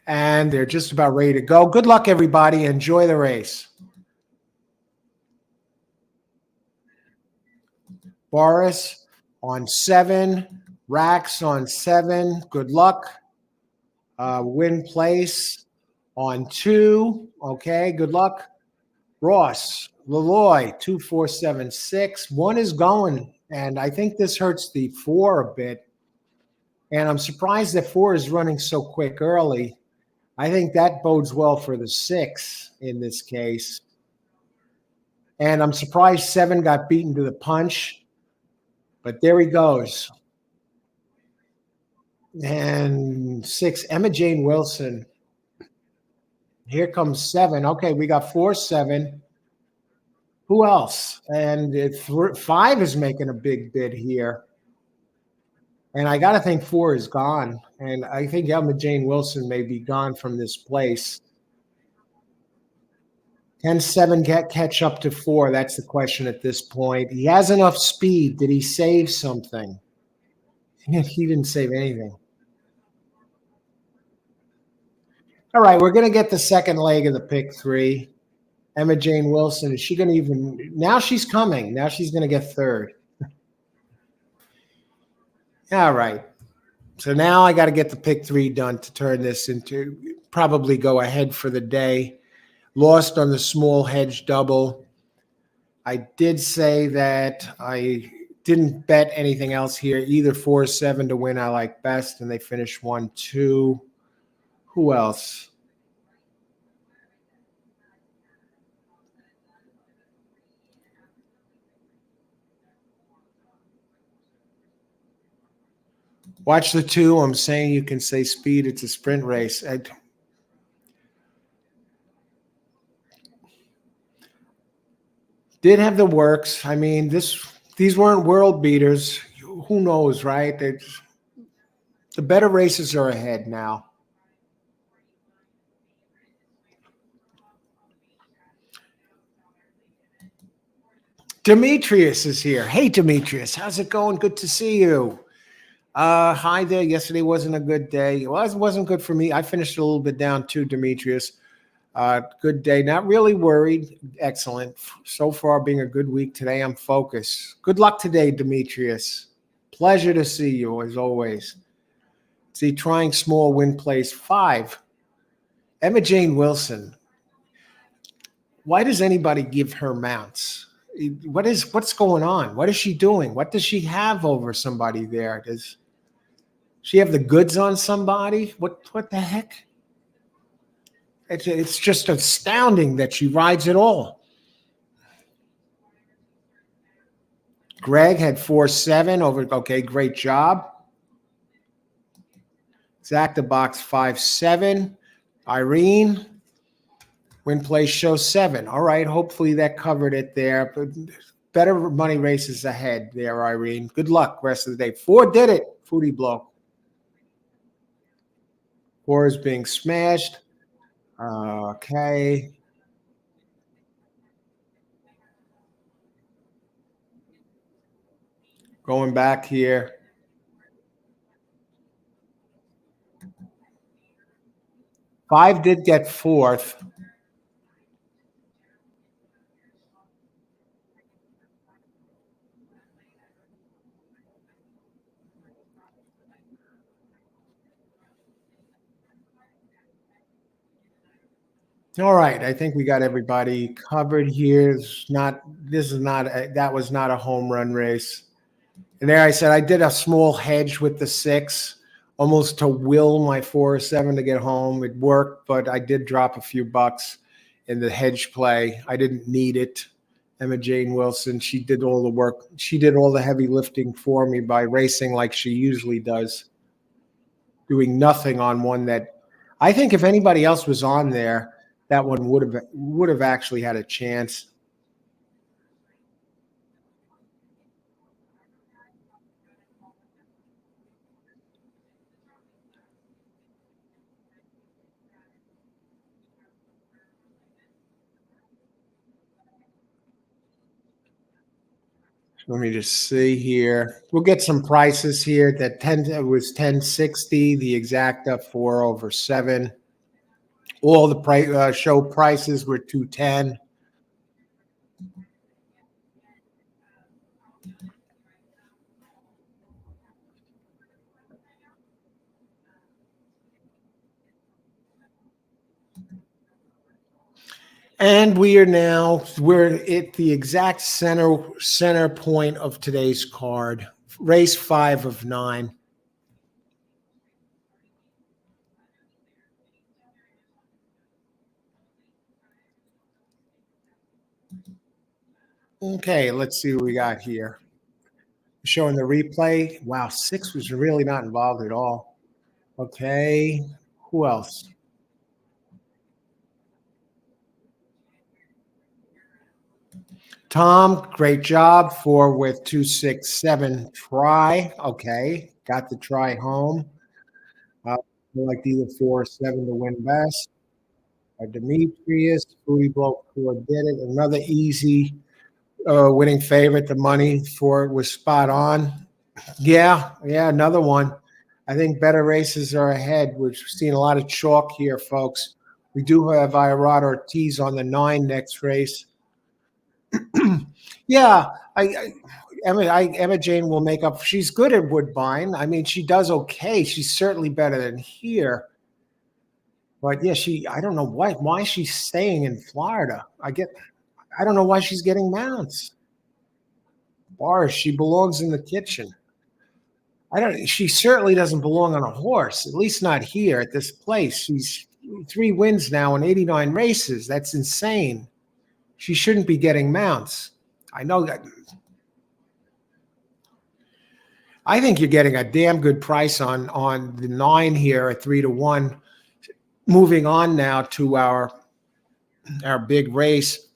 And they're just about ready to go. Good luck, everybody. Enjoy the race. Boris on 7. Rax on 7. Good luck. Win place on 2. Okay, good luck. Ross, Leloy, 2, 4, 7, 6. 1 is going, and I think this hurts the 4 a bit. And I'm surprised that 4 is running so quick early. I think that bodes well for the 6 in this case. And I'm surprised 7 got beaten to the punch. But there he goes. And 6, Emma Jane Wilson. Here comes 7. Okay, we got 4, 7. Who else? And 5 is making a big bid here. And I got to think 4 is gone. And I think Emma Jane Wilson may be gone from this place. Can 7 catch up to 4? That's the question at this point. He has enough speed. Did he save something? He didn't save anything. All right, we're going to get the second leg of the pick 3. Emma Jane Wilson, is she going to even – now she's coming. Now she's going to get 3rd. All right. So now I got to get the pick 3 done to turn this into – probably go ahead for the day. Lost on the small hedge double. I did say that I didn't bet anything else here. Either 4 or 7 to win I like best, and they finished 1, 2. Who else? Watch the 2. I'm saying you can say speed. It's a sprint race. Did have the works. I mean, these weren't world beaters. Who knows, right? The better races are ahead now. Demetrius is here. Hey, Demetrius, how's it going? Good to see you. Hi there. Yesterday wasn't a good day. Well, it wasn't good for me. I finished a little bit down too, Demetrius. Good day. Not really worried. Excellent. So far, being a good week today. I'm focused. Good luck today, Demetrius. Pleasure to see you as always. See, trying small win place 5. Emma Jane Wilson. Why does anybody give her mounts? What's going on? What is she doing? What does she have over somebody there? She have the goods on somebody? What the heck? It's just astounding that she rides it all. Greg had 4-7 over. Okay, great job. Zach the box 5-7. Irene, win place show 7. All right, hopefully that covered it there. But better money races ahead there, Irene. Good luck rest of the day. 4 did it. Foodie blow. 4 is being smashed. Okay. Going back here. 5 did get 4th. All right, I think we got everybody covered here. That was not a home run race. And there I said I did a small hedge with the 6, almost to will my 4-7 to get home. It worked, but I did drop a few bucks in the hedge play. I didn't need it. Emma Jane Wilson, she did all the work. She did all the heavy lifting for me by racing like she usually does, doing nothing on one that I think if anybody else was on there, that one would have actually had a chance. Let me just see here. We'll get some prices here. That 10 it was 1060. The exacta 4/7. All the show prices were 210. And we're at the exact center point of today's card. Race 5 of 9. Okay, let's see what we got here. Showing the replay. Wow, 6 was really not involved at all. Okay, who else? Tom, great job. 4 with 267 try. Okay, got the try home. I like either 4-7 to win best. Demetrius, Foodie Blow 4 did it. Another easy winning favorite. The money for it was spot on. Yeah, another one. I think better races are ahead. We've seen a lot of chalk here, folks. We do have Irad Ortiz on the 9 next race. Yeah, Emma Jane will make up. She's good at Woodbine. I mean, she does okay. She's certainly better than here. But yeah, I don't know why she's staying in Florida. I don't know why she's getting mounts. Boris, she belongs in the kitchen. She certainly doesn't belong on a horse, at least not here at this place. She's 3 wins now in 89 races. That's insane. She shouldn't be getting mounts. I know that. I think you're getting a damn good price on the 9 here at 3-1. Moving on now to our big race.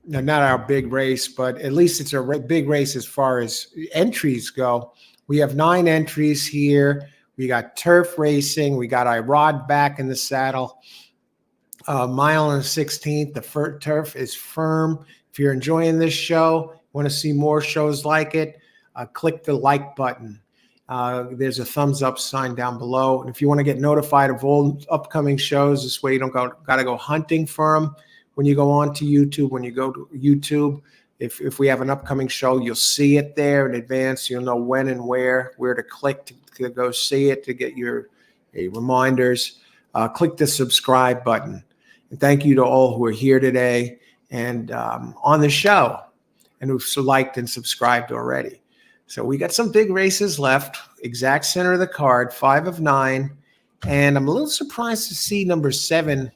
No, not our big race, but at least it's a big race as far as entries go. We have 9 entries here. We got turf racing. We got Irad back in the saddle. Mile and 16th. The turf is firm. If you're enjoying this show, want to see more shows like it, click the like button. There's a thumbs up sign down below. And if you want to get notified of all upcoming shows, this way you don't got to go hunting for them. When you go on to YouTube, when you go to YouTube, if we have an upcoming show, you'll see it there in advance. You'll know when and where to click to go see it, to get your reminders. Click the subscribe button. And thank you to all who are here today and on the show and who've liked and subscribed already. So we got some big races left. Exact center of the card, 5 of 9. And I'm a little surprised to see number 7,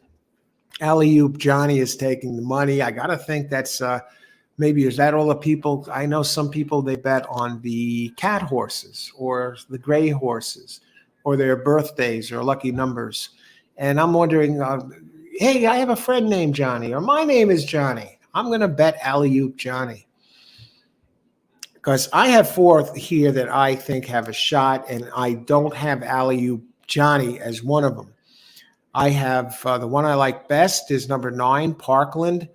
Alley Oop Johnny, is taking the money. I got to think that's maybe, is that all the people? I know some people, they bet on the cat horses or the gray horses or their birthdays or lucky numbers. And I'm wondering, hey, I have a friend named Johnny, or my name is Johnny. I'm going to bet Alley Oop Johnny, because I have 4 here that I think have a shot, and I don't have Alley Oop Johnny as one of them. I have the one I like best is number 9, Parkland,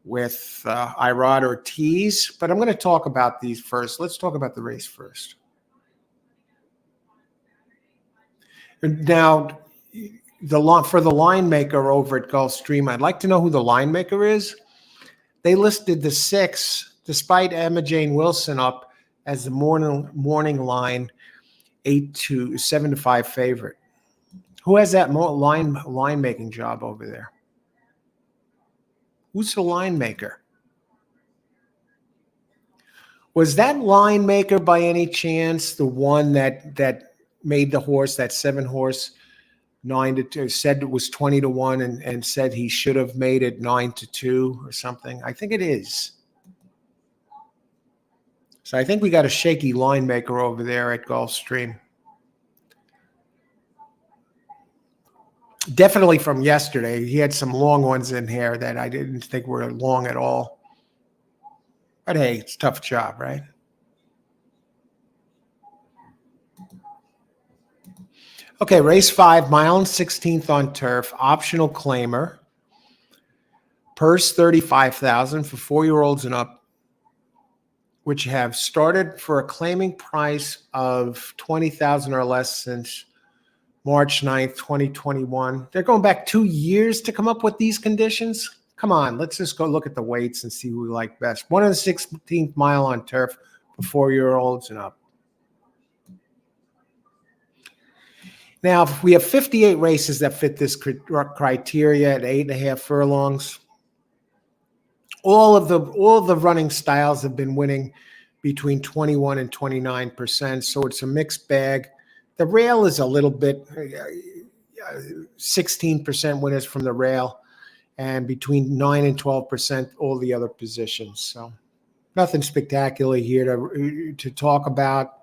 with Irod Ortiz. But I'm going to talk about these first. Let's talk about the race first. Now, for the line maker over at Gulfstream, I'd like to know who the line maker is. They listed the 6, despite Emma Jane Wilson up, as the morning line 7-5 favorite. Who has that line making job over there? Who's the line maker? Was that line maker by any chance the one that made the horse, that 7 horse, 9-2, said it was 20-1 and said he should have made it 9-2 or something? I think it is. So I think we got a shaky line maker over there at Gulfstream. Definitely from yesterday. He had some long ones in here that I didn't think were long at all. But hey, it's a tough job, right? Okay, race 5, mile and 16th on turf, optional claimer. Purse $35,000 for 4-year-olds and up, which have started for a claiming price of $20,000 or less since March 9th, 2021. They're going back 2 years to come up with these conditions. Come on, let's just go look at the weights and see who we like best. 1 and 16th mile on turf for 4-year-olds and up. Now, we have 58 races that fit this criteria at 8.5 furlongs. All of the running styles have been winning between 21 and 29%, so it's a mixed bag. The rail is a little bit, 16% winners from the rail, and between 9 and 12% all the other positions. So nothing spectacular here to talk about.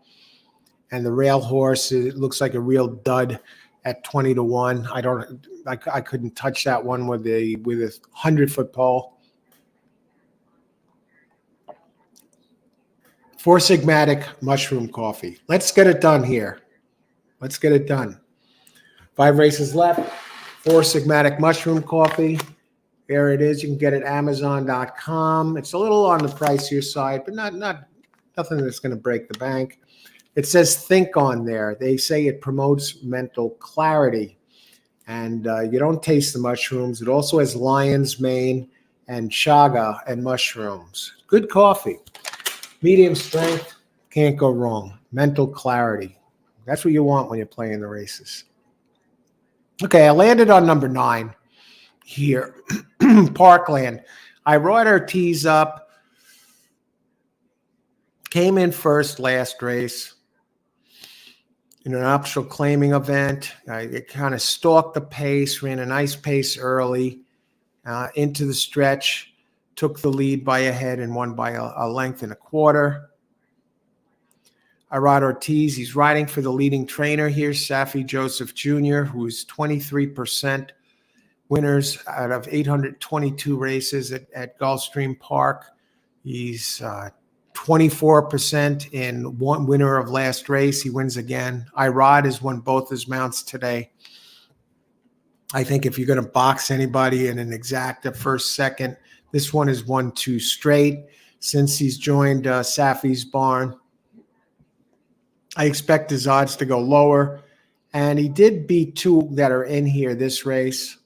And the rail horse, it looks like a real dud at 20-1. I couldn't touch that one with a 100-foot pole. Four Sigmatic Mushroom Coffee. Let's get it done here. Let's get it done. 5 races left. Four Sigmatic Mushroom Coffee. There it is. You can get it at Amazon.com. It's a little on the pricier side, but not nothing that's going to break the bank. It says think on there. They say it promotes mental clarity. And you don't taste the mushrooms. It also has lion's mane and chaga and mushrooms. Good coffee. Medium strength. Can't go wrong. Mental clarity. That's what you want when you're playing the races. Okay, I landed on number 9 here. Parkland. I brought Ortiz up. Came in first last race in an optional claiming event. I kind of stalked the pace, ran a nice pace early into the stretch, took the lead by a head and won by a length and a quarter. Irod Ortiz, he's riding for the leading trainer here, Safi Joseph Jr., who's 23% winners out of 822 races at Gulfstream Park. He's 24% in one winner of last race. He wins again. Irod has won both his mounts today. I think if you're going to box anybody in an exacta first, second, this one has won 2 straight since he's joined Safi's barn. I expect his odds to go lower. And he did beat 2 that are in here this race.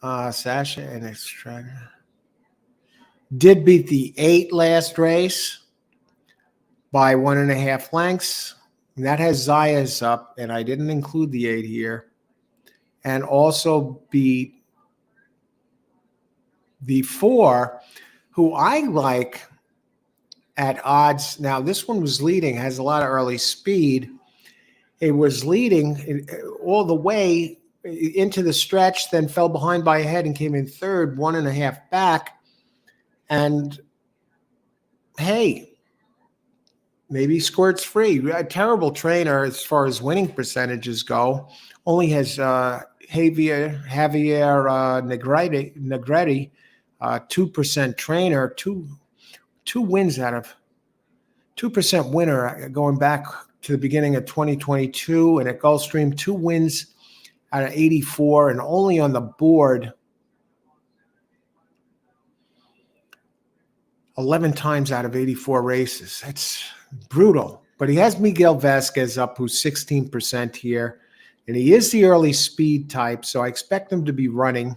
Sasha and Extract. Did beat the 8 last race by 1.5 lengths. And that has Zaya's up, and I didn't include the 8 here. And also beat the 4, who I like at odds. Now, this one was leading, has a lot of early speed. It was leading all the way into the stretch, then fell behind by a head and came in third, 1.5 back. And hey, maybe Squirt's free. A terrible trainer as far as winning percentages go. Only has Javier Negretti, 2% trainer, two wins out of 2% winner going back to the beginning of 2022, and at Gulfstream, 2 wins out of 84, and only on the board 11 times out of 84 races. That's brutal. But he has Miguel Vasquez up, who's 16% here, and he is the early speed type, so I expect him to be running.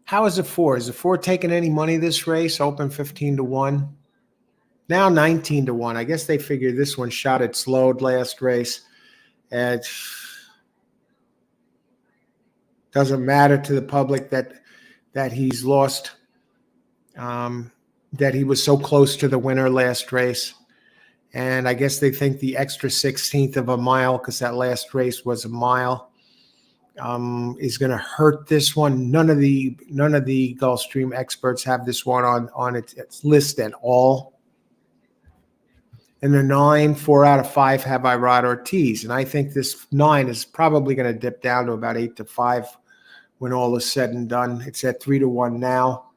How is the 4? Is the 4 taking any money this race? Open 15-1. Now 19-1. I guess they figured this one shot its load last race. It doesn't matter to the public that he's lost, that he was so close to the winner last race. And I guess they think the extra 16th of a mile, because that last race was a mile, is going to hurt this one. None of the Gulfstream experts have this one on its list at all. And the 9, 4 out of 5 have Irad Ortiz. And I think this 9 is probably going to dip down to about 8-5 when all is said and done. It's at 3-1 now.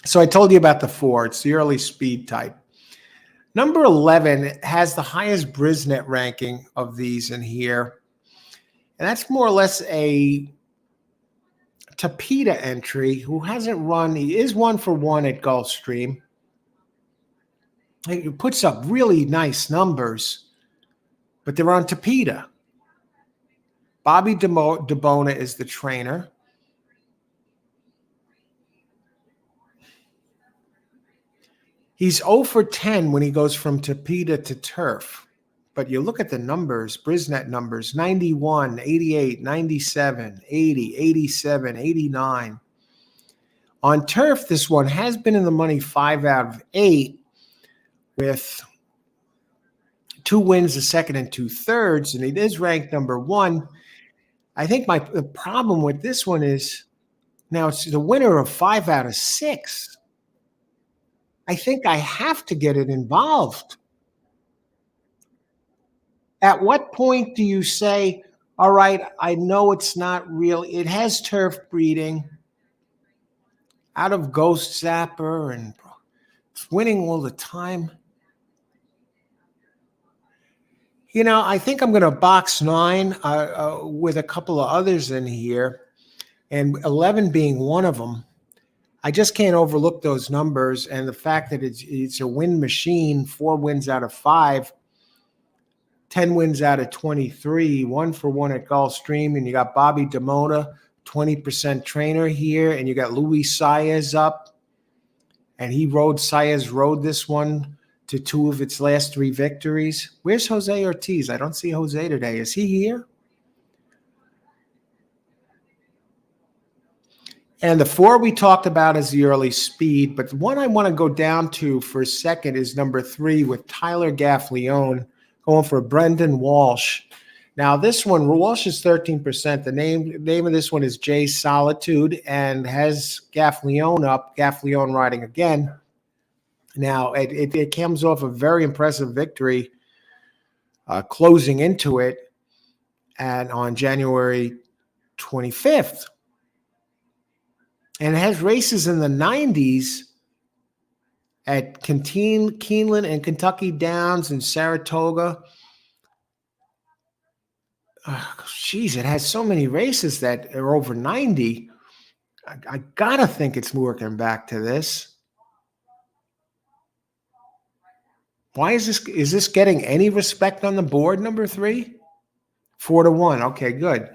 So I told you about the 4. It's the early speed type. Number 11 has the highest Brisnet ranking of these in here. And that's more or less a Tapeta entry who hasn't run. He is 1-for-1 at Gulfstream. He puts up really nice numbers, but they're on Tapeta. Bobby DeBona is the trainer. He's 0-for-10 when he goes from Tapeta to turf. But you look at the numbers, Brisnet numbers, 91, 88, 97, 80, 87, 89. On turf, this one has been in the money 5 out of 8 with 2 wins, a second, and 2 thirds, and it is ranked number 1. I think the problem with this one is now it's the winner of 5 out of 6. I think I have to get it involved. At what point do you say, all right, I know it's not real. It has turf breeding out of Ghost Zapper and it's winning all the time. You know, I think I'm going to box 9 with a couple of others in here, and 11 being one of them. I just can't overlook those numbers and the fact that it's a win machine, 4 wins out of 5, 10 wins out of 23, 1-for-1 at Gulfstream, and you got Bobby DeMona, 20% trainer here, and you got Luis Saez up, and Saez rode this one to 2 of its last 3 victories. Where's Jose Ortiz? I don't see Jose today. Is he here? And the 4 we talked about is the early speed, but the one I want to go down to for a second is number 3 with Tyler Gaffleone going for Brendan Walsh. Now this one, Walsh is 13%. The name of this one is Jay Solitude and has Gaffleone up, Gaffleone riding again. Now, it comes off a very impressive victory closing into it and on January 25th. And it has races in the 90s at Keeneland and Kentucky Downs and Saratoga. Geez, it has so many races that are over 90. I got to think it's working back to this. Why is this getting any respect on the board, number 3? 4-1. Okay, good.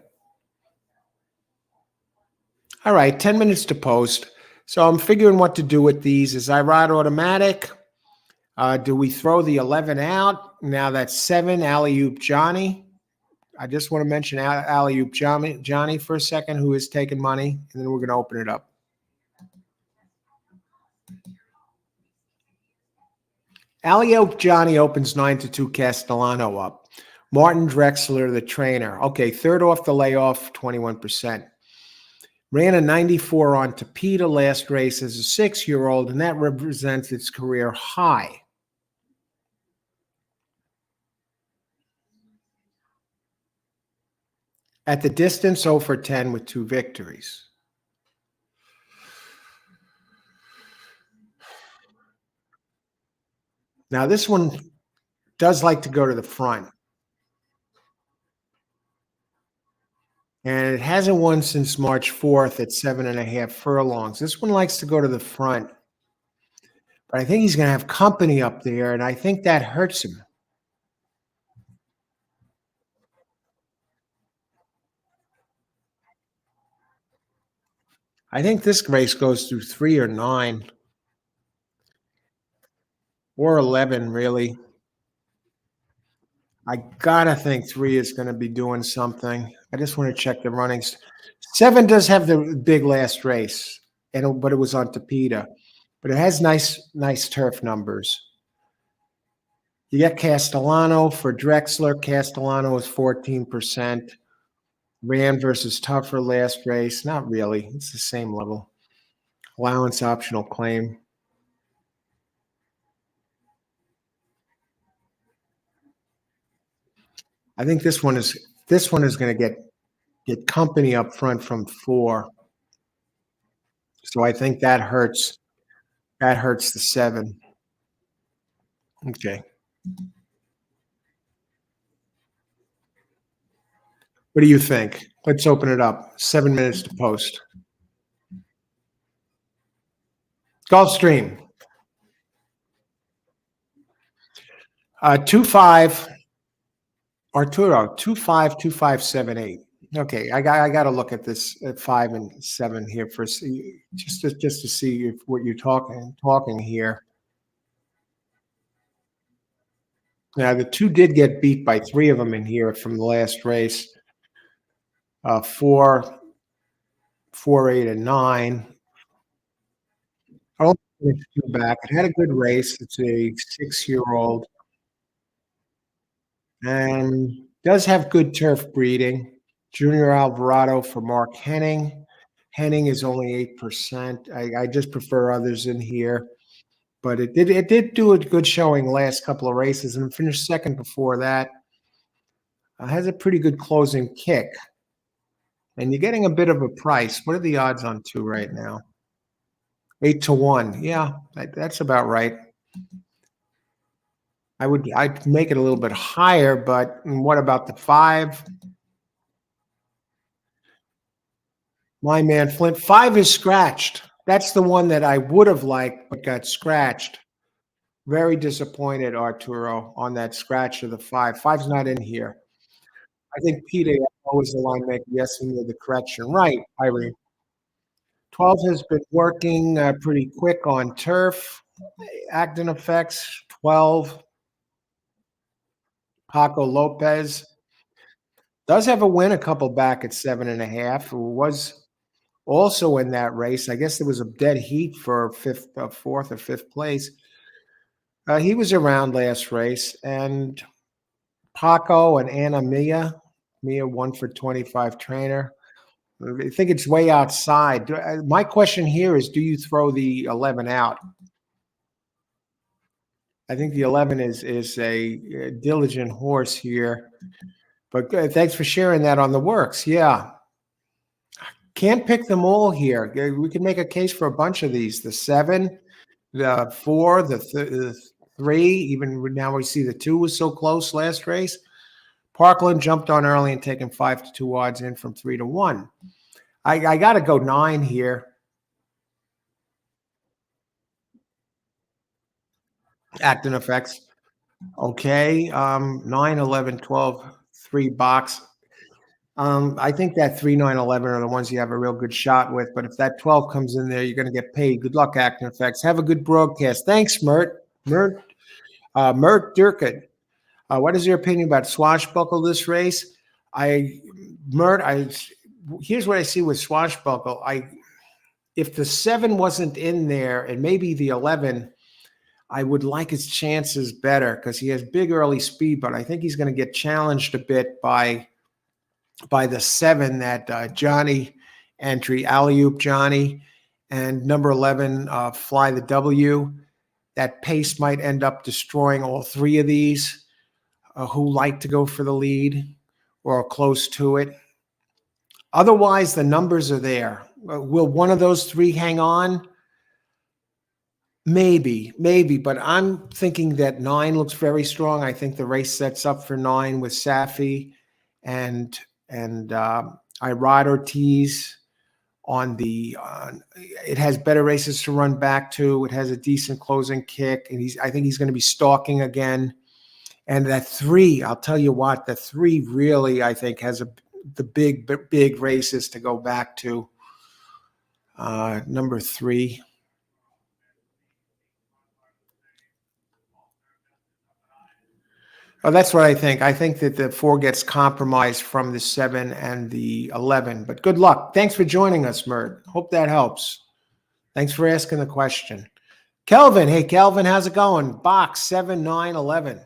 All right, 10 minutes to post. So I'm figuring what to do with these. Is I ride automatic? Do we throw the 11 out? Now that's 7, Alley-oop Johnny. I just want to mention Alley-oop Johnny for a second, who is taking money, and then we're going to open it up. Johnny opens 9-2 Castellano up. Martin Drexler, the trainer. Okay, third off the layoff, 21%. Ran a 94 on Tapeta last race as a 6-year-old, and that represents its career high. At the distance, 0 for 10 with 2 victories. Now, this one does like to go to the front. And it hasn't won since March 4th at 7.5 furlongs. This one likes to go to the front. But I think he's going to have company up there, and I think that hurts him. I think this race goes through 3 or 9 or 11, really. I gotta think 3 is going to be doing something. I just want to check the runnings. 7 does have the big last race, but it was on Tapeta. But it has nice turf numbers. You get Castellano for Drexler. Castellano is 14%. Ran versus Tougher last race. Not really. It's the same level. Allowance optional claim. I think this one is going to get company up front from 4. So I think that hurts. That hurts the 7. Okay. What do you think? Let's open it up. 7 minutes to post. Gulfstream. 2-5. Arturo, 2-5, 2-5, 7-8. Okay, I got to look at this at 5 and 7 here for just to see what you're talking here. Now the 2 did get beat by 3 of them in here from the last race. 4, 8, and 9. I don't think it's too back. It had a good race. It's a 6-year-old and does have good turf breeding. Junior Alvarado for Mark Henning. Henning is only 8%. I just prefer others in here. But it did do a good showing last couple of races and finished second before that. Has a pretty good closing kick. And you're getting a bit of a price. What are the odds on 2 right now? 8-1. Yeah, that's about right. I'd make it a little bit higher, but what about the 5? My man Flint. 5 is scratched. That's the one that I would have liked, but got scratched. Very disappointed, Arturo, on that scratch of the 5. 5's not in here. I think Peter was the line maker. Yes, he made the correction. Right, Irene. 12 has been working pretty quick on turf. Actin effects, 12. Paco Lopez does have a win, a couple back at 7.5. Was also in that race. I guess there was a dead heat for 4th or 5th place. He was around last race, and Paco and Anna Mia 1 for 25 trainer. I think it's way outside. My question here is, do you throw the 11 out? I think the 11 is a diligent horse here. But thanks for sharing that on the works. Yeah. Can't pick them all here. We can make a case for a bunch of these. The 7, the 4, the 3, even now we see the 2 was so close last race. Parkland jumped on early and taken 5-2 odds in from 3-1. I got to go 9 here. Actin effects. Okay. 9, 11, 12, 3 box. I think that 3, 9, 11 are the ones you have a real good shot with. But if that 12 comes in there, you're going to get paid. Good luck, Actin effects. Have a good broadcast. Thanks, Mert. Mert Durkin. What is your opinion about Swashbuckle this race? Here's what I see with Swashbuckle. If the 7 wasn't in there and maybe the 11, I would like his chances better because he has big early speed, but I think he's going to get challenged a bit by the 7 that Johnny entry, Alley Oop Johnny, and number 11, Fly the W. That pace might end up destroying all three of these who like to go for the lead or close to it. Otherwise, the numbers are there. Will one of those three hang on? Maybe, but I'm thinking that 9 looks very strong. I think the race sets up for 9 with Safi and I ride Ortiz on the. It has better races to run back to. It has a decent closing kick, and I think he's going to be stalking again. And that 3, I'll tell you what, the 3 really I think has the big races to go back to. Number 3. Oh, that's what I think. I think that the 4 gets compromised from the 7 and the 11. But good luck. Thanks for joining us, Mert. Hope that helps. Thanks for asking the question. Kelvin. Hey, Kelvin, how's it going? Box 7, 9, 11.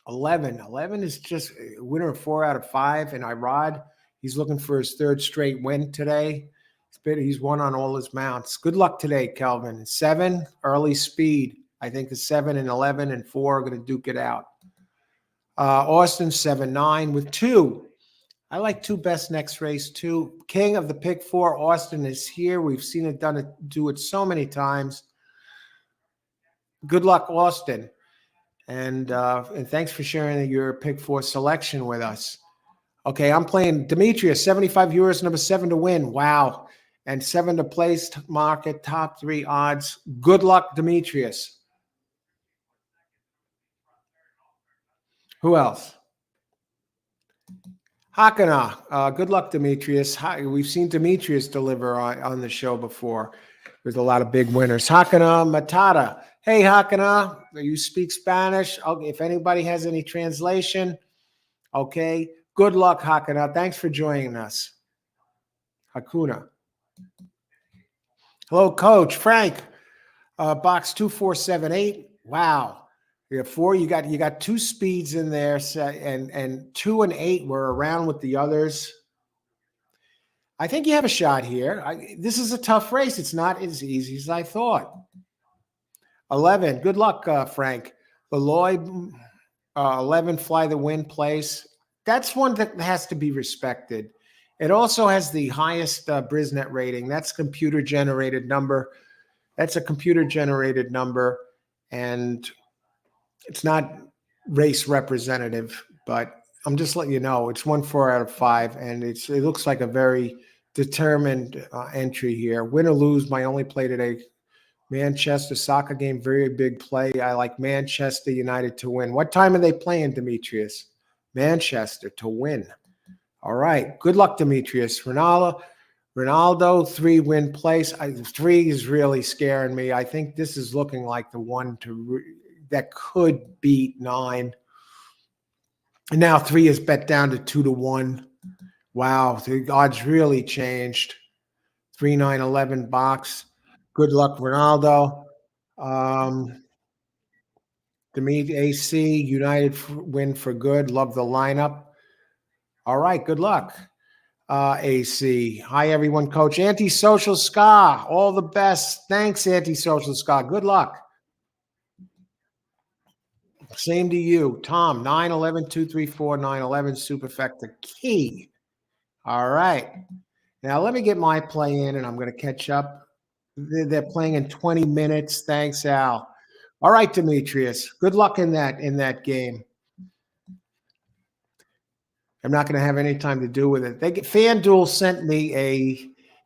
11 is just a winner of 4 out of 5. And Irod, he's looking for his 3rd straight win today. He's won on all his mounts. Good luck today, Kelvin. 7, early speed. I think the 7 and 11 and 4 are going to duke it out. Austin 7-9 with 2. I like 2 best next race, 2. King of the pick 4. Austin is here. We've seen it do it so many times. Good luck, Austin. And thanks for sharing your pick 4 selection with us. Okay, I'm playing Demetrius, 75 euros, number 7 to win. Wow. And 7 to place, market, top 3 odds. Good luck, Demetrius. Who else? Hakana. Good luck, Demetrius. We've seen Demetrius deliver on the show before with a lot of big winners. Hakana Matata. Hey, Hakana. You speak Spanish? Okay, if anybody has any translation, okay. Good luck, Hakana. Thanks for joining us. Hakuna. Hello, Coach Frank. Box 2478. Wow. You have 4. You got 2 speeds in there, and 2 and 8 were around with the others. I think you have a shot here. This is a tough race. It's not as easy as I thought. 11. Good luck, Frank. The Lloyd 11 Fly the Wind place. That's one that has to be respected. It also has the highest Brisnet rating. That's computer generated number. That's a computer generated number, and it's not race representative, but I'm just letting you know it's won 4 out of 5, and it looks like a very determined entry here. Win or lose, my only play today. Manchester soccer game, very big play. I like Manchester United to win. What time are they playing, Demetrius? Manchester to win. All right. Good luck, Demetrius. Ronaldo 3-win place. 3 is really scaring me. I think this is looking like the one that could beat 9. And now 3 is bet down to 2 to 1. Wow, the odds really changed. 3, 9, 11 box. Good luck, Ronaldo. Demet AC, United win for good. Love the lineup. All right, good luck. AC. Hi, everyone, Coach. Antisocial Ska. All the best. Thanks, Antisocial Ska. Good luck. Same to you. Tom, 911 234 911 Superfecta Key. All right. Now let me get my play in and I'm going to catch up. They're playing in 20 minutes. Thanks, Al. All right, Demetrius. Good luck in that game. I'm not going to have any time to do with it. FanDuel sent me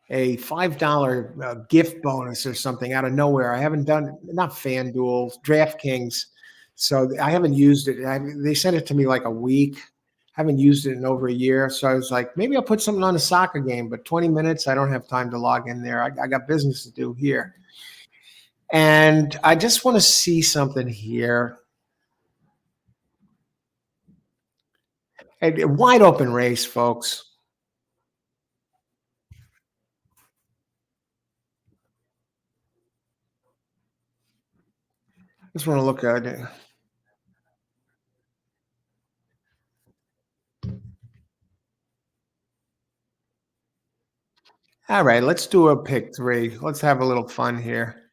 a $5 gift bonus or something out of nowhere. I haven't done not FanDuel, DraftKings. So I haven't used it. They sent it to me like a week. Haven't used it in over a year. So I was like, maybe I'll put something on a soccer game, but 20 minutes, I don't have time to log in there. I got business to do here. And I just want to see something here. A wide open race, folks. Just want to look at it. All right, let's do a pick three. Let's have a little fun here.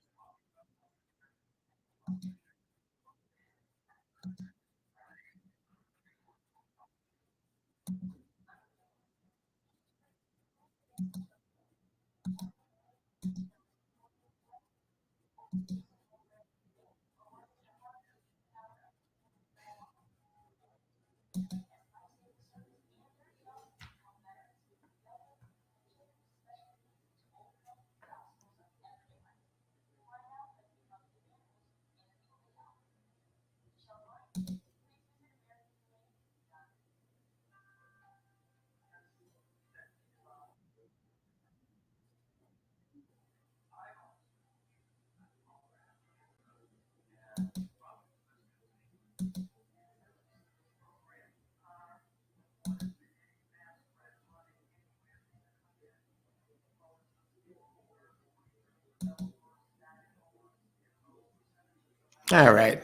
All right.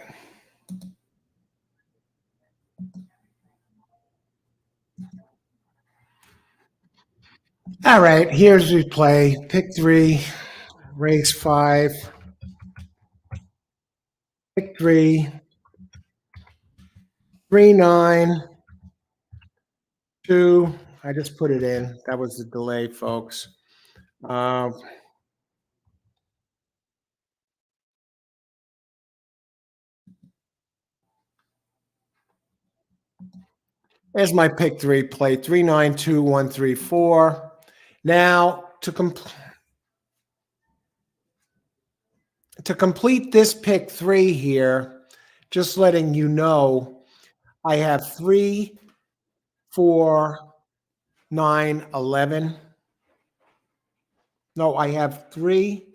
All right. Here's we play pick three, race five, pick three, 3-9, 2. I just put it in. That was the delay, folks. Uh, there's my pick three play 3-9-2-1-3-4. Now to complete this pick three here, just letting you know, I have 3, 4, 9, 11. No, I have 3.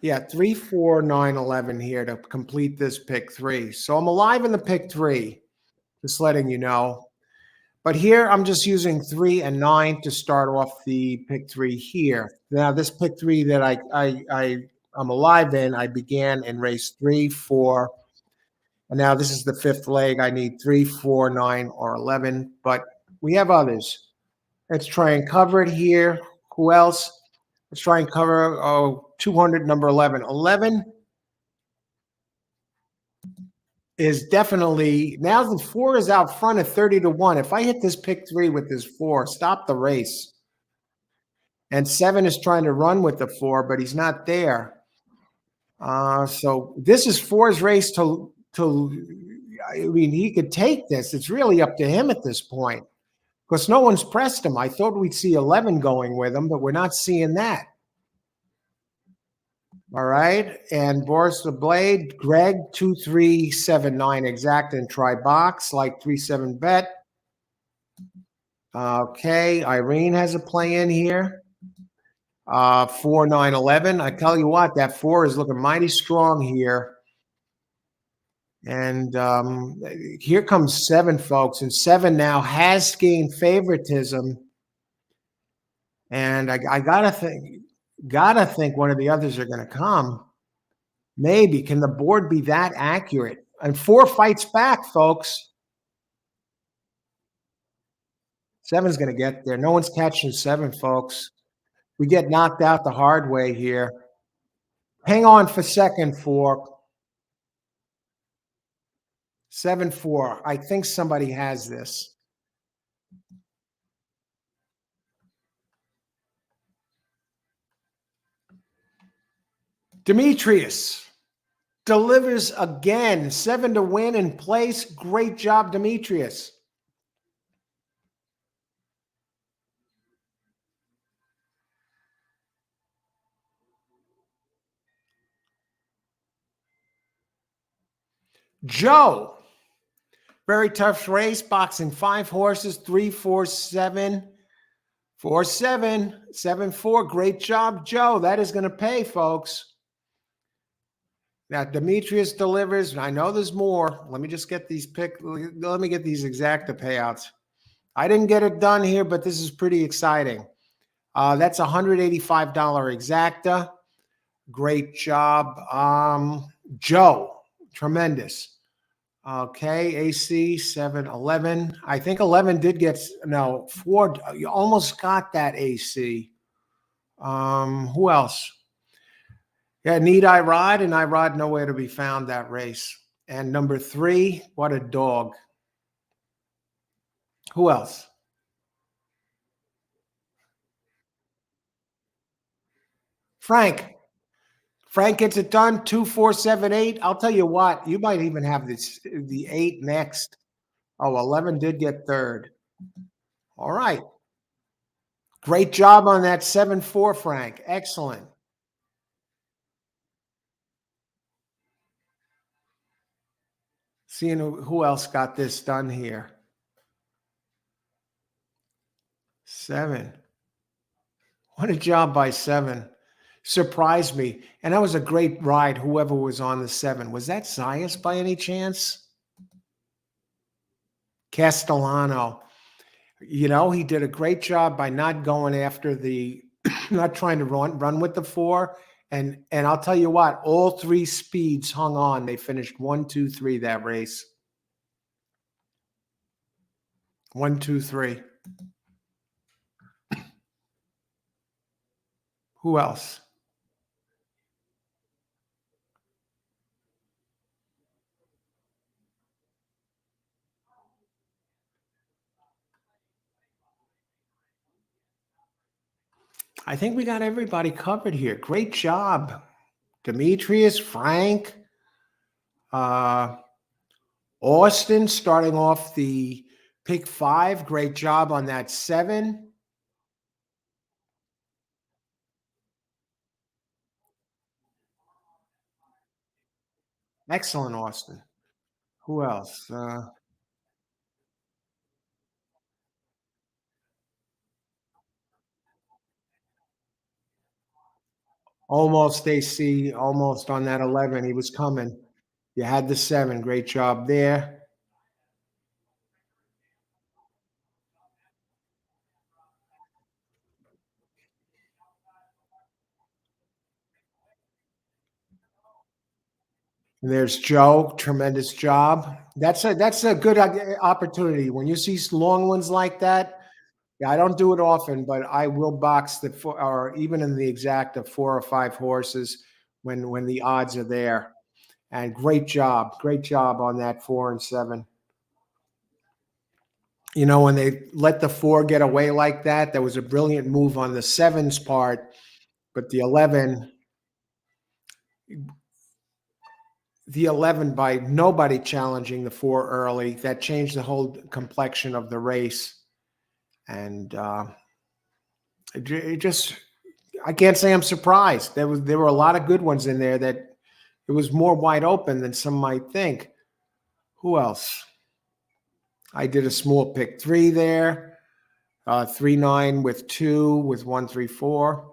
Yeah, 3, 4, 9, 11 here to complete this pick three. So I'm alive in the pick three, just letting you know. But here I'm just using 3 and 9 to start off the pick three here. Now this pick three that I'm alive in, I began in race 3, 4, and now this is the fifth leg. I need 3, 4, 9, or 11, but we have others. Let's try and cover it here. Who else? Let's try and cover 200, number 11. 11 is definitely, now the 4 is out front at 30-1. If I hit this pick three with this 4, stop the race. And 7 is trying to run with the 4, but he's not there. So this is 4's race I mean, he could take this. It's really up to him at this point because no one's pressed him. I thought we'd see 11 going with him, but we're not seeing that. All right. And Boris the Blade, Greg, 2379 exact and try box, like 37 bet. Okay. Irene has a play in here. 4-9-11. I tell you what, that 4 is looking mighty strong here. And here comes 7, folks. And 7 now has gained favoritism. And I gotta think one of the others are going to come. Maybe. Can the board be that accurate? And 4 fights back, folks. 7's going to get there. No one's catching 7, folks. We get knocked out the hard way here. Hang on for second, 4. 7-4. I think somebody has this. Demetrius delivers again. 7 to win in place. Great job, Demetrius. Joe. Very tough race. Boxing 5 horses. 3, 4, 7. 4, 7. 7, 4. Great job, Joe. That is going to pay, folks. Now, Demetrius delivers. I know there's more. Let me just get these let me get these exacta payouts. I didn't get it done here, but this is pretty exciting. That's $185 exacta. Great job. Joe, Tremendous. Okay, AC 711. I think 11 did get no 4. You almost got that AC. Who else? Yeah, Need I Ride and I Ride nowhere to be found that race. And number 3, what a dog. Who else? Frank. Frank gets it done. 2478. I'll tell you what, you might even have the 8 next. Oh, 11 did get third. All right. Great job on that 7-4, Frank. Excellent. Seeing who else got this done here. 7. What a job by 7. Surprised me. And that was a great ride, whoever was on the 7. Was that Zayas by any chance? Castellano. He did a great job by not going after not trying to run with the 4. And I'll tell you what, all 3 speeds hung on. They finished 1, 2, 3 that race. 1, 2, 3. Who else? I think we got everybody covered here. Great job. Demetrius, Frank, uh, Austin starting off the pick 5. Great job on that 7. Excellent, Austin. Who else? Almost AC, almost on that 11. He was coming. You had the 7. Great job there. And there's Joe. Tremendous job. That's a good opportunity when you see long ones like that. Yeah, I don't do it often, but I will box the 4, or even in the exact of 4 or 5 horses when the odds are there. And great job on that 4 and 7. When they let the 4 get away like that, that was a brilliant move on the 7's part. But the 11 by nobody challenging the 4 early, that changed the whole complexion of the race. And it just, I can't say I'm surprised. There were a lot of good ones in there that it was more wide open than some might think. Who else? I did a small pick 3 there. 3-9 with 2 with 1-3-4.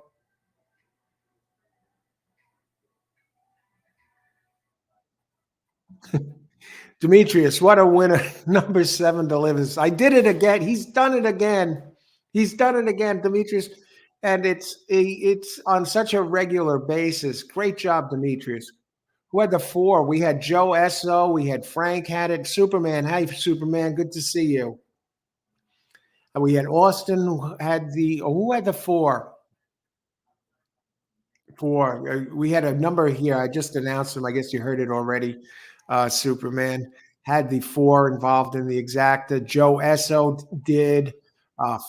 Demetrius, what a winner. Number 7 delivers. I did it again. He's done it again. He's done it again, Demetrius. And it's on such a regular basis. Great job, Demetrius. Who had the 4? We had Joe Esso. We had Frank had it. Superman. Hey, Superman. Good to see you. And we had Austin who had who had the 4? 4. We had a number here. I just announced them. I guess you heard it already. Superman had the 4 involved in the exacta. Joe Esso did.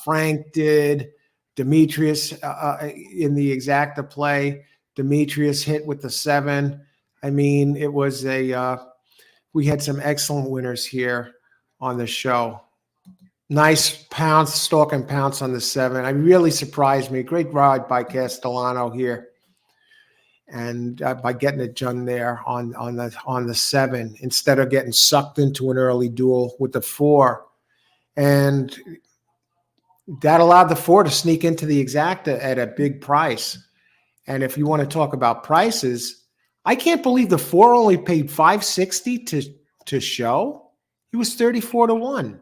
Frank did. Demetrius in the exacta play. Demetrius hit with the 7. I mean, it was we had some excellent winners here on the show. Nice pounce, stalk and pounce on the 7. I really surprised me. Great ride by Castellano here. And by getting it done there on the 7 instead of getting sucked into an early duel with the 4, and that allowed the 4 to sneak into the exacta at a big price. And if you want to talk about prices, I can't believe the 4 only paid $560 to show. He was 34-1. What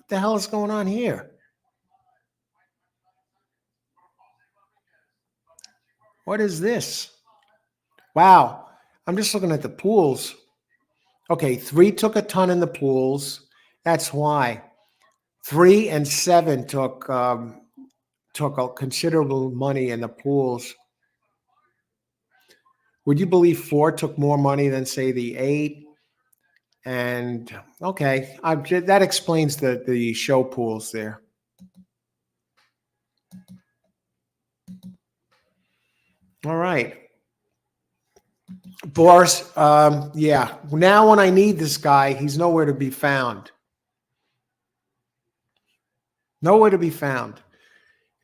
the hell is going on here? What is this? Wow. I'm just looking at the pools. Okay, 3 took a ton in the pools. That's why. 3 and 7 took a considerable money in the pools. Would you believe 4 took more money than, say, the 8? And okay, that explains the show pools there. All right. Boris, yeah. Now when I need this guy, he's nowhere to be found. Nowhere to be found.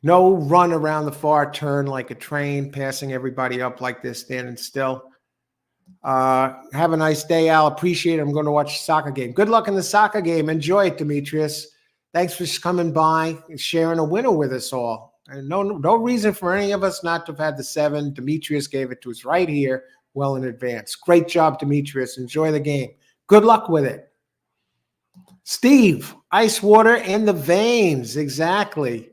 No run around the far turn like a train, passing everybody up like this, standing still. Have a nice day, Al. Appreciate it. I'm going to watch the soccer game. Good luck in the soccer game. Enjoy it, Demetrius. Thanks for coming by and sharing a winner with us all. And no reason for any of us not to have had the 7. Demetrius gave it to us right here, well in advance. Great job, Demetrius. Enjoy the game. Good luck with it. Steve, ice water in the veins. Exactly.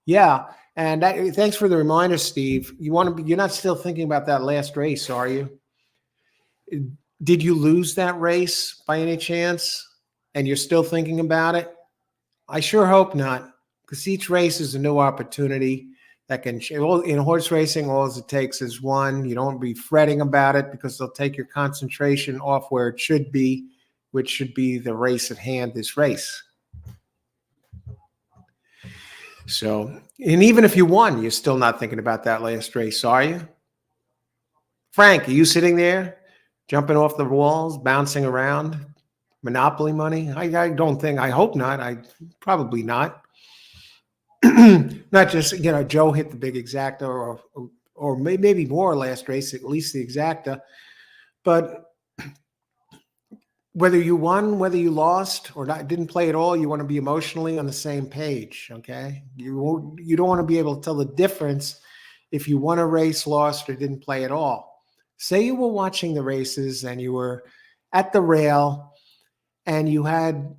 Yeah. And thanks for the reminder, Steve. You're not still thinking about that last race, are you? Did you lose that race by any chance? And you're still thinking about it? I sure hope not, because each race is a new opportunity that can in horse racing. All it takes is one. You don't be fretting about it because they'll take your concentration off where it should be, which should be the race at hand, this race. So, and even if you won, you're still not thinking about that last race, are you? Frank, are you sitting there jumping off the walls, bouncing around? Monopoly money? I don't think, I hope not. Probably not. Not just, Joe hit the big exacta or maybe more last race, at least the exacta. But whether you won, whether you lost or not, didn't play at all, you want to be emotionally on the same page, okay? You don't want to be able to tell the difference if you won a race, lost, or didn't play at all. Say you were watching the races and you were at the rail and you were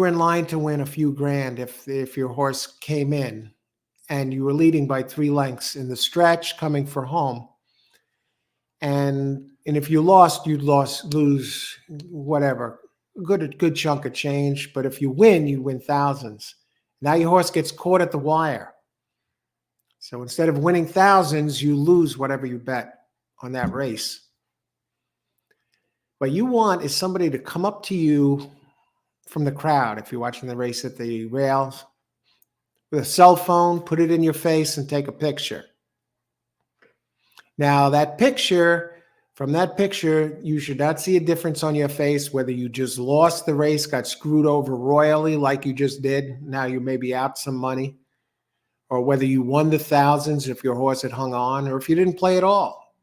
in line to win a few grand if your horse came in and you were leading by 3 lengths in the stretch coming for home. And if you lost, you'd lose whatever, good chunk of change. But if you win thousands. Now your horse gets caught at the wire. So instead of winning thousands, you lose whatever you bet on that race. What you want is somebody to come up to you from the crowd, if you're watching the race at the rails, with a cell phone, put it in your face and take a picture. Now from that picture, you should not see a difference on your face, whether you just lost the race, got screwed over royally like you just did. Now you may be out some money, or whether you won the thousands if your horse had hung on, or if you didn't play at all.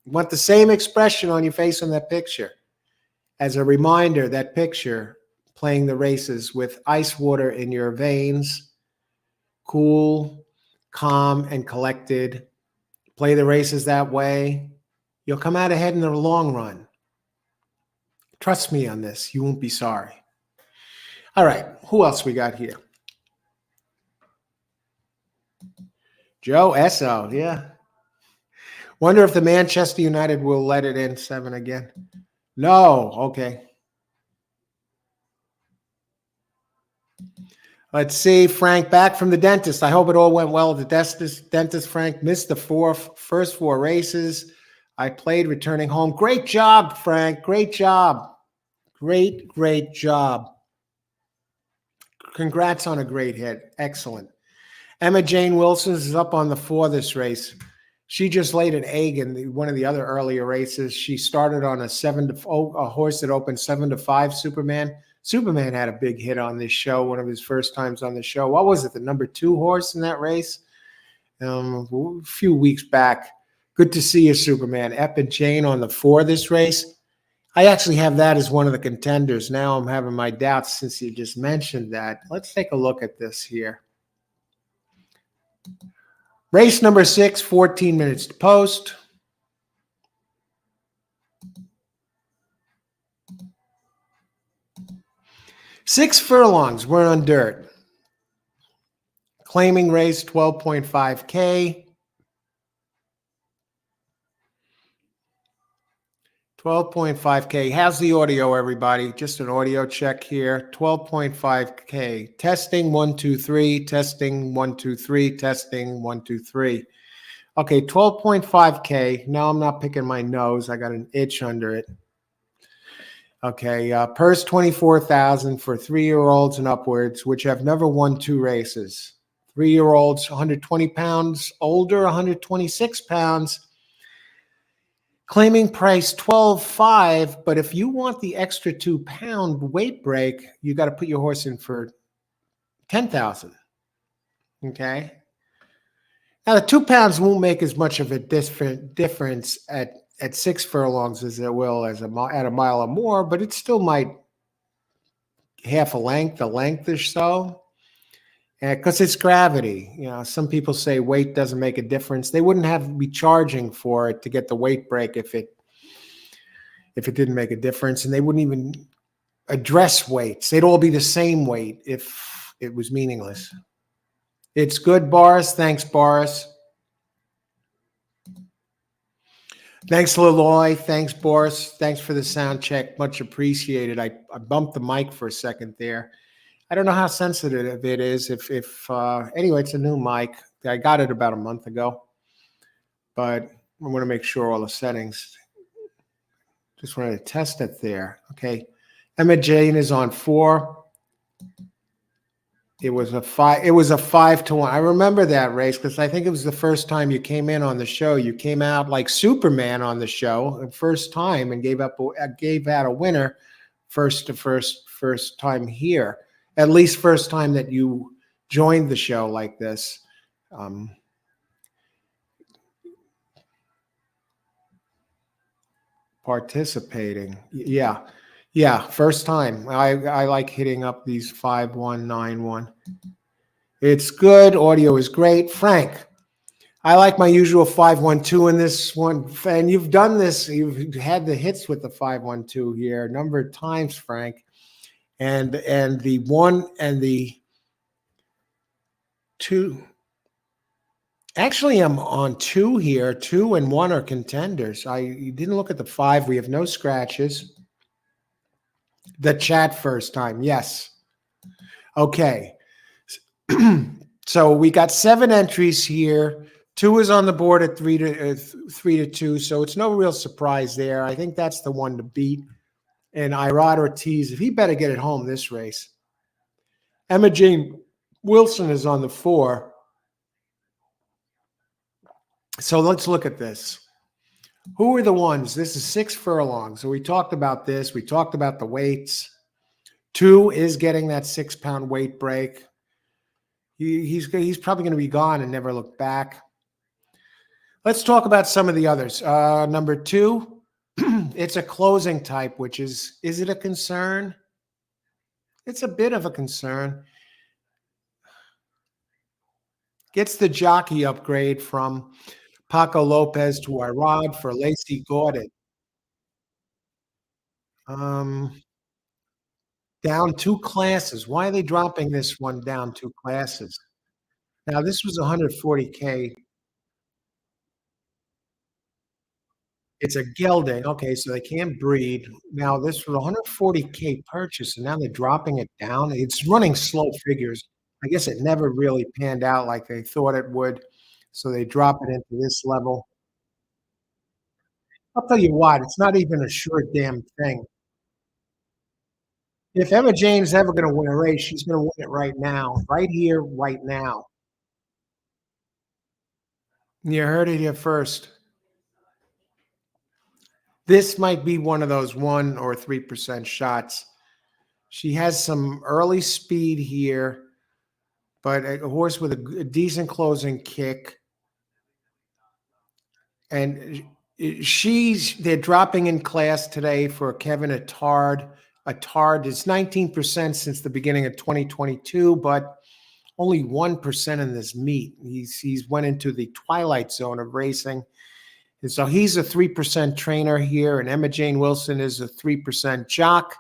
You want the same expression on your face on that picture. As a reminder, that picture, playing the races with ice water in your veins, cool, calm, and collected. Play the races that way. You'll come out ahead in the long run. Trust me on this. You won't be sorry. All right. Who else we got here? Joe Esso. Yeah. Wonder if the Manchester United will let it in 7 again. No. Okay. Let's see. Frank, back from the dentist. I hope it all went well at the dentist. Frank missed the first 4 races. I played returning home. Great job, Frank. Great job. Great job. Congrats on a great hit. Excellent. Emma Jane Wilson is up on the 4 this race. She just laid an egg in one of the other earlier races. She started on a horse that opened 7-5, Superman. Superman had a big hit on this show, one of his first times on the show. What was it, the number 2 horse in that race? A few weeks back. Good to see you, Superman. Emma Jane on the 4 this race. I actually have that as one of the contenders. Now I'm having my doubts since you just mentioned that. Let's take a look at this here. Race number 6, 14 minutes to post. Six furlongs, we're on dirt. Claiming race 12.5K. 12.5K. How's the audio, everybody? Just an audio check here. 12.5K. Testing 1 2 3. Testing 1 2 3. Testing 1 2 3. Okay, 12.5K. Now I'm not picking my nose. I got an itch under it. Okay, purse 24,000 for 3-year-olds and upwards, which have never won 2 races. 3-year-olds, 120 pounds, older, 126 pounds. Claiming price 12.5, but if you want the extra 2-pound weight break, you got to put your horse in for 10,000. Okay. Now the 2 pounds won't make as much of a difference at 6 furlongs as it will at a mile or more, but it still might half a length or so. Because it's gravity. You know, some people say weight doesn't make a difference. They wouldn't have to be charging for it to get the weight break if it didn't make a difference, and they wouldn't even address weights. They'd all be the same weight if it was meaningless. It's good, Boris. Thanks, Boris. Thanks, Leloy. Thanks, Boris. Thanks for the sound check. Much appreciated. I bumped the mic for a second there. I don't know how sensitive it is. Anyway, it's a new mic. I got it about a month ago, but I want to make sure all the settings. Just wanted to test it there. Okay. Emma Jane is on 4. It was a 5. It was a 5-1. I remember that race because I think it was the first time you came in on the show. You came out like Superman on the show, the first time, and gave out a winner first time here. At least first time that you joined the show like this. Participating. Yeah. First time. I like hitting up these 5-1-9-1. It's good. Audio is great. Frank, I like my usual 5-1-2 in this one. And you've done this. You've had the hits with the 5-1-2 here a number of times, Frank. And the 1 and the 2. Actually, I'm on 2 here. 2 and 1 are contenders. You didn't look at the 5. We have no scratches. The chat first time. Yes. Okay. So we got 7 entries here. 2 is on the board at 3-2. So it's no real surprise there. I think that's the one to beat. And Irad Ortiz, if he better get it home this race. Emma Jane Wilson is on the 4. So let's look at this. Who are the ones? This is 6 furlongs. So we talked about this. We talked about the weights. 2 is getting that 6-pound weight break. He's probably going to be gone and never look back. Let's talk about some of the others. Number 2. It's a closing type, which is it a concern? It's a bit of a concern. Gets the jockey upgrade from Paco Lopez to Irad for Lacey Gordon. Down 2 classes. Why are they dropping this one down 2 classes? Now, this was 140K. It's a gelding. Okay, so they can't breed. Now, this was a 140K purchase, and now they're dropping it down. It's running slow figures. I guess it never really panned out like they thought it would, so they drop it into this level. I'll tell you what, it's not even a sure damn thing. If Emma Jane's ever going to win a race, she's going to win it right now, right here, right now. You heard it here first. This might be one of those 1 or 3% shots. She has some early speed here, but a horse with a decent closing kick. And they're dropping in class today for Kevin Attard. Attard is 19% since the beginning of 2022, but only 1% in this meet. He's went into the twilight zone of racing. And so he's a 3% trainer here, and Emma Jane Wilson is a 3% jock,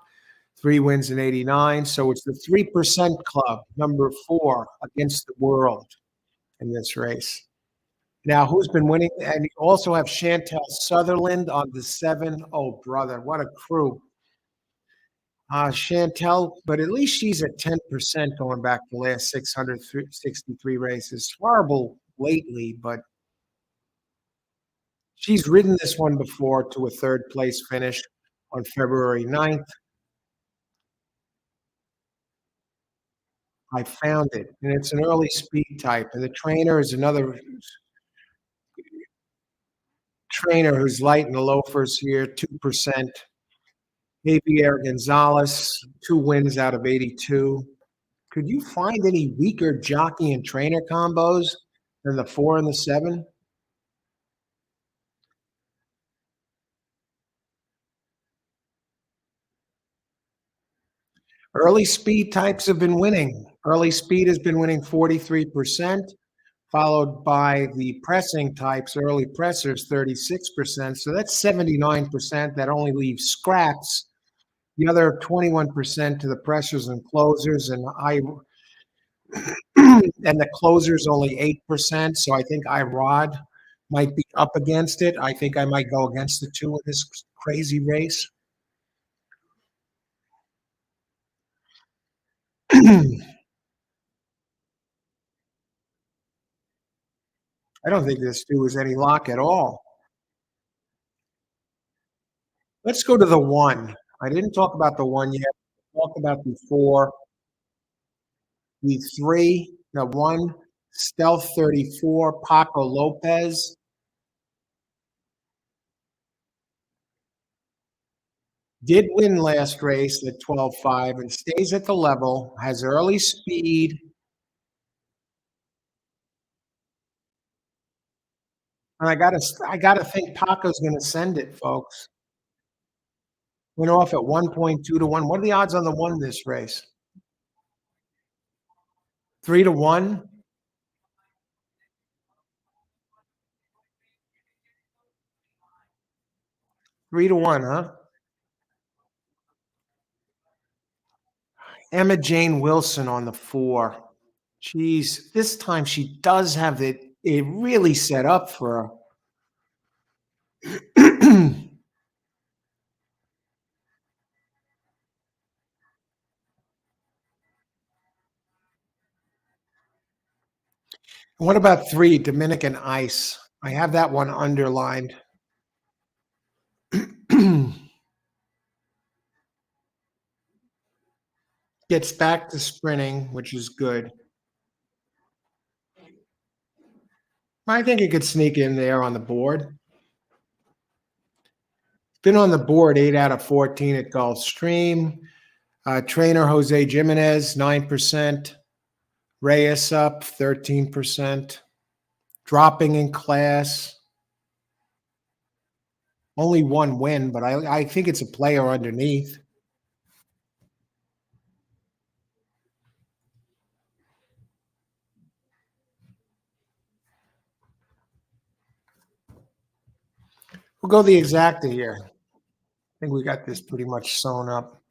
3 wins in 89. So it's the 3% club, number 4 against the world in this race. Now, who's been winning? And you also have Chantel Sutherland on the 7. Oh, brother, what a crew. Chantel, but at least she's at 10% going back the last 663 races. Horrible lately, but she's ridden this one before to a third place finish on February 9th. I found it, and it's an early speed type. And the trainer is another trainer who's light in the loafers here, 2%. Javier Gonzalez, 2 wins out of 82. Could you find any weaker jockey and trainer combos than the 4 and the 7? Early speed types have been winning. Early speed has been winning 43%, followed by the pressing types, early pressers, 36%. So that's 79%. That only leaves scraps. The other 21% to the pressers and closers, and the closers only 8%. So I think Irod might be up against it. I think I might go against the two in this crazy race. I don't think this two is any lock at all. Let's go to the 1. I didn't talk about the 1 yet. Talk about the 4, the 3, the 1, Stealth 34, Paco Lopez. Did win last race at 12.5 and stays at the level, has early speed. And I gotta think Paco's gonna send it, folks. Went off at 1.2 to 1. What are the odds on the 1 this race? 3 to 1? 3 to 1, huh? Emma Jane Wilson on the 4. Jeez, this time she does have it really set up for her. What about 3, Dominican Ice? I have that one underlined. Gets back to sprinting, which is good. I think it could sneak in there on the board. Been on the board 8 out of 14 at Gulfstream. Trainer Jose Jimenez, 9%. Reyes up 13%. Dropping in class. Only 1 win, but I think it's a player underneath. We'll go the exacta here. I think we got this pretty much sewn up.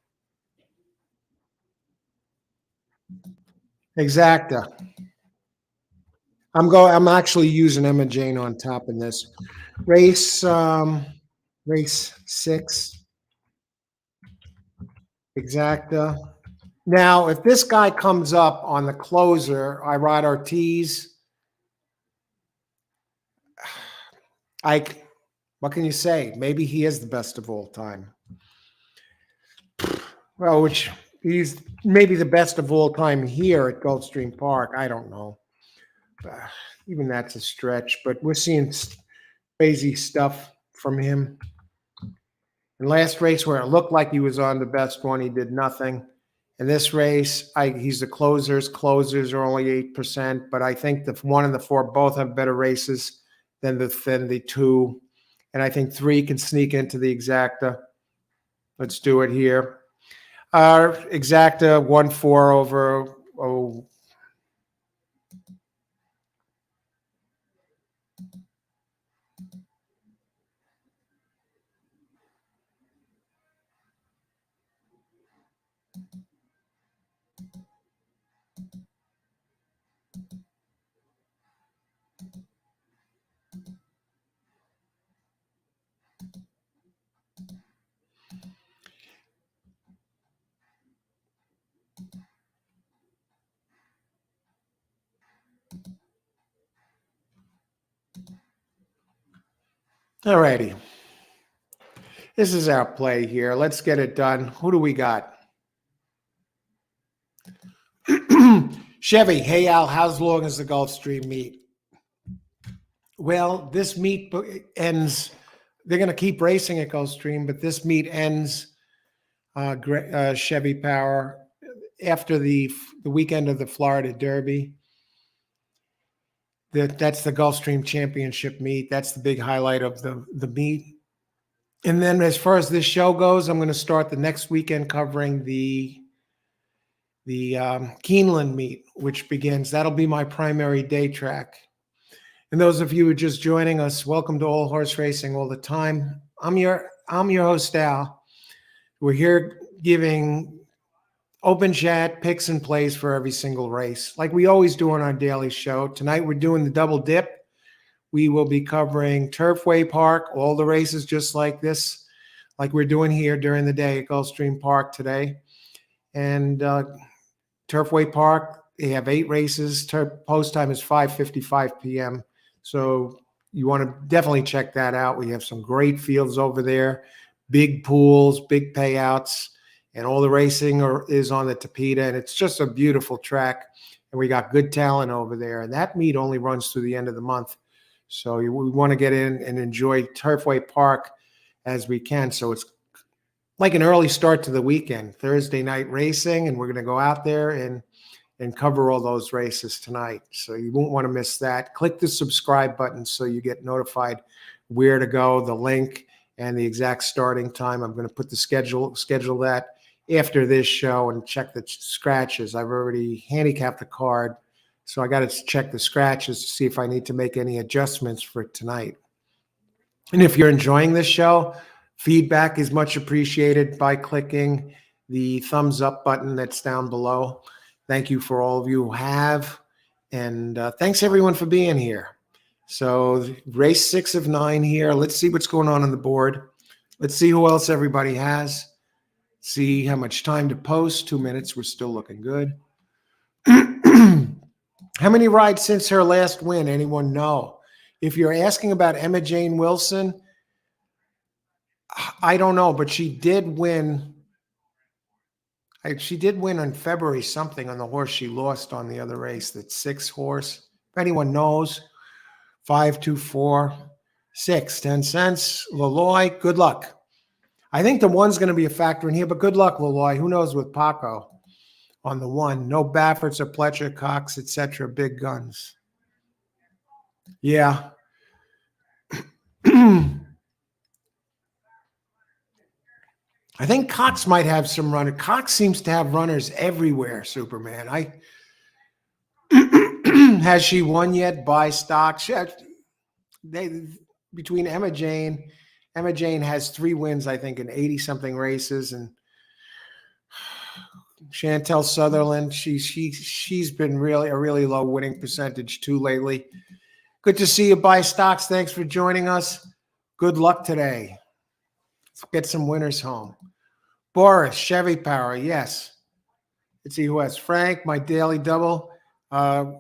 Exacta. I'm actually using Emma Jane on top of this. Race 6. Exacta. Now, if this guy comes up on the closer, I ride Ortiz. What can you say? Maybe he is the best of all time. Well, which he's maybe the best of all time here at Gulfstream Park. I don't know. Even that's a stretch, but we're seeing crazy stuff from him. In last race where it looked like he was on the best one, he did nothing. In this race, he's the closers. Closers are only 8%, but I think the 1 and the 4 both have better races than the 2. And I think 3 can sneak into the exacta. Let's do it here. Exacta 1-4 over. Oh, All righty. This is our play here. Let's get it done. Who do we got? Chevy. Hey, Al, how long is the Gulfstream meet? Well, this meet ends. They're going to keep racing at Gulfstream, but this meet ends Chevy Power after the weekend of the Florida Derby. That's the Gulfstream Championship meet. That's the big highlight of the meet. And then as far as this show goes, I'm going to start the next weekend covering the Keeneland meet, which begins. That'll be my primary day track. And those of you who are just joining us, welcome to All Horse Racing All the Time. I'm your host, Al. We're here giving open chat, picks and plays for every single race, like we always do on our daily show. Tonight we're doing the double dip. We will be covering Turfway Park, all the races just like this, like we're doing here during the day at Gulfstream Park today. And Turfway Park, they have 8 races. Post time is 5:55 p.m. So you want to definitely check that out. We have some great fields over there, big pools, big payouts, and all the racing is on the Tapeta, and it's just a beautiful track. And we got good talent over there. And that meet only runs through the end of the month. So we want to get in and enjoy Turfway Park as we can. So it's like an early start to the weekend, Thursday night racing, and we're going to go out there and cover all those races tonight. So you won't want to miss that. Click the subscribe button so you get notified where to go, the link, and the exact starting time. I'm going to put the schedule that after this show and check the scratches. I've already handicapped the card, so I got to check the scratches to see if I need to make any adjustments for tonight. And if you're enjoying this show, feedback is much appreciated by clicking the thumbs up button that's down below. Thank you for all of you who have. And thanks everyone for being here. So race 6 of 9 here. Let's see what's going on the board. Let's see who else everybody has. See how much time to post. 2 minutes. We're still looking good. How many rides since her last win? Anyone know? If you're asking about Emma Jane Wilson, I don't know, but she did win. She did win on February something on the horse she lost on the other race, that 6 horse. If anyone knows, 524-6, 10 cents. Laloy, good luck. I think the 1's going to be a factor in here, but good luck, Laloy. Who knows with Paco on the 1? No Bafferts or Pletcher, Cox, etc. Big guns. Yeah. I think Cox might have some runner. Cox seems to have runners everywhere, Superman. Has she won yet? Buy stock. Between Emma Jane has 3 wins, I think, in 80-something races, and Chantel Sutherland, she's been a really low winning percentage too lately. Good to see you, Buy Stocks. Thanks for joining us. Good luck today. Let's get some winners home. Boris, Chevy Power, yes. Let's see who has Frank, my daily double,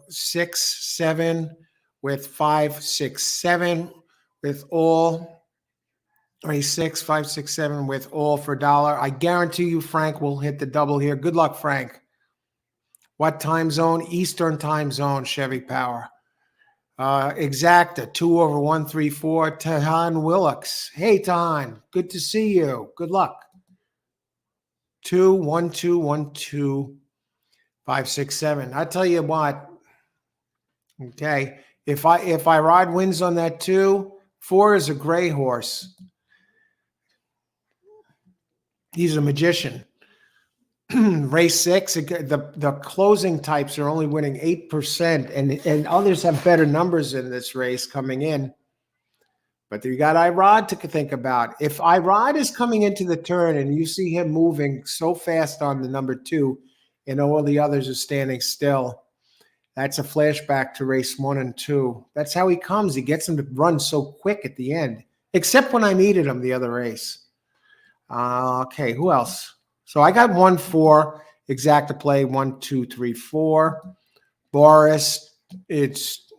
6, 7 with 5, 6, 7 with all. 6, 5, 6, 7 with all for $1. I guarantee you Frank will hit the double here. Good luck, Frank. What time zone? Eastern time zone, Chevy Power. Exacta, 2 over 134. Tahan Willocks. Hey, Tahan. Good to see you. Good luck. 2, 1, 2, 1, 2, 5, 6, 7. I tell you what. Okay. If I ride wins on that 2, 4 is a gray horse. He's a magician. Race 6, the closing types are only winning 8%, and others have better numbers in this race coming in. But you got Irod to think about. If Irod is coming into the turn and you see him moving so fast on the number 2 and all the others are standing still, that's a flashback to race 1 and 2. That's how he comes. He gets him to run so quick at the end, except when I needed him the other race. Okay, who else? So I got 1, 4, exacta play, 1, 2, 3, 4. Boris, it's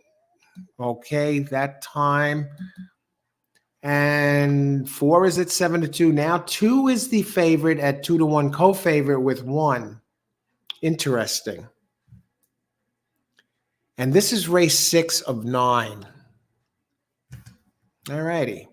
okay that time. And 4 is at 7-2. Now 2 is the favorite at 2-1, co-favorite with 1. Interesting. And this is race 6 of 9. All righty.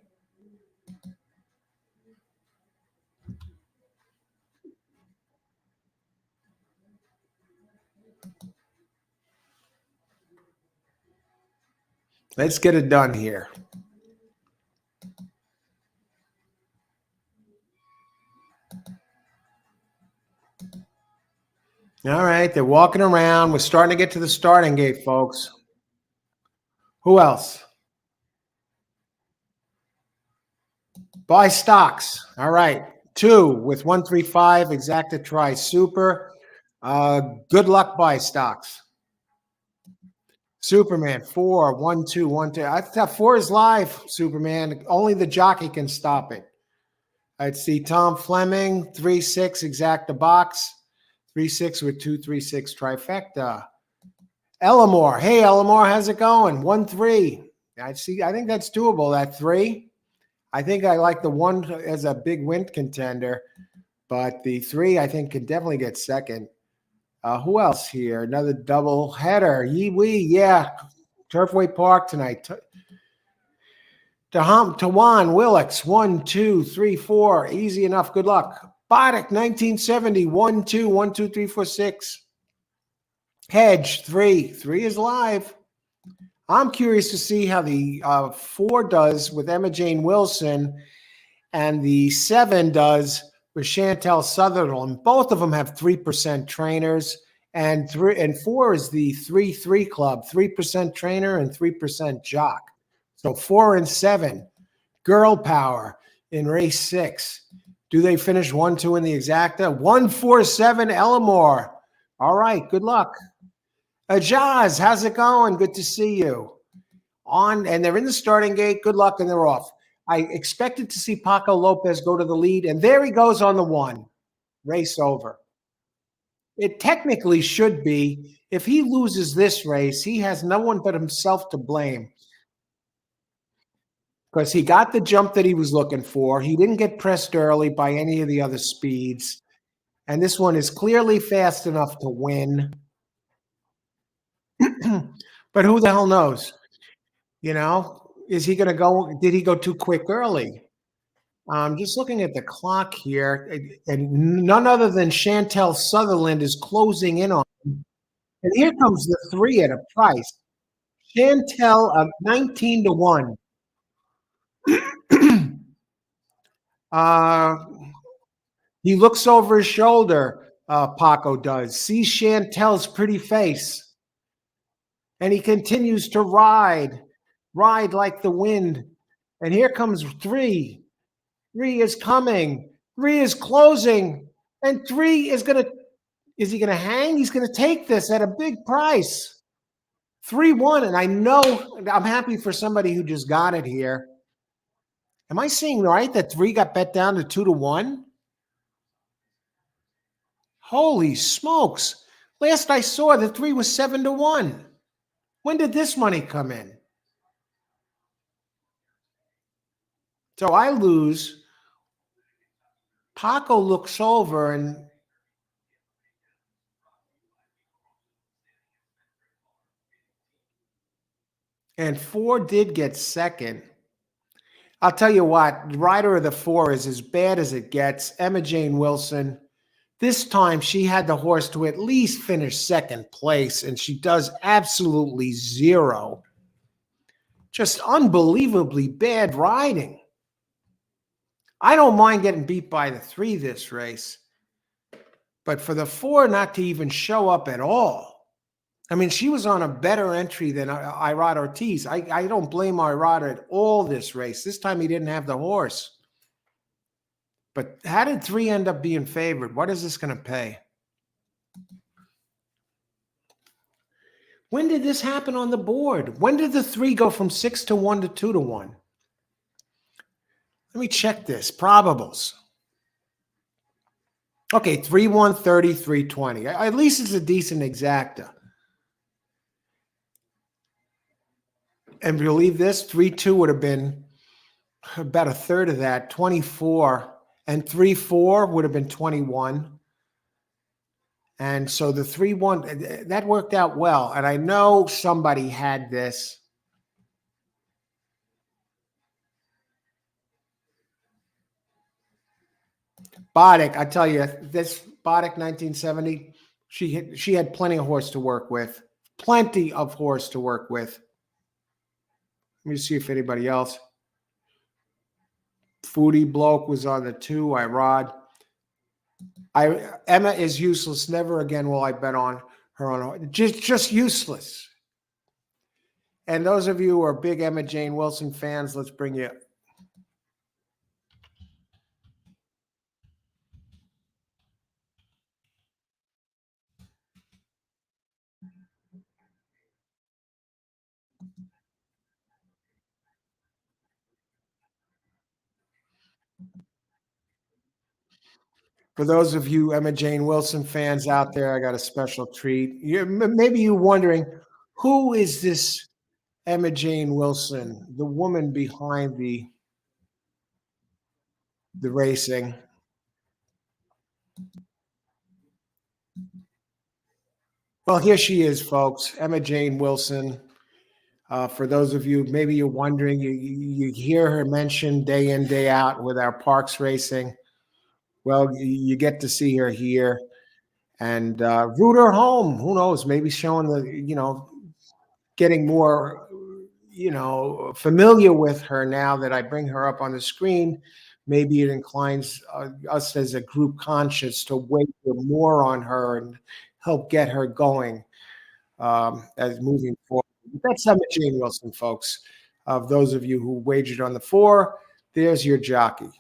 Let's get it done here. All right, they're walking around. We're starting to get to the starting gate, folks. Who else? Buy stocks. All right. 2 with 135, exacta try super. Good luck, buy stocks. Superman, 4, 1, 2, 1, 2. I thought 4 is live, Superman. Only the jockey can stop it. I'd see Tom Fleming, 3, 6, exacta box. 3, 6 with 2, 3, 6 trifecta. Ellamore. Hey, Ellamore, how's it going? 1, 3. I think that's doable, that 3. I think I like the 1 as a big win contender, but the 3 I think could definitely get second. Who else here? Another double header. Yee wee, yeah. Turfway Park tonight. Tawan Willix, 1, 2, 3, 4. Easy enough. Good luck. Boddick, 1970. 1, 2, 1, 2, 3, 4, 6. Hedge, 3. 3 is live. I'm curious to see how the 4 does with Emma Jane Wilson and the 7 does with Chantel Sutherland. Both of them have 3% trainers, and 4 is the 3-3 club, 3% trainer and 3% jock. So 4 and 7, girl power in race 6. Do they finish 1, 2 in the exacta? 1, 4, 7, Ellamore. All right, good luck. Ajaz, how's it going? Good to see you. And they're in the starting gate. Good luck, and they're off. I expected to see Paco Lopez go to the lead, and there he goes on the 1. Race over. It technically should be. If he loses this race, he has no one but himself to blame because he got the jump that he was looking for. He didn't get pressed early by any of the other speeds, and this one is clearly fast enough to win. But who the hell knows? You know, is he going to go? Did he go too quick early? I'm just looking at the clock here, and none other than Chantel Sutherland is closing in on him. And here comes the 3 at a price. Chantel of 19-1. He looks over his shoulder, Paco does, sees Chantel's pretty face, and he continues to ride like the wind. And here comes 3. 3 is coming. 3 is closing. And 3 is going to, is he going to hang? He's going to take this at a big price. 3-1. And I know, I'm happy for somebody who just got it here. Am I seeing right that 3 got bet down to 2-1? Holy smokes. Last I saw, the 3 was 7-1. When did this money come in? So I lose. Paco looks over and 4 did get second. I'll tell you what, rider of the 4 is as bad as it gets. Emma Jane Wilson. This time she had the horse to at least finish second place, and she does absolutely zero. Just unbelievably bad riding. I don't mind getting beat by the 3 this race, but for the 4 not to even show up at all. I mean, she was on a better entry than Irad Ortiz. I don't blame Irad at all this race. This time he didn't have the horse. But how did 3 end up being favored? What is this going to pay? When did this happen on the board? When did the 3 go from 6-1 to 2-1? Let me check this. Probables. Okay, 3-1, 30, 3-20. At least it's a decent exacta. And believe this, 3-2 would have been about a third of that, 24, and 3-4 would have been 21. And so the 3-1, that worked out well. And I know somebody had this. Boddick, I tell you, this Boddick 1970, she had plenty of horse to work with. Plenty of horse to work with. Let me see if anybody else. Foodie Bloke was on the 2. I rod. Emma is useless. Never again will I bet on her on just useless. And those of you who are big Emma Jane Wilson fans, let's bring you. For those of you Emma Jane Wilson fans out there, I got a special treat. Maybe you're wondering, who is this Emma Jane Wilson, the woman behind the racing? Well, here she is, folks. Emma Jane Wilson. For those of you, maybe you're wondering, you hear her mentioned day in, day out with our parks racing. Well, you get to see her here and root her home. Who knows? Maybe showing getting more, familiar with her now that I bring her up on the screen. Maybe it inclines us as a group conscious to wager more on her and help get her going as moving forward. That's Emma Jane Wilson, folks. Of those of you who wagered on the 4, there's your jockey,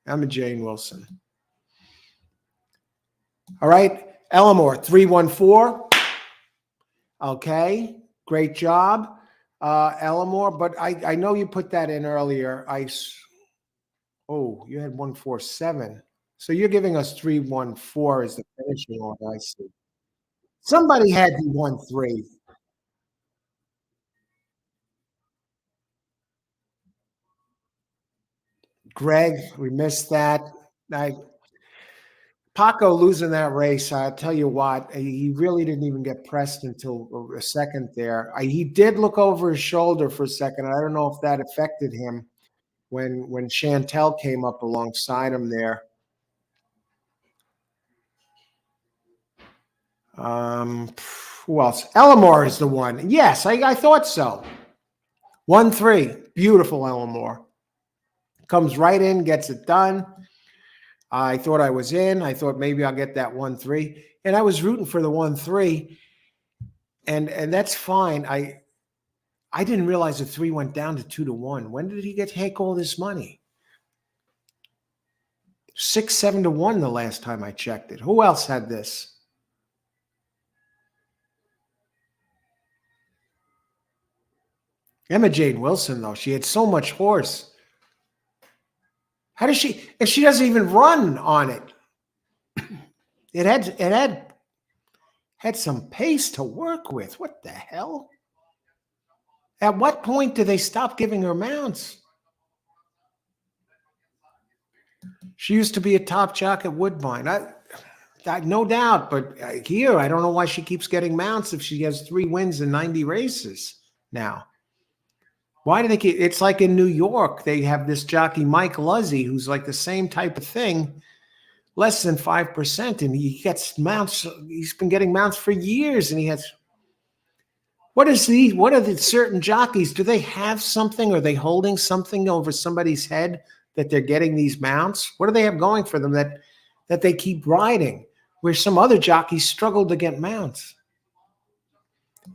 Emma Jane Wilson. All right, Elmore, 314. Okay, great job, Elmore. But I know you put that in earlier. You had 147. So you're giving us 314 as the finishing order. I see. Somebody had the 13. Greg, we missed that. Paco losing that race, I tell you what, he really didn't even get pressed until a second there. He did look over his shoulder for a second. I don't know if that affected him when Chantel came up alongside him there. Who else? Elmore is the one. Yes, I thought so. 1-3. Beautiful Elmore. Comes right in, gets it done. I thought I was in. I thought maybe I'll get that 1-3. And I was rooting for the 1-3. And that's fine. I didn't realize the 3 went down to 2-1. When did he take all this money? 6-7-1 the last time I checked it. Who else had this? Emma Jane Wilson, though. She had so much horse. How does she, if she doesn't even run on it? It had some pace to work with. What the hell? At what point do they stop giving her mounts? She used to be a top jock at Woodbine. No doubt, but here I don't know why she keeps getting mounts if she has 3 wins in 90 races now. Why do they keep? It's like in New York, they have this jockey Mike Luzzy, who's like the same type of thing, less than 5%, and he gets mounts. He's been getting mounts for years, and he has. What are the certain jockeys? Do they have something? Are they holding something over somebody's head that they're getting these mounts? What do they have going for them that they keep riding? Where some other jockeys struggle to get mounts.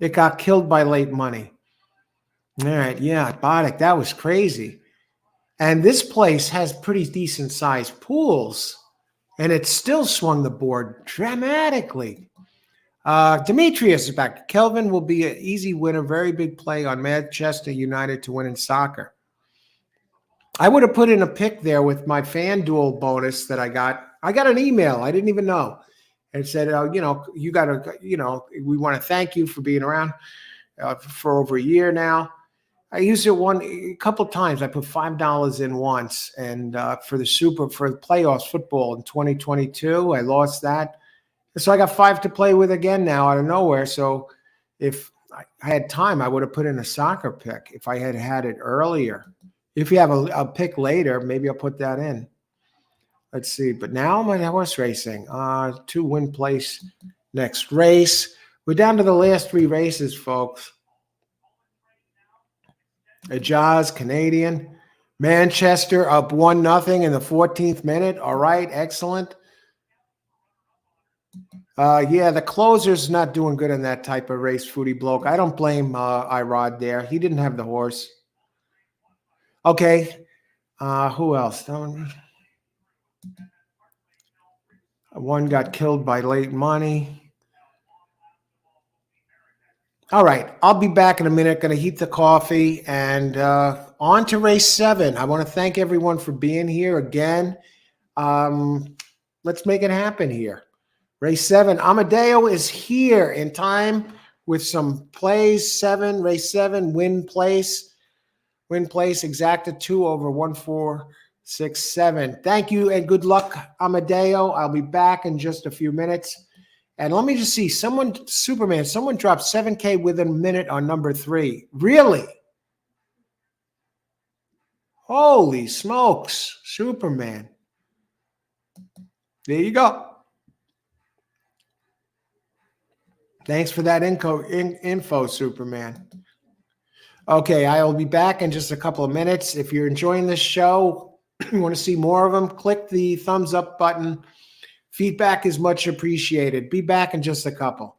It got killed by late money. All right, yeah, Boddick, that was crazy. And this place has pretty decent sized pools, and it still swung the board dramatically. Demetrius is back. Kelvin will be an easy winner. Very big play on Manchester United to win in soccer. I would have put in a pick there with my FanDuel bonus that I got. I got an email. I didn't even know. And it said, you got to, we want to thank you for being around for over a year now. I used it a couple times. I put $5 in once, and for the playoffs football in 2022, I lost that. So I got five to play with again now out of nowhere. So if I had time, I would have put in a soccer pick if I had had it earlier. If you have a pick later, maybe I'll put that in. Let's see. But now I'm on horse racing. Two win place next race. We're down to the last three races, folks. A Jaws, Canadian. Manchester up 1-0 in the 14th minute. All right, excellent. Yeah, the closer's not doing good in that type of race, Foodie Bloke. I don't blame Irod there. He didn't have the horse. Okay. Who else? One got killed by late money. All right. I'll be back in a minute. Going to heat the coffee and on to race 7. I want to thank everyone for being here again. Let's make it happen here. Race 7. Amadeo is here in time with some plays. 7, race 7, win place. Win place, exacta 2 over 1, 4, 6, 7. Thank you and good luck, Amadeo. I'll be back in just a few minutes. And let me just see. Someone dropped 7K within a minute on number 3. Really? Holy smokes. Superman. There you go. Thanks for that info, Superman. Okay, I will be back in just a couple of minutes. If you're enjoying this show, you want to see more of them, click the thumbs up button. Feedback is much appreciated. Be back in just a couple.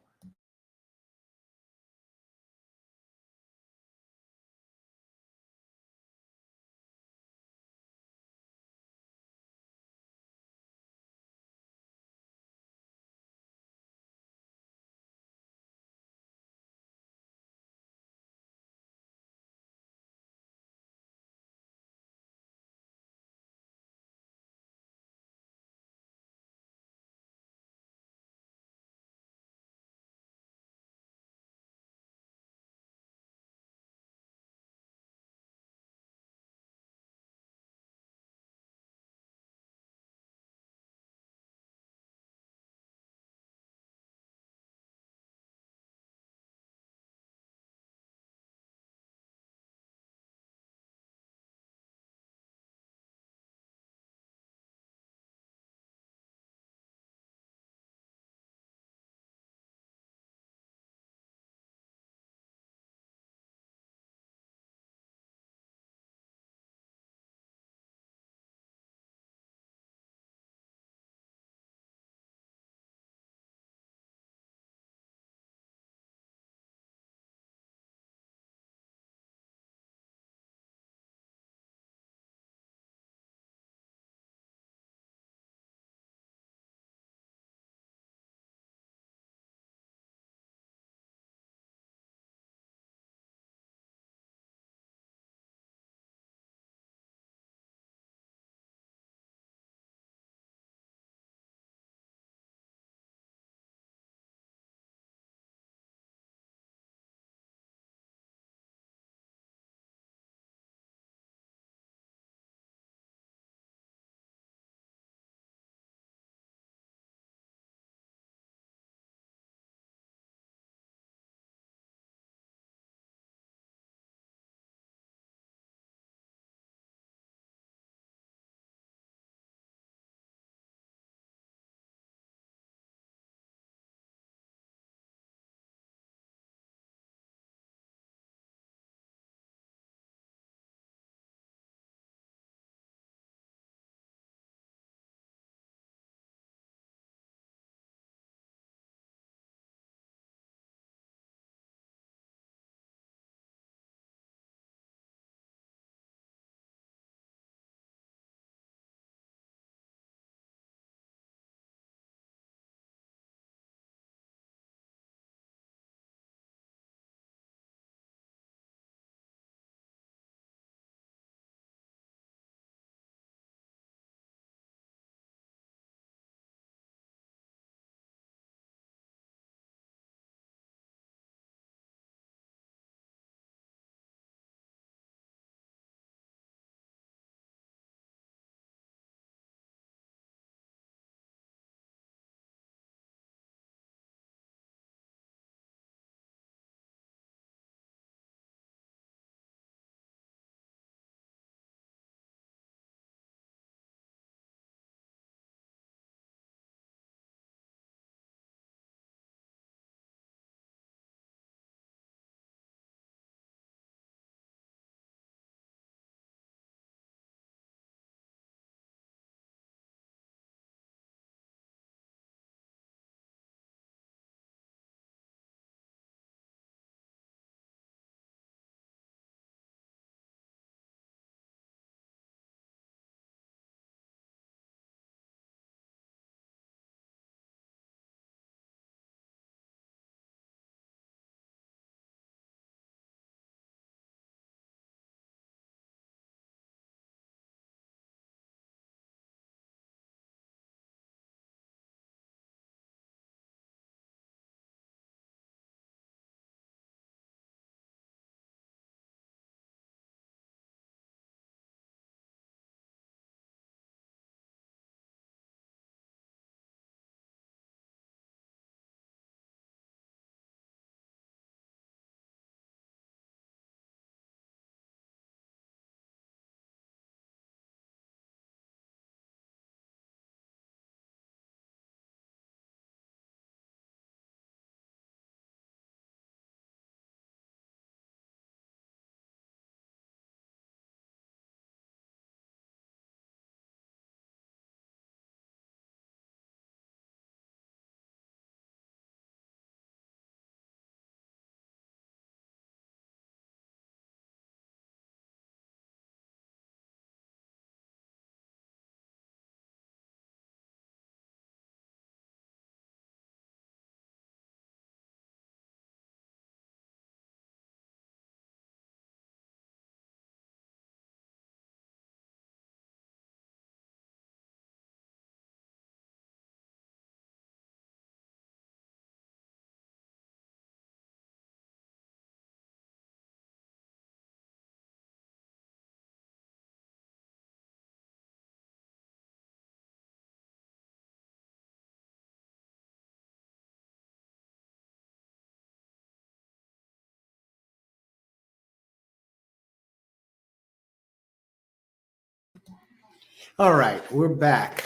All right, we're back.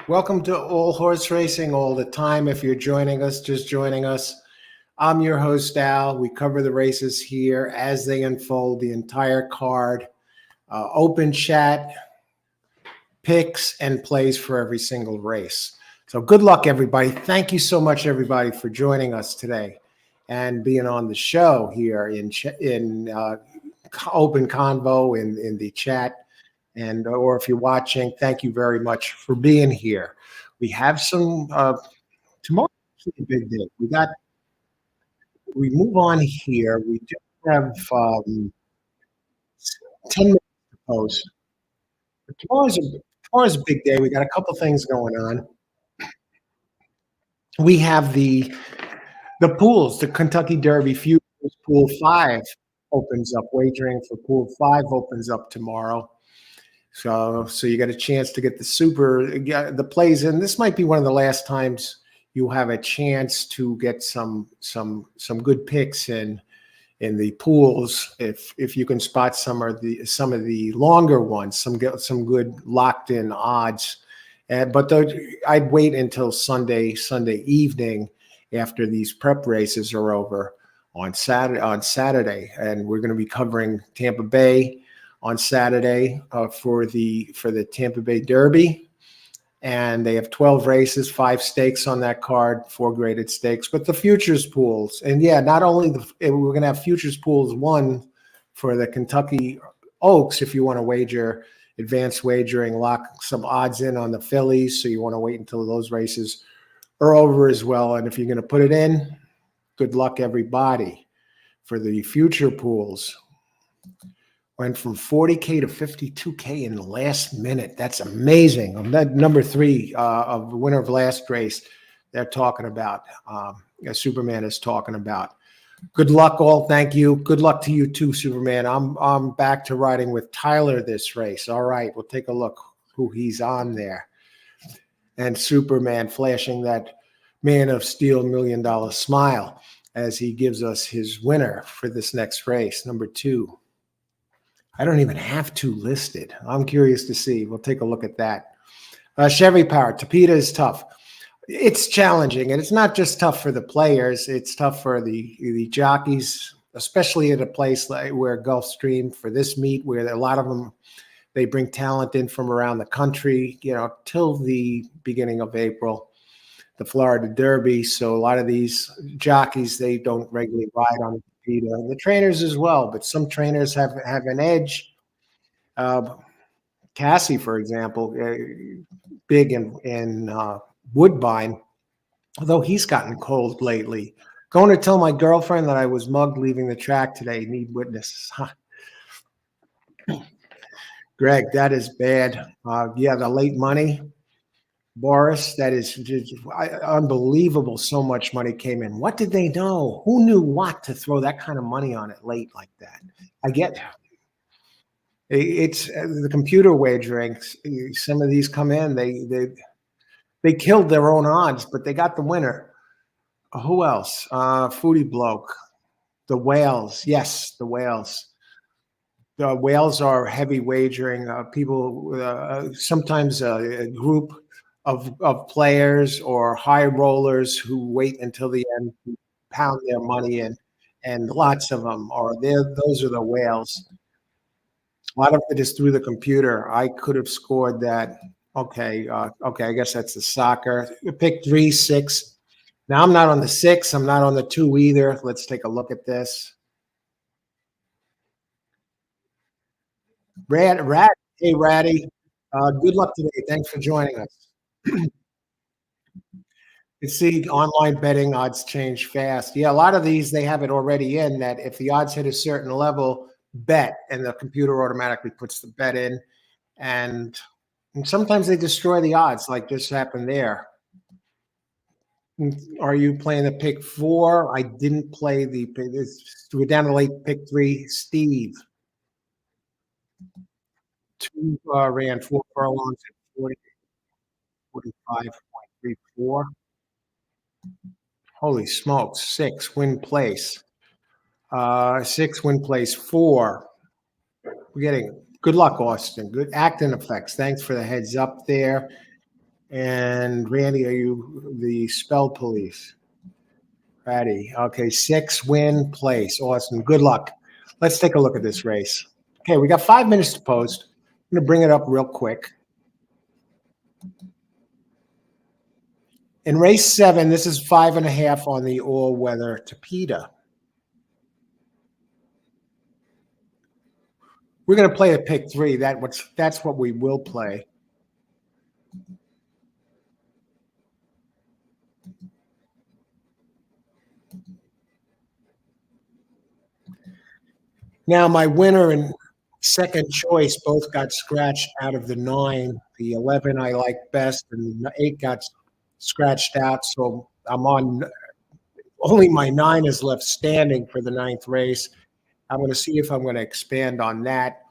Welcome to All Horse Racing All the Time. If you're joining us, just joining us, I'm your host, Al. We cover the races here as they unfold, the entire card, open chat, picks, and plays for every single race. So good luck, everybody. Thank you so much, everybody, for joining us today and being on the show here in open convo in the chat. And or if you're watching, thank you very much for being here. We have some tomorrow. A big day. We move on here. We do have 10 minutes to post. But tomorrow's a big day. We got a couple things going on. We have the pools. The Kentucky Derby Futures Pool 5 opens up. Wagering for Pool 5 opens up tomorrow. So you got a chance to get the plays in. This might be one of the last times you have a chance to get some good picks in the pools if you can spot some of the longer ones, some good locked in odds. But I'd wait until Sunday evening after these prep races are over on Saturday, and we're going to be covering Tampa Bay on Saturday for the Tampa Bay Derby. And they have 12 races, 5 stakes on that card, 4 graded stakes. But the futures pools, and yeah, not only we're going to have futures pools 1 for the Kentucky Oaks if you want to wager, advanced wagering, lock some odds in on the fillies. So you want to wait until those races are over as well. And if you're going to put it in, good luck, everybody. For the future pools, went from 40K to 52K in the last minute. That's amazing. That number 3 of the winner of last race, they're talking about. Superman is talking about. Good luck, all. Thank you. Good luck to you too, Superman. I'm back to riding with Tyler this race. All right, we'll take a look who he's on there. And Superman flashing that Man of Steel $1 million smile as he gives us his winner for this next race, number 2. I don't even have 2 listed. I'm curious to see. We'll take a look at that. Chevy Power, Tapeta is tough. It's challenging, and it's not just tough for the players. It's tough for the jockeys, especially at a place like where Gulfstream for this meet, where a lot of them, they bring talent in from around the country, till the beginning of April, the Florida Derby. So a lot of these jockeys, they don't regularly ride on and the trainers as well, but some trainers have an edge. Cassie, for example, big in Woodbine, although he's gotten cold lately. Going to tell my girlfriend that I was mugged leaving the track today. Need witnesses. Greg, that is bad. Yeah, the late money. Boris, that is just unbelievable. So much money came in. What did they know? Who knew what to throw that kind of money on it late like that? I get it's the computer wagering. Some of these come in. They killed their own odds, but they got the winner. Who else? Foodie bloke. The whales. Yes, the whales. The whales are heavy wagering. People sometimes a group of players or high rollers who wait until the end to pound their money in, and lots of them are there. Those are the whales. A lot of it is through the computer. I could have scored that. Okay, okay. I guess that's the soccer. Pick 3, 6. Now I'm not on the 6. I'm not on the 2 either. Let's take a look at this. Rat. Hey, Ratty. Good luck today. Thanks for joining us. You see, online betting odds change fast. Yeah, a lot of these, they have it already in that if the odds hit a certain level, bet, and the computer automatically puts the bet in. And sometimes they destroy the odds, like this happened there. Are you playing the pick 4? I didn't play we're down to late pick 3. Steve. 2 ran 4 furlongs at 45.34. Holy smokes. 6 win place. 6 win place 4. We're getting Good luck, Austin. Good acting effects. Thanks for the heads up there. And Randy, are you the spell police? Patty. Okay, 6 win place. Austin. Good luck. Let's take a look at this race. Okay, we got 5 minutes to post. I'm going to bring it up real quick. In race 7, this is 5.5 on the all-weather Tapeta. We're going to play a pick 3. That's what we will play. Now, my winner and second choice both got scratched out of the 9. The 11 I like best, and the 8 got scratched out. So I'm on. Only my 9 is left standing for the 9th race. I'm going to see if I'm going to expand on that.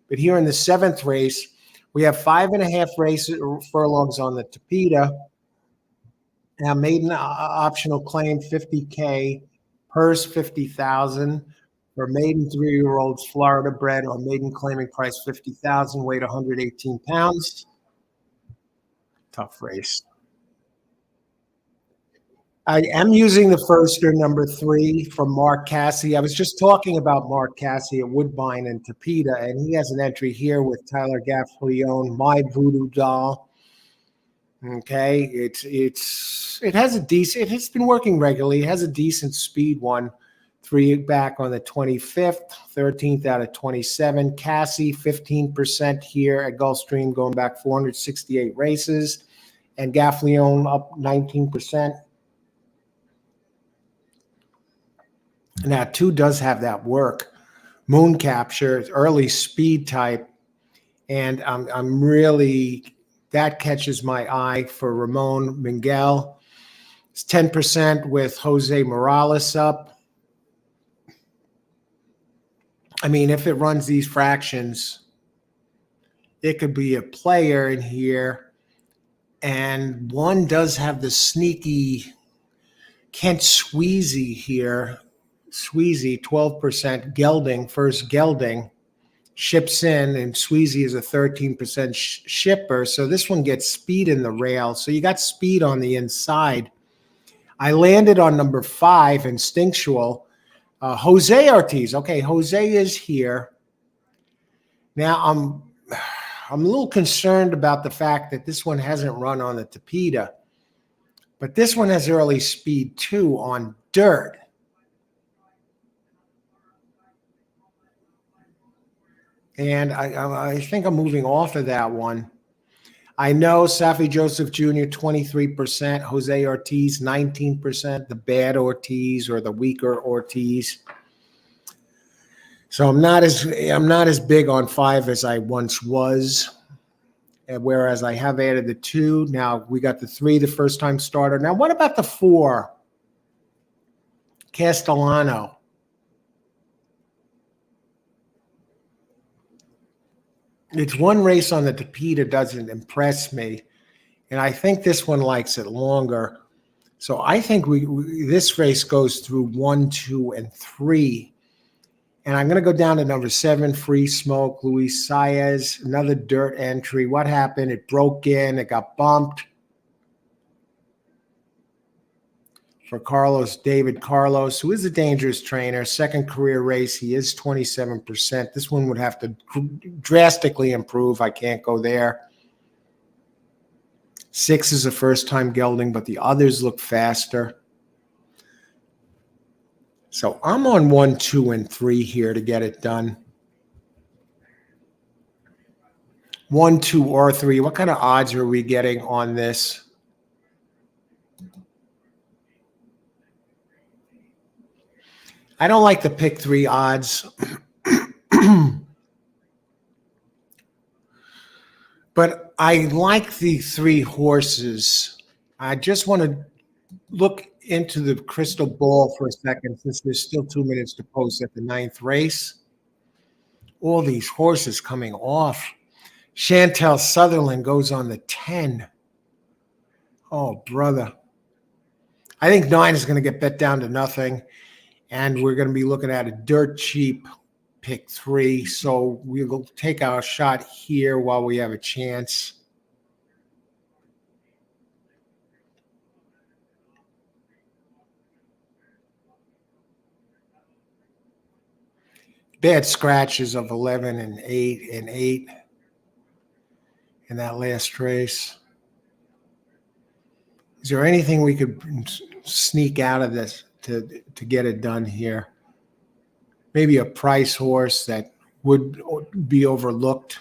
But here in the 7th race, we have 5.5 races furlongs on the Tapeta. Now, maiden optional claim 50K, purse 50,000 for maiden 3-year-olds, Florida bred, or maiden claiming price 50,000, weight 118 pounds. Tough race. I am using the firster number 3 from Mark Cassie. I was just talking about Mark Cassie at Woodbine and Tapeta, and he has an entry here with Tyler Gaffleone, My Voodoo Doll. Okay, it has a decent. It's been working regularly. It has a decent speed one. 3 back on the 25th, 13th out of 27. Cassie 15% here at Gulfstream, going back 468 races, and Gaffleone up 19%. Now, 2 does have that work. Moon capture, early speed type, and I'm really, that catches my eye for Ramon Miguel. It's 10% with Jose Morales up. I mean, if it runs these fractions, it could be a player in here. And 1 does have the sneaky Kent Sweezy here. Sweezy, 12% gelding, first gelding, ships in, and Sweezy is a 13% shipper. So this one gets speed in the rail. So you got speed on the inside. I landed on number 5, Instinctual. Jose Ortiz. Okay, Jose is here. Now, I'm a little concerned about the fact that this one hasn't run on the Tapeta. But this one has early speed, too, on dirt. And I think I'm moving off of that one. I know Safi Joseph Jr., 23%, Jose Ortiz, 19%, the bad Ortiz or the weaker Ortiz. So I'm not as big on 5 as I once was. Whereas I have added the 2. Now we got the 3, the first time starter. Now, what about the 4? Castellano. It's one race on the Tapeta doesn't impress me, and I think this one likes it longer. So I think this race goes through 1, 2, and 3. And I'm going to go down to number 7, Free Smoke, Luis Saez, another dirt entry. What happened? It broke in. It got bumped. For David Carlos, who is a dangerous trainer, second career race. He is 27%. This one would have to drastically improve. I can't go there. 6 is a first-time gelding, but the others look faster. So I'm on 1, 2, and 3 here to get it done. 1, 2, or 3. What kind of odds are we getting on this? I don't like the pick 3 odds. But I like the 3 horses. I just want to look into the crystal ball for a second, since there's still 2 minutes to post at the 9th race. All these horses coming off. Chantel Sutherland goes on the 10. Oh, brother. I think 9 is going to get bet down to nothing. And we're going to be looking at a dirt cheap pick 3. So we'll take our shot here while we have a chance. Bad scratches of 11 and 8 and 8 in that last race. Is there anything we could sneak out of this to get it done here? Maybe a price horse that would be overlooked.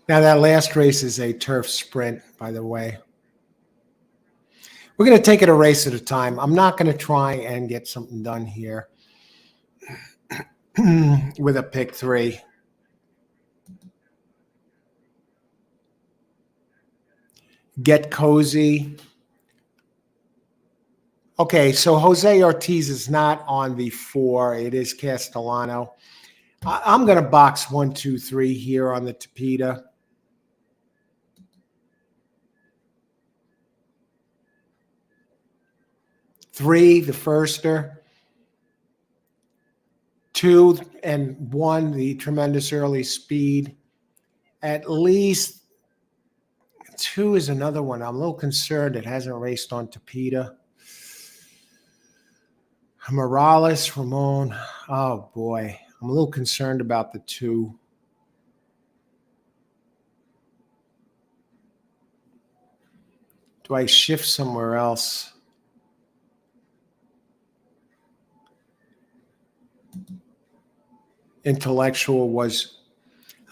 Now, that last race is a turf sprint, by the way. We're going to take it a race at a time. I'm not going to try and get something done here with a pick 3. Get cozy. Okay, so Jose Ortiz is not on the 4. It is Castellano. I'm going to box 1, 2, 3 here on the Tapeta. Three, the firster. 2 and 1, the tremendous early speed. At least 2 is another one. I'm a little concerned it hasn't raced on Tapeta. Morales, Ramon. Oh, boy. I'm a little concerned about the 2. Do I shift somewhere else? Intellectual was,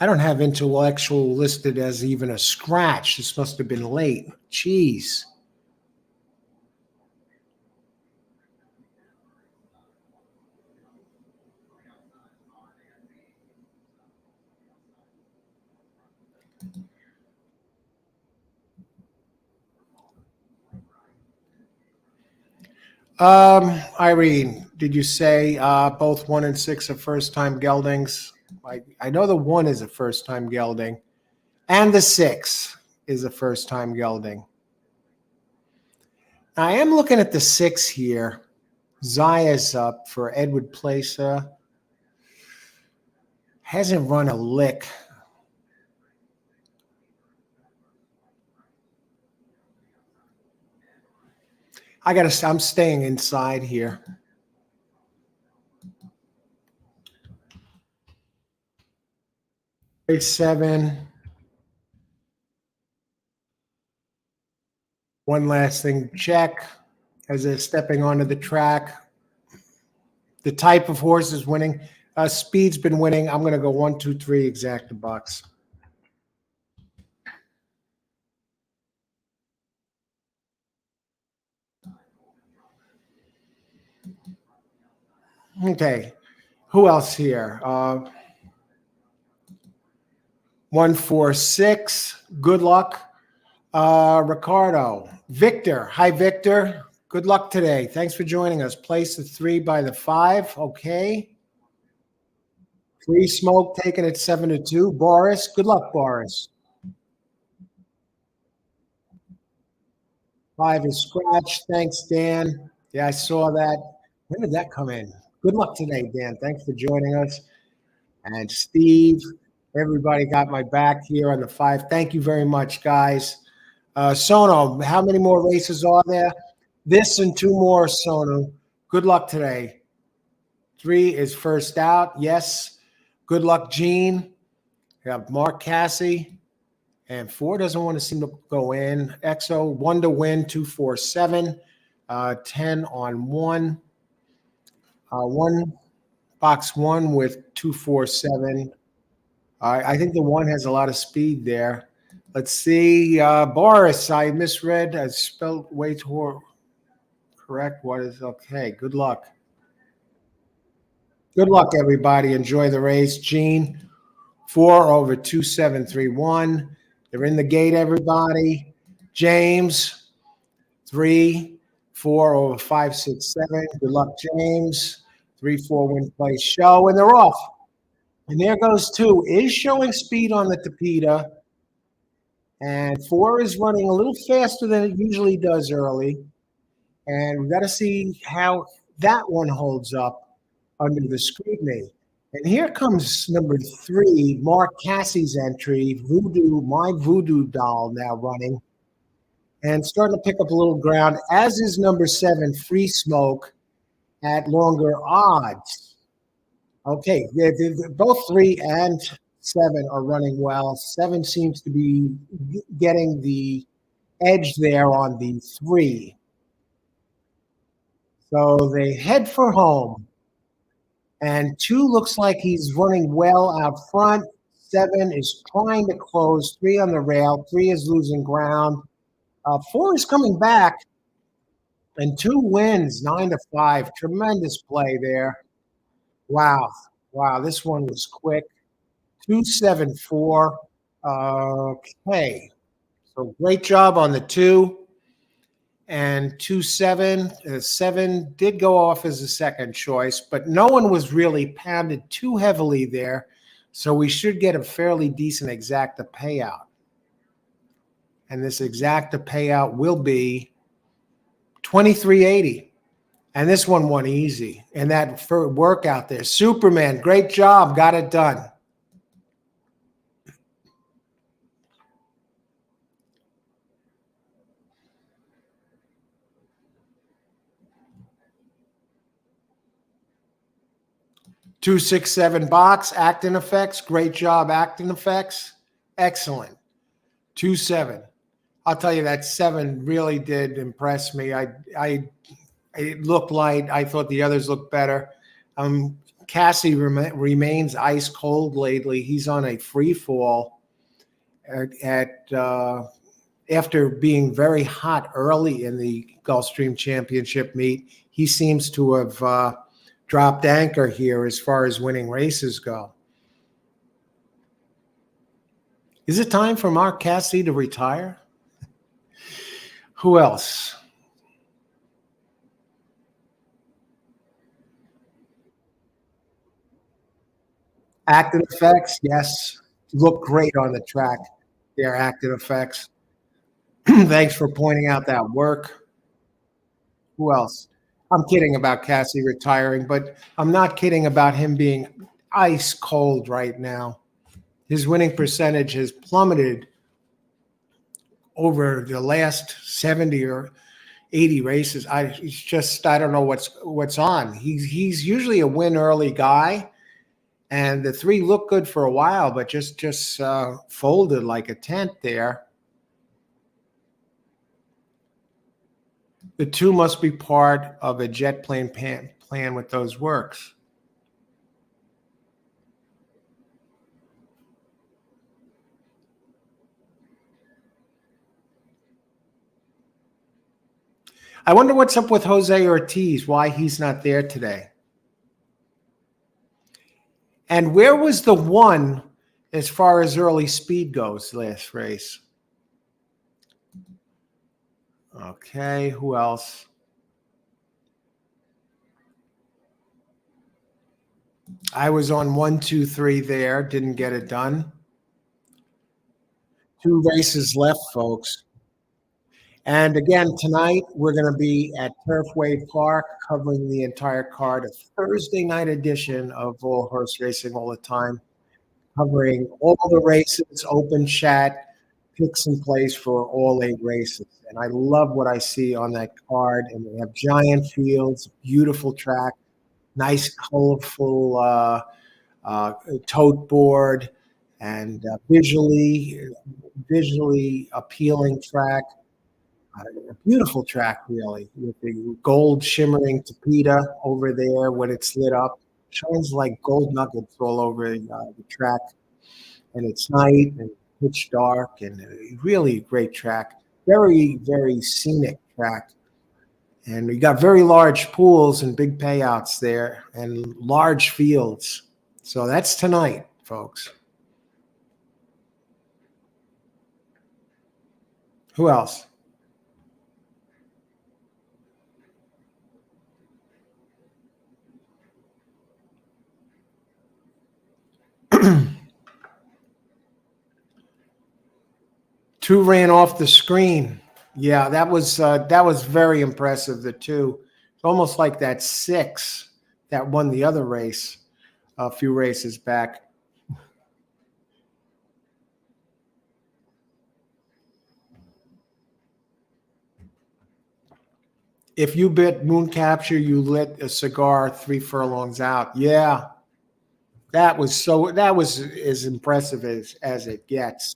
I don't have intellectual listed as even a scratch. This must have been late. Jeez. Irene, did you say both 1 and 6 are first-time geldings? I know the 1 is a first-time gelding, and the 6 is a first-time gelding. I am looking at the 6 here. Zaya's up for Edward Placer. Hasn't run a lick. I'm staying inside here. Race 7. One last thing to check as they're stepping onto the track. The type of horse is winning. Speed's been winning. I'm going to go 1, 2, 3 exacta bucks. Okay. Who else here? 1, 4, 6. Good luck. Ricardo. Victor. Hi, Victor. Good luck today. Thanks for joining us. Place the 3 by the 5. Okay. Free smoke taken at 7 to 2. Boris. Good luck, Boris. 5 is scratched. Thanks, Dan. Yeah, I saw that. When did that come in? Good luck today, Dan. Thanks for joining us. And Steve, everybody got my back here on the 5. Thank you very much, guys. Sono, how many more races are there? This and 2 more, Sono. Good luck today. 3 is first out. Yes. Good luck, Gene. We have Mark Cassie. And 4 doesn't want to seem to go in. EXO, 1 to win, 2, 4, 7. 10 on 1. 1 box 1 with 2, 4, 7. I think the 1 has a lot of speed there. Let's see. Boris, I misread. I spelled way too correct. What is okay? Good luck. Good luck, everybody. Enjoy the race. Gene, 4 over 2731. They're in the gate, everybody. James, 3, 4 over 567. Good luck, James. 3, 4 win place show, and they're off. And there goes 2. Is showing speed on the Tapeta. And 4 is running a little faster than it usually does early. And we got to see how that one holds up under the scrutiny. And here comes number 3, Mark Cassie's entry, Voodoo, my Voodoo doll now running and starting to pick up a little ground, as is number 7, Free Smoke at longer odds. Okay, both 3 and 7 are running well. 7 seems to be getting the edge there on the 3. So they head for home. And 2 looks like he's running well out front. 7 is trying to close. 3 on the rail. 3 is losing ground. 4 is coming back. And 2 wins, 9-5. Tremendous play there. Wow. Wow, this one was quick. 2-7-4. Okay. So great job on the 2. And 2-7. 7 did go off as a second choice, but no one was really pounded too heavily there. So we should get a fairly decent exacta payout. And this exacta payout will be $23.80. And this one won easy. And that for workout there. Superman, great job. Got it done. $267 box, acting effects. Great job, acting effects. Excellent. 2-7. I'll tell you that 7 really did impress me. It looked light. I thought the others looked better. Cassie remains ice cold lately. He's on a free fall after being very hot early in the Gulfstream Championship meet. He seems to have dropped anchor here as far as winning races go. Is it time for Mark Cassidy to retire? Who else? Active effects, yes. Look great on the track. Their active effects. Thanks for pointing out that work. Who else? I'm kidding about Cassie retiring, but I'm not kidding about him being ice cold right now. His winning percentage has plummeted over the last 70 or 80 races. I don't know what's on. He's usually a win early guy, and the 3 looked good for a while, but just folded like a tent there. The 2 must be part of a jet plane plan with those works. I wonder what's up with Jose Ortiz, why he's not there today. And where was the 1 as far as early speed goes last race? Okay, who else? I was on 1, 2, 3 there. Didn't get it done. 2 races left, folks. And again, tonight we're going to be at Turfway Park covering the entire card, a Thursday night edition of All Horse Racing All the Time, covering all the races, open chat, picks in place for all 8 races. And I love what I see on that card. And we have giant fields, beautiful track, nice, colorful tote board, and visually appealing track. A beautiful track, really, with the gold shimmering tapeta over there when it's lit up. Shines like gold nuggets all over the track. And it's night and pitch dark, and a really great track. Very, very scenic track. And we got very large pools and big payouts there and large fields. So that's tonight, folks. Who else? Two ran off the screen. Yeah, that was very impressive. The two, it's almost like that six that won the other race a few races back. If you bit moon capture, you lit a cigar 3 furlongs out. Yeah, that was as impressive as it gets.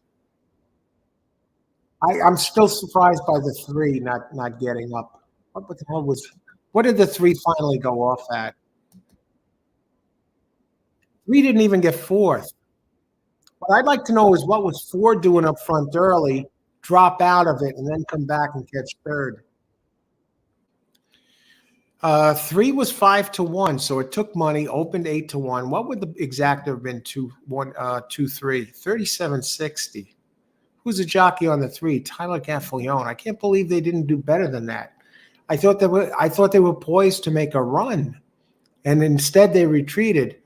I'm still surprised by the three not getting up. What the hell was? What did the three finally go off at? Three didn't even get fourth. What I'd like to know is what was four doing up front early, drop out of it, and then come back and catch third. Three was 5-1, so it took money. Opened 8-1. What would the exact have been? 2-1, 2-3, 37.60. Who's the jockey on the three? Tyler Gaffalione. I can't believe they didn't do better than that. I thought they were poised to make a run, and instead they retreated.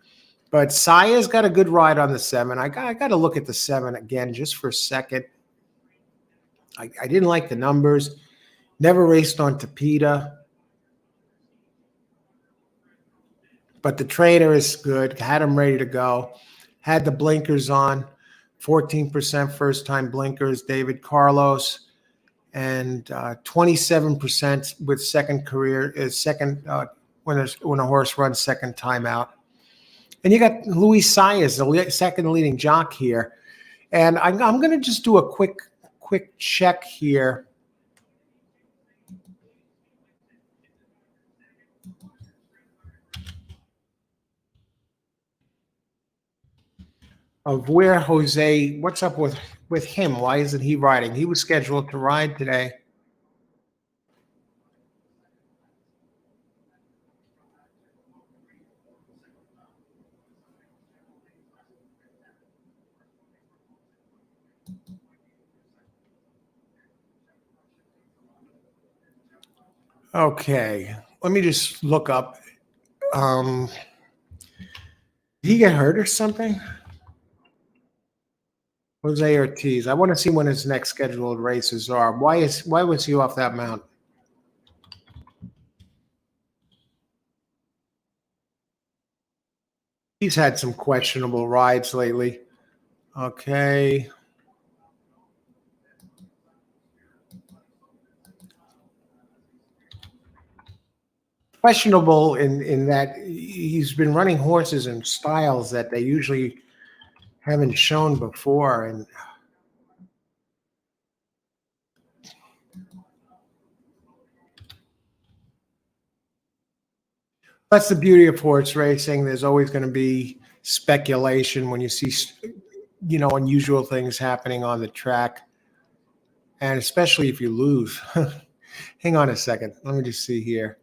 But Saya's got a good ride on the seven. I got to look at the seven again just for a second. I didn't like the numbers. Never raced on Tapeta, but the trainer is good. Had him ready to go. Had the blinkers on. 14% first time blinkers. David Carlos, and 27% with second career is second when a horse runs second time out. And you got Luis Saez, the second leading jock here. And I'm going to just do a quick check here of where Jose. What's up with him? Why isn't he riding? He was scheduled to ride today. Okay, let me just look up. Did he get hurt or something? Jose Ortiz. I want to see when his next scheduled races are. Why was he off that mount? He's had some questionable rides lately. Okay. Questionable in that he's been running horses in styles that they usually haven't shown before. And that's the beauty of horse racing. There's always going to be speculation when you see, unusual things happening on the track. And especially if you lose. Hang on a second. Let me just see here.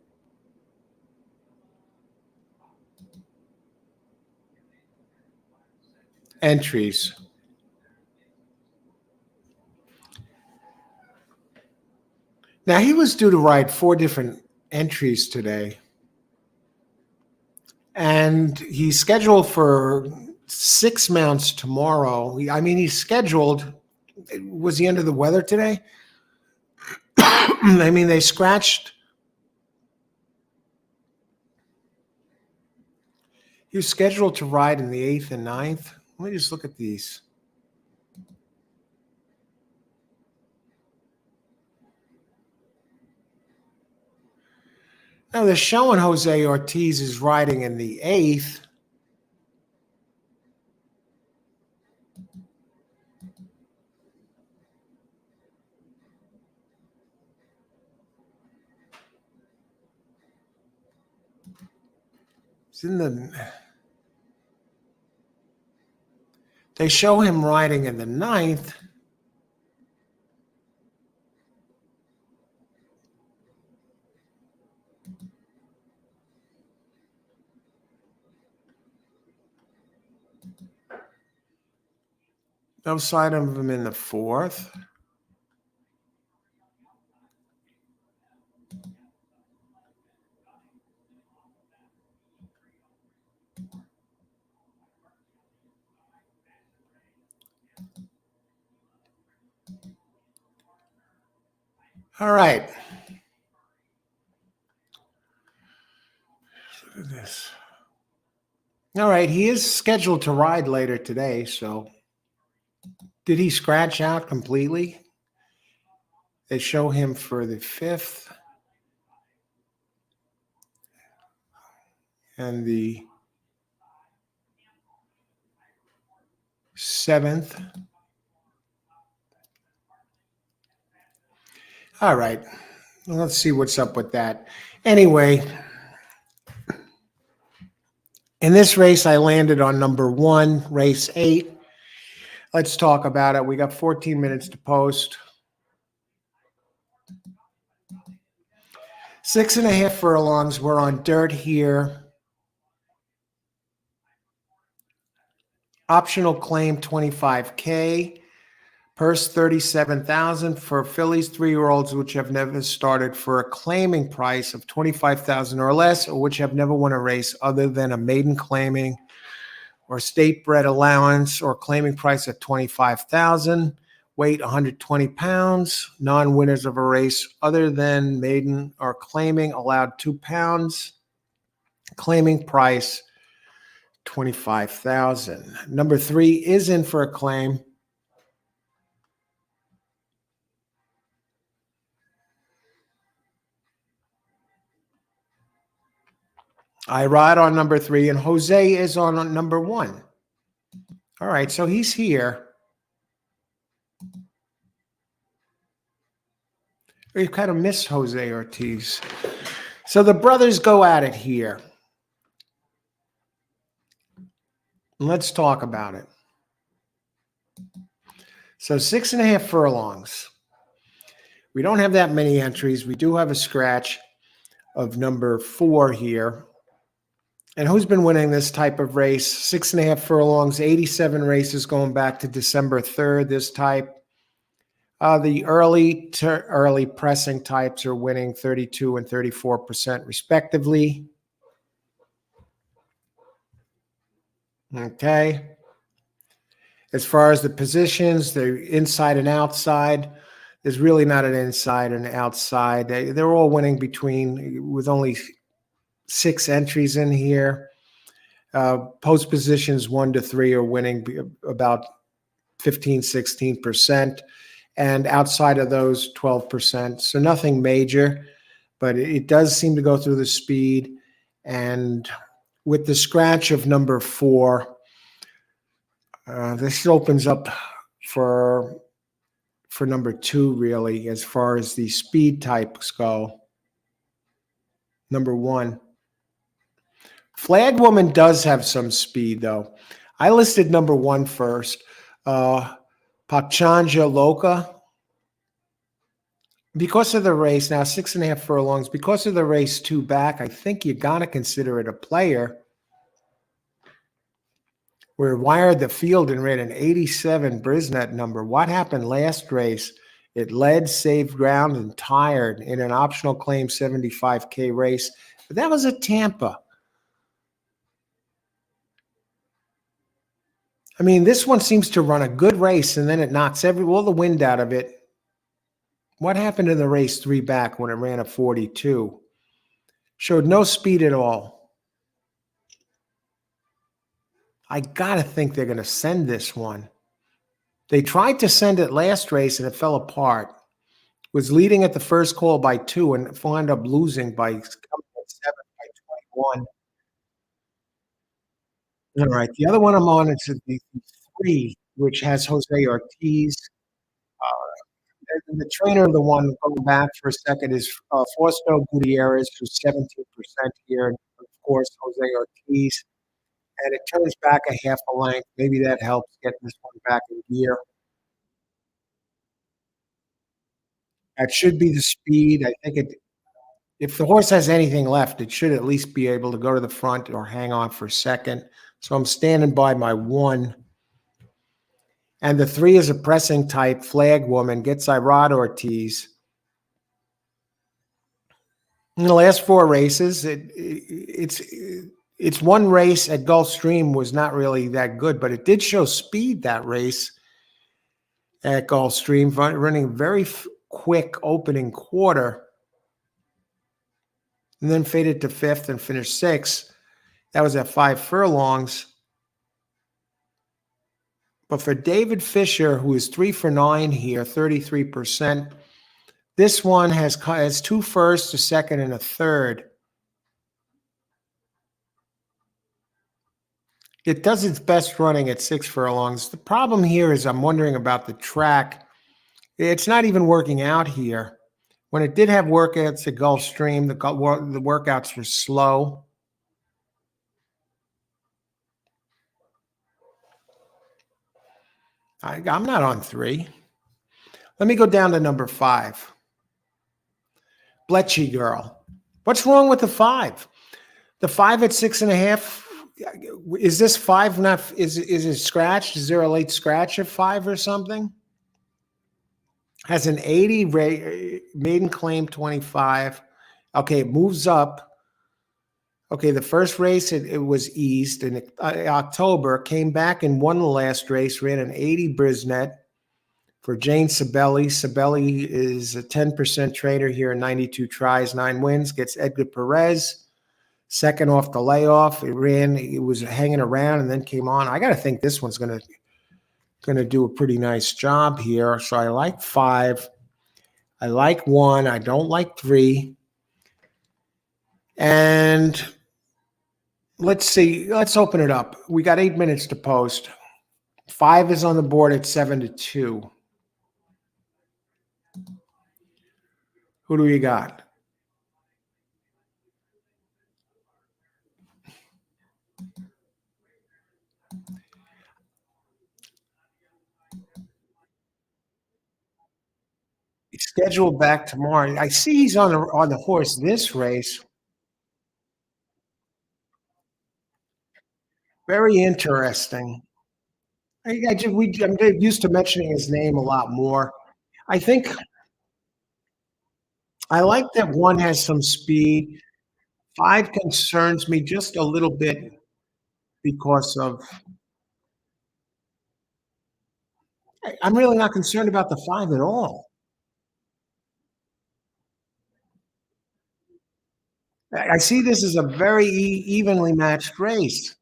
Entries. Now, he was due to ride four different entries today, and he's scheduled for six mounts tomorrow. I mean, he's scheduled. Was he under the weather today? I mean, they scratched. He was scheduled to ride in the eighth and ninth. Let me just look at these. Now, they're showing Jose Ortiz is riding in the eighth. It's in the. They show him riding in the ninth. No sign of him in the fourth. All right. Look at this. All right. He is scheduled to ride later today. So did he scratch out completely? They show him for the 5th and the 7th. All right. Well, let's see what's up with that. Anyway, in this race, I landed on number 1, race 8. Let's talk about it. We got 14 minutes to post. 6.5 furlongs. We're on dirt here. Optional claim 25K. Purse 37,000 for fillies 3-year-olds which have never started for a claiming price of 25,000 or less, or which have never won a race other than a maiden claiming or state bred allowance or claiming price at 25,000. Weight 120 pounds. Non-winners of a race other than maiden or claiming allowed 2 pounds. Claiming price 25,000. Number 3 is in for a claim. I ride on number 3, and Jose is on number 1. All right, so he's here. We kind of miss Jose Ortiz. So the brothers go at it here. Let's talk about it. So 6.5 furlongs. We don't have that many entries. We do have a scratch of number 4 here. And who's been winning this type of race? 6.5 furlongs, 87 races going back to December 3rd, this type. The early to early pressing types are winning 32 and 34% respectively. Okay. As far as the positions, the inside and outside, there's really not an inside and outside. They're all winning with only 6 entries in here. Post positions 1 to 3 are winning about 15, 16%. And outside of those, 12%. So nothing major, but it does seem to go through the speed. And with the scratch of number 4, this opens up for number 2, really, as far as the speed types go. Number 1. Flag Woman does have some speed, though. I listed number 1 first. Pachanja Loca. Because of the race, now 6.5 furlongs, because of the race 2 back, I think you got to consider it a player. We wired the field and ran an 87 Brisnet number. What happened last race? It led, saved ground, and tired in an optional claim 75K race. But that was at Tampa. I mean, this one seems to run a good race, and then it knocks all the wind out of it. What happened in the race 3 back when it ran a 42? Showed no speed at all. I got to think they're going to send this one. They tried to send it last race, and it fell apart. Was leading at the first call by 2 and wound up losing by 7 by 21. All right. The other one I'm on is the 3, which has Jose Ortiz. And the trainer of the one going back for a second is Fausto Gutierrez, who's 17% here. And of course, Jose Ortiz. And it turns back a half a length. Maybe that helps get this one back in gear. That should be the speed. I think if the horse has anything left, it should at least be able to go to the front or hang on for second. So I'm standing by my 1. And the 3 is a pressing type. Flag Woman gets Irad Ortiz. In the last 4 races, it's one race at Gulfstream was not really that good, but it did show speed that race at Gulfstream, running very quick opening quarter and then faded to fifth and finished sixth. That was at 5 furlongs. But for David Fisher, who is 3 for 9 here, 33%, this one has 2 firsts, a second, and a third. It does its best running at 6 furlongs. The problem here is I'm wondering about the track. It's not even working out here. When it did have workouts at Gulfstream, the workouts were slow. I'm not on 3. Let me go down to number 5. Bletchy Girl. What's wrong with the 5? The 5 at 6.5. Is this 5 not? Is it scratched? Is there a late scratch at 5 or something? Has an 80 maiden claim 25. Okay, it moves up. Okay, the first race it was eased in October. Came back and won the last race. Ran an 80 Brisnet for Jane Sabelli. Sabelli is a 10% trainer here in 92 tries, 9 wins. Gets Edgar Perez. Second off the layoff. It was hanging around and then came on. I got to think this one's going to do a pretty nice job here. So I like 5. I like 1. I don't like 3. And let's see. Let's open it up. We got 8 minutes to post. 5 is on the board at 7-2. Who do we got? He's scheduled back tomorrow. I see he's on the horse this race. Very interesting. I'm used to mentioning his name a lot more. I think I like that 1 has some speed. 5 concerns me just a little bit because of I'm really not concerned about the 5 at all. I see this as a very evenly matched race.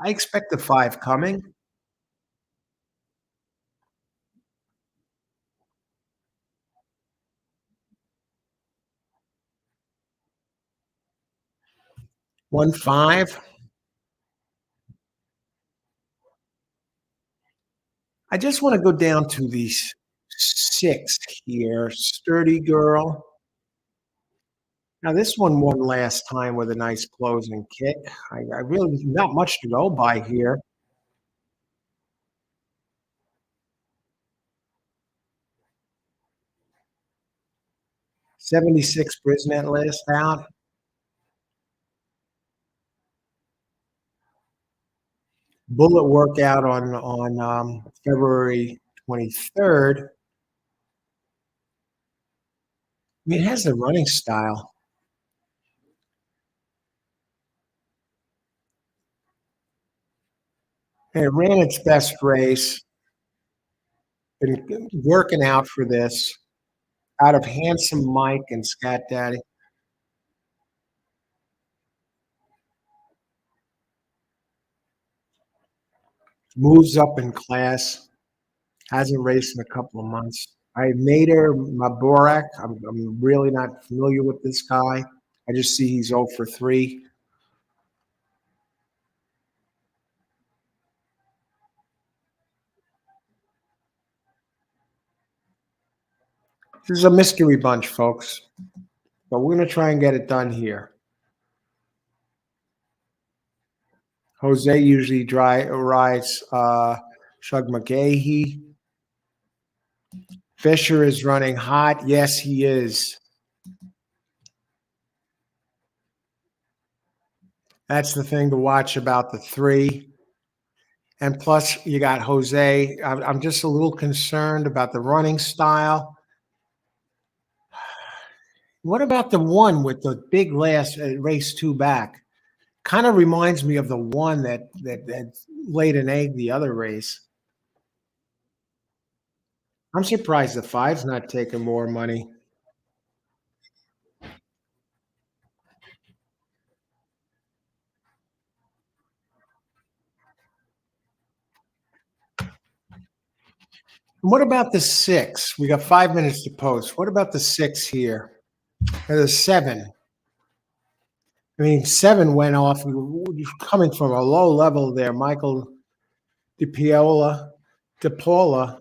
I expect the 5 coming. One 5. I just want to go down to the 6 here. Sturdy Girl. Now, this one won last time with a nice closing kick. I really not much to go by here. '76 Brisnet last out. Bullet workout on February 23rd. I mean, it has the running style. And it ran its best race. Been working out for this. Out of Handsome Mike and Scat Daddy. Moves up in class. Hasn't raced in a couple of months. I made her my Borak. I'm really not familiar with this guy. I just see he's 0 for 3. This is a mystery bunch, folks. But we're going to try and get it done here. Jose usually rides Shug McGahee. Fisher is running hot. Yes, he is. That's the thing to watch about the 3. And plus, you got Jose. I'm just a little concerned about the running style. What about the 1 with the big last race 2 back? Kind of reminds me of the 1 that laid an egg the other race. I'm surprised the five's not taking more money. What about the six? We got 5 minutes to post. What about the six here? Or the seven? I mean, seven went off coming from a low level there. Michael DiPiola, DePaula,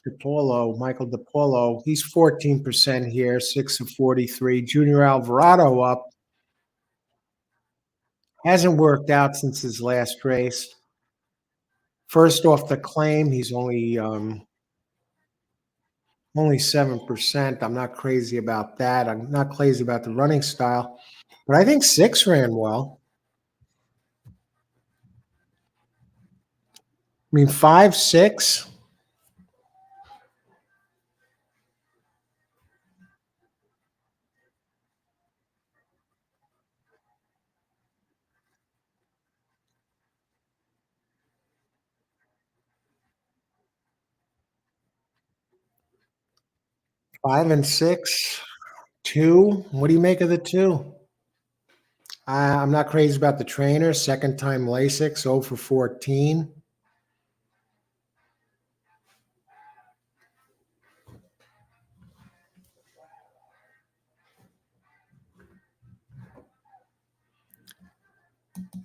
DePaulo, Michael DePaulo. He's 14% here, 6 of 43. Junior Alvarado up. Hasn't worked out since his last race. First off the claim, he's only 7%. I'm not crazy about that. I'm not crazy about the running style, but I think six ran well. I mean, five, six. Five and six. Two. What do you make of the two? I'm not crazy about the trainer. Second time Lasix, 0 for 14.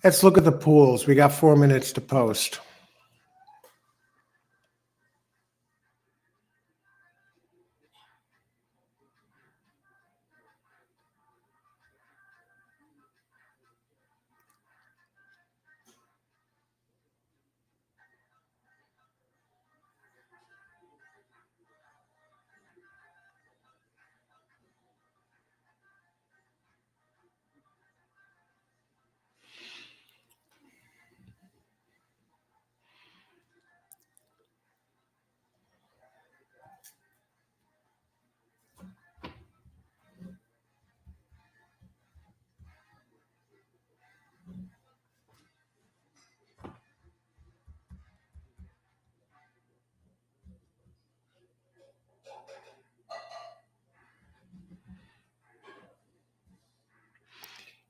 Let's look at the pools. We got 4 minutes to post.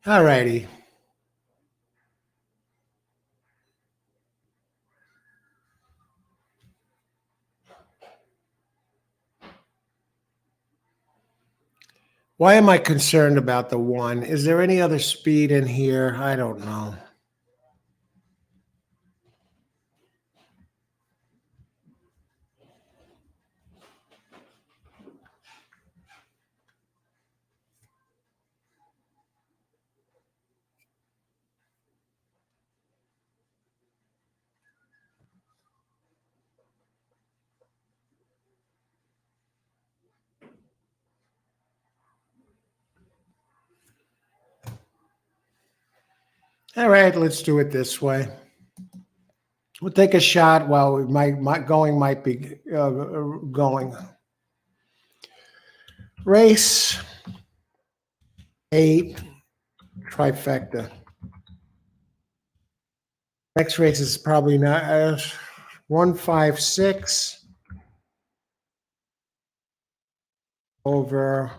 All righty. Why am I concerned about the one? Is there any other speed in here? I don't know. All right, let's do it this way. We'll take a shot while we might going might be going. Race 8, trifecta. Next race is probably not 156 over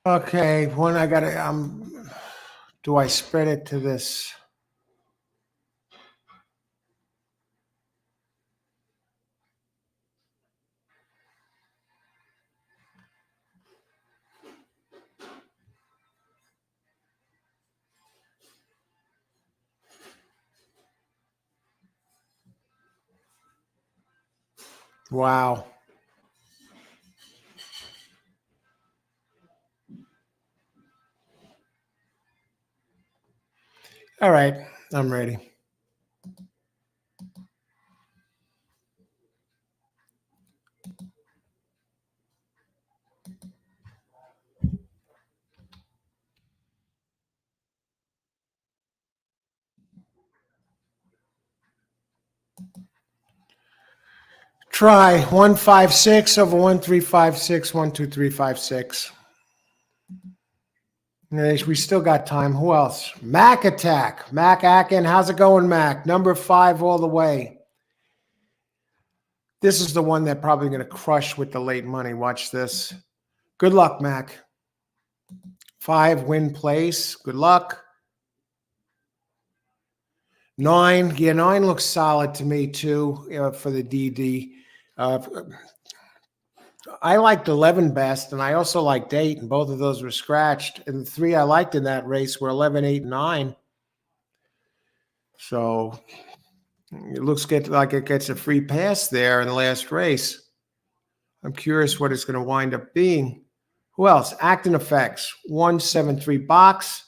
okay, one I gotta do I spread it to this? Wow. All right, I'm ready. Try 156 over 1356, 12356. We still got time. Who else? Mac Attack. Mac Acken. How's it going, Mac? Number 5 all the way. This is the one that probably going to crush with the late money. Watch this. Good luck, Mac. 5 win place. Good luck. 9. Yeah, 9 looks solid to me too for the DD. I liked 11 best, and I also liked 8, and both of those were scratched. And the 3 I liked in that race were 11, 8, and 9. So it looks like it gets a free pass there in the last race. I'm curious what it's going to wind up being. Who else? Acting Effects. 173 box.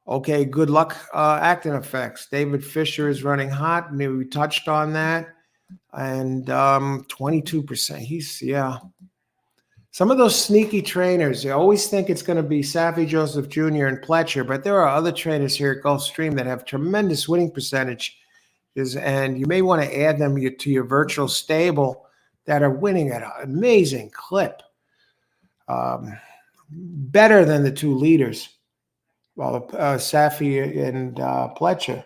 Okay, good luck, Acting Effects. David Fisher is running hot. Maybe we touched on that. And 22%. Yeah. Some of those sneaky trainers, you always think it's going to be Safi Joseph Jr. and Pletcher, but there are other trainers here at Gulfstream that have tremendous winning percentages, and you may want to add them to your virtual stable that are winning at an amazing clip. Better than the 2 leaders, well, Safi and Pletcher.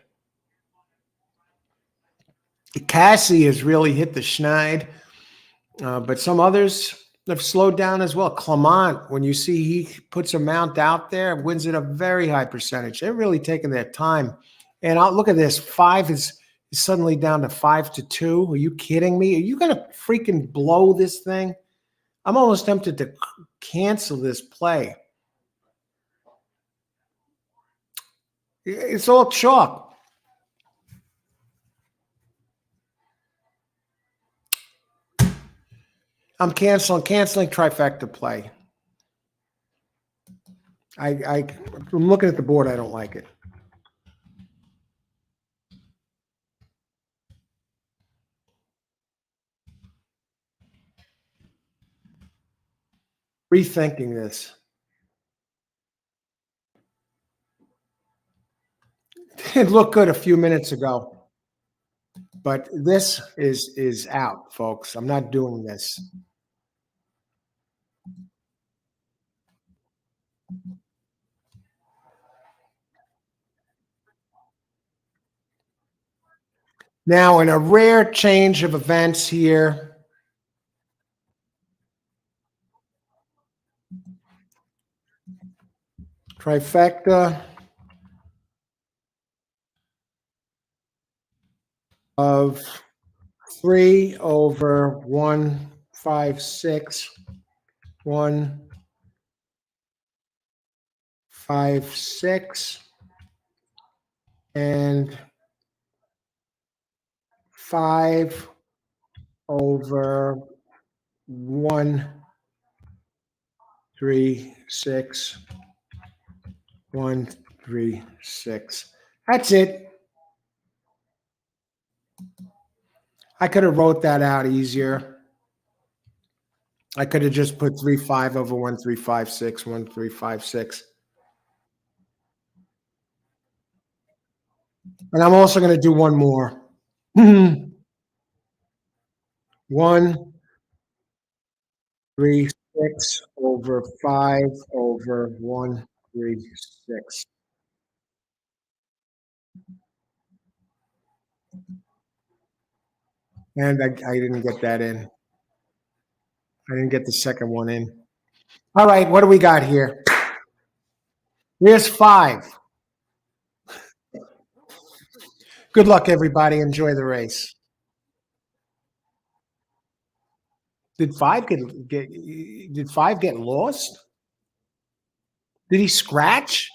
Cassie has really hit the schneid, but some others have slowed down as well. Clement, when you see he puts a mount out there, wins at a very high percentage. They're really taking their time. And I'll look at this. 5 is suddenly down to 5-2. Are you kidding me? Are you going to freaking blow this thing? I'm almost tempted to cancel this play. It's all chalk. I'm canceling trifecta play. I'm looking at the board. I don't like it. Rethinking this. It looked good a few minutes ago, but this is out, folks. I'm not doing this. Now, in a rare change of events here, trifecta of 3 over 156, 156, and 5 over 136, 136. That's it. I could have wrote that out easier. I could have just put 3-5 over 1-3-5-6, 1-3-5-6. And I'm also going to do one more. 1-3-6 over 5 over 1-3-6. And I didn't get that in. I didn't get the second one in. All right, what do we got here? Here's 5. Good luck, everybody. Enjoy the race. Did 5 get lost? Did he scratch?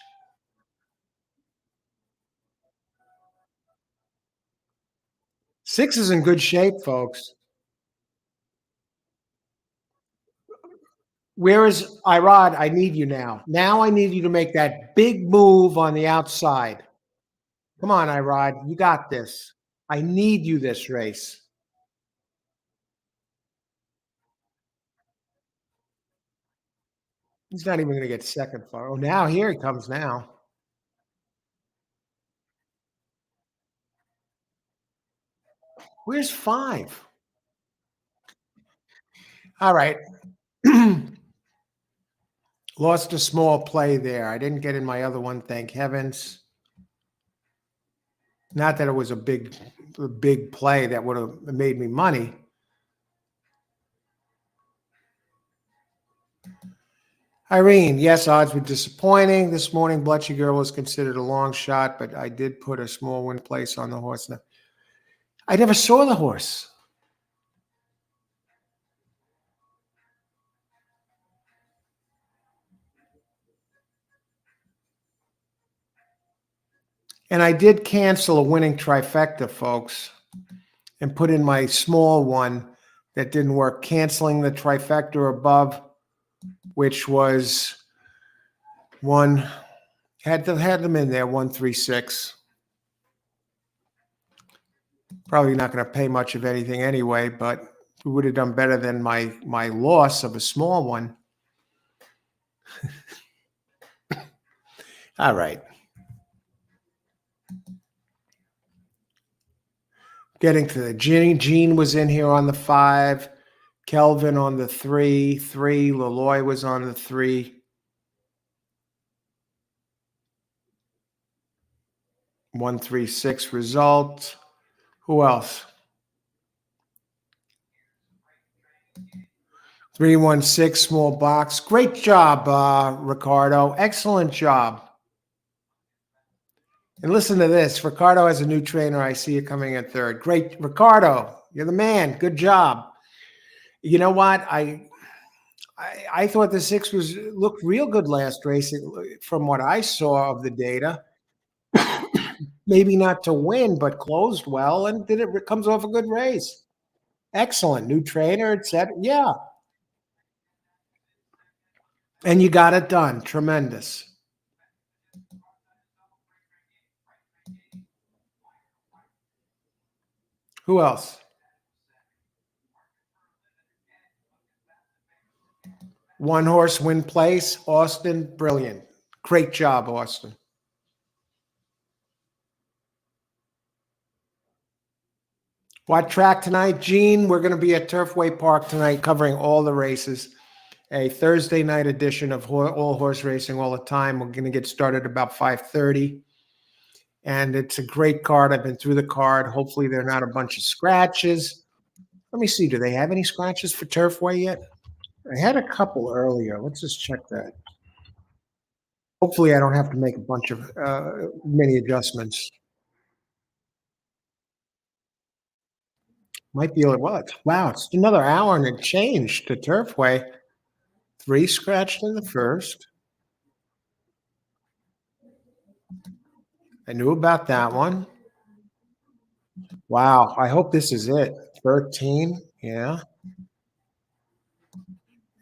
Six is in good shape, folks. Where is Irod? I need you now. Now I need you to make that big move on the outside. Come on, Irod. You got this. I need you this race. He's not even going to get second far. Oh, now here he comes now. Where's 5? All right. Lost a small play there. I didn't get in my other one, thank heavens. Not that it was a big play that would have made me money. Irene, yes, odds were disappointing. This morning, Bletchy Girl was considered a long shot, but I did put a small win place on the horse. I never saw the horse. And I did cancel a winning trifecta, folks, and put in my small one that didn't work, canceling the trifecta above, which was one, had them in there, 136. Probably not going to pay much of anything anyway, but we would have done better than my loss of a small one. All right. Getting to the Gene was in here on the 5. Kelvin on the 3. Leloy was on the 3. 136 result. Who else? 316 small box. Great job, Ricardo. Excellent job. And listen to this. Ricardo has a new trainer. I see you coming in third. Great. Ricardo, you're the man. Good job. You know what? I thought the 6 looked real good last race from what I saw of the data. Maybe not to win, but closed well and comes off a good race. Excellent. New trainer, etc. Yeah. And you got it done. Tremendous. Who else? One horse win place. Austin, brilliant. Great job, Austin. What track tonight? Gene, we're going to be at Turfway Park tonight covering all the races. A Thursday night edition of All Horse Racing All the Time. We're going to get started about 5:30. And it's a great card. I've been through the card. Hopefully they're not a bunch of scratches. Let me see. Do they have any scratches for Turfway yet? I had a couple earlier. Let's just check that. Hopefully I don't have to make a bunch of many adjustments. Might be able to, what? Wow, it's another hour and it changed to Turfway. 3 scratched in the first. I knew about that one. Wow, I hope this is it. 13, yeah.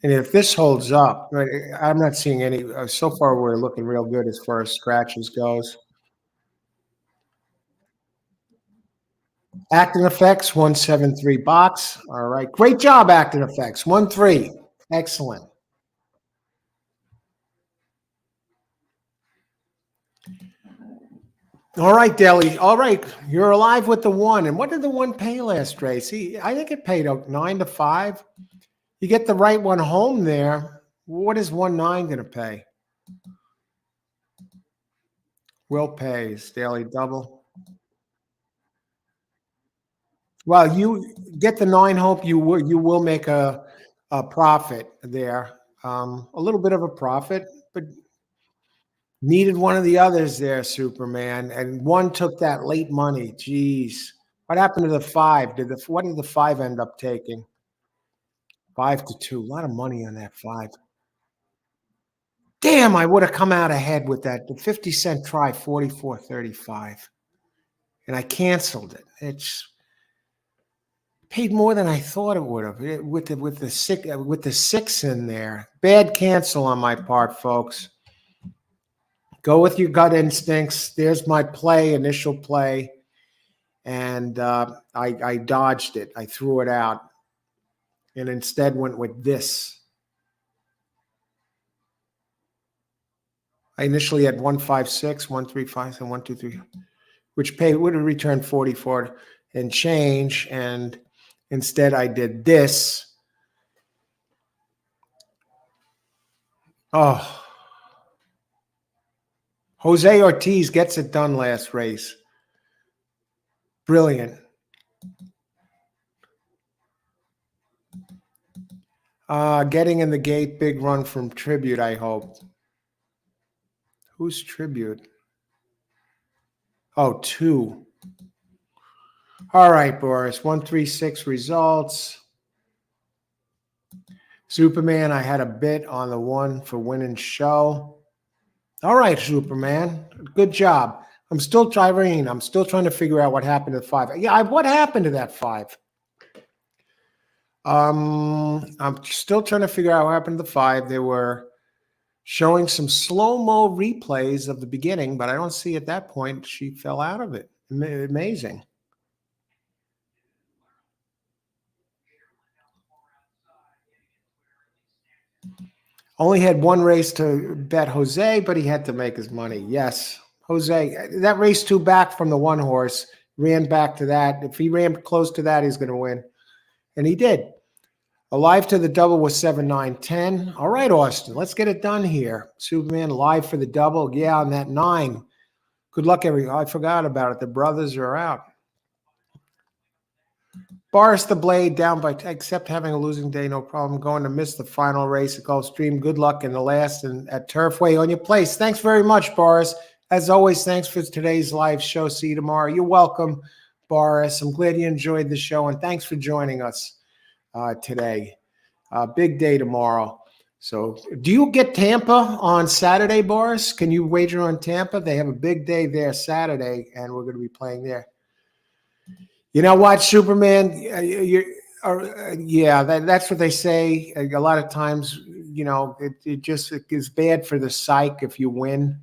And if this holds up, I'm not seeing any. So far, we're looking real good as far as scratches goes. Acting Effects, 173 box. All right. Great job, Acting Effects. 1-3. Excellent. All right, Deli. All right. You're alive with the 1. And what did the 1 pay last race? I think it paid 9-5. You get the right one home there. What is 1-9 going to pay? Will pays. Daily double. Well, you get the 9 home. You will make a profit there. A little bit of a profit, but needed one of the others there, Superman. And 1 took that late money. Jeez. What happened to the 5? What did the 5 end up taking? 5-2. A lot of money on that 5. Damn, I would have come out ahead with that. The 50-cent try, 44.35. And I canceled it. It's paid more than I thought it would have with the 6 in there. Bad cancel on my part, folks. Go with your gut instincts. There's my initial play, and I dodged it. I threw it out, and instead went with this. I initially had 156, 135, and 123, which would have returned 44 and change, and instead I did this. Oh, Jose Ortiz gets it done last race. Brilliant. Getting in the gate, big run from Tribute, I hope. Who's Tribute? Oh, 2. All right, Boris. 136 results. Superman, I had a bit on the 1 for winning show. All right, Superman. Good job. I'm still trying to figure out what happened to the 5. Yeah, what happened to that 5? I'm still trying to figure out what happened to the 5. They were showing some slow-mo replays of the beginning, but I don't see at that point she fell out of it. Amazing. Only had one race to bet Jose, but he had to make his money. Yes, Jose, that race 2 back from the 1 horse, ran back to that. If he ran close to that, he's going to win. And he did. Alive to the double was 7, 9, 10. All right, Austin, let's get it done here. Superman alive for the double. Yeah, on that 9. Good luck, I forgot about it. The brothers are out. Boris the Blade down by, except having a losing day, no problem. Going to miss the final race at Gulfstream. Good luck in the last and at Turfway on your place. Thanks very much, Boris. As always, thanks for today's live show. See you tomorrow. You're welcome, Boris. I'm glad you enjoyed the show, and thanks for joining us today. Big day tomorrow. So, do you get Tampa on Saturday, Boris? Can you wager on Tampa? They have a big day there Saturday, and we're going to be playing there. You know what, Superman? Yeah, that's what they say. A lot of times, it just is bad for the psyche if you win.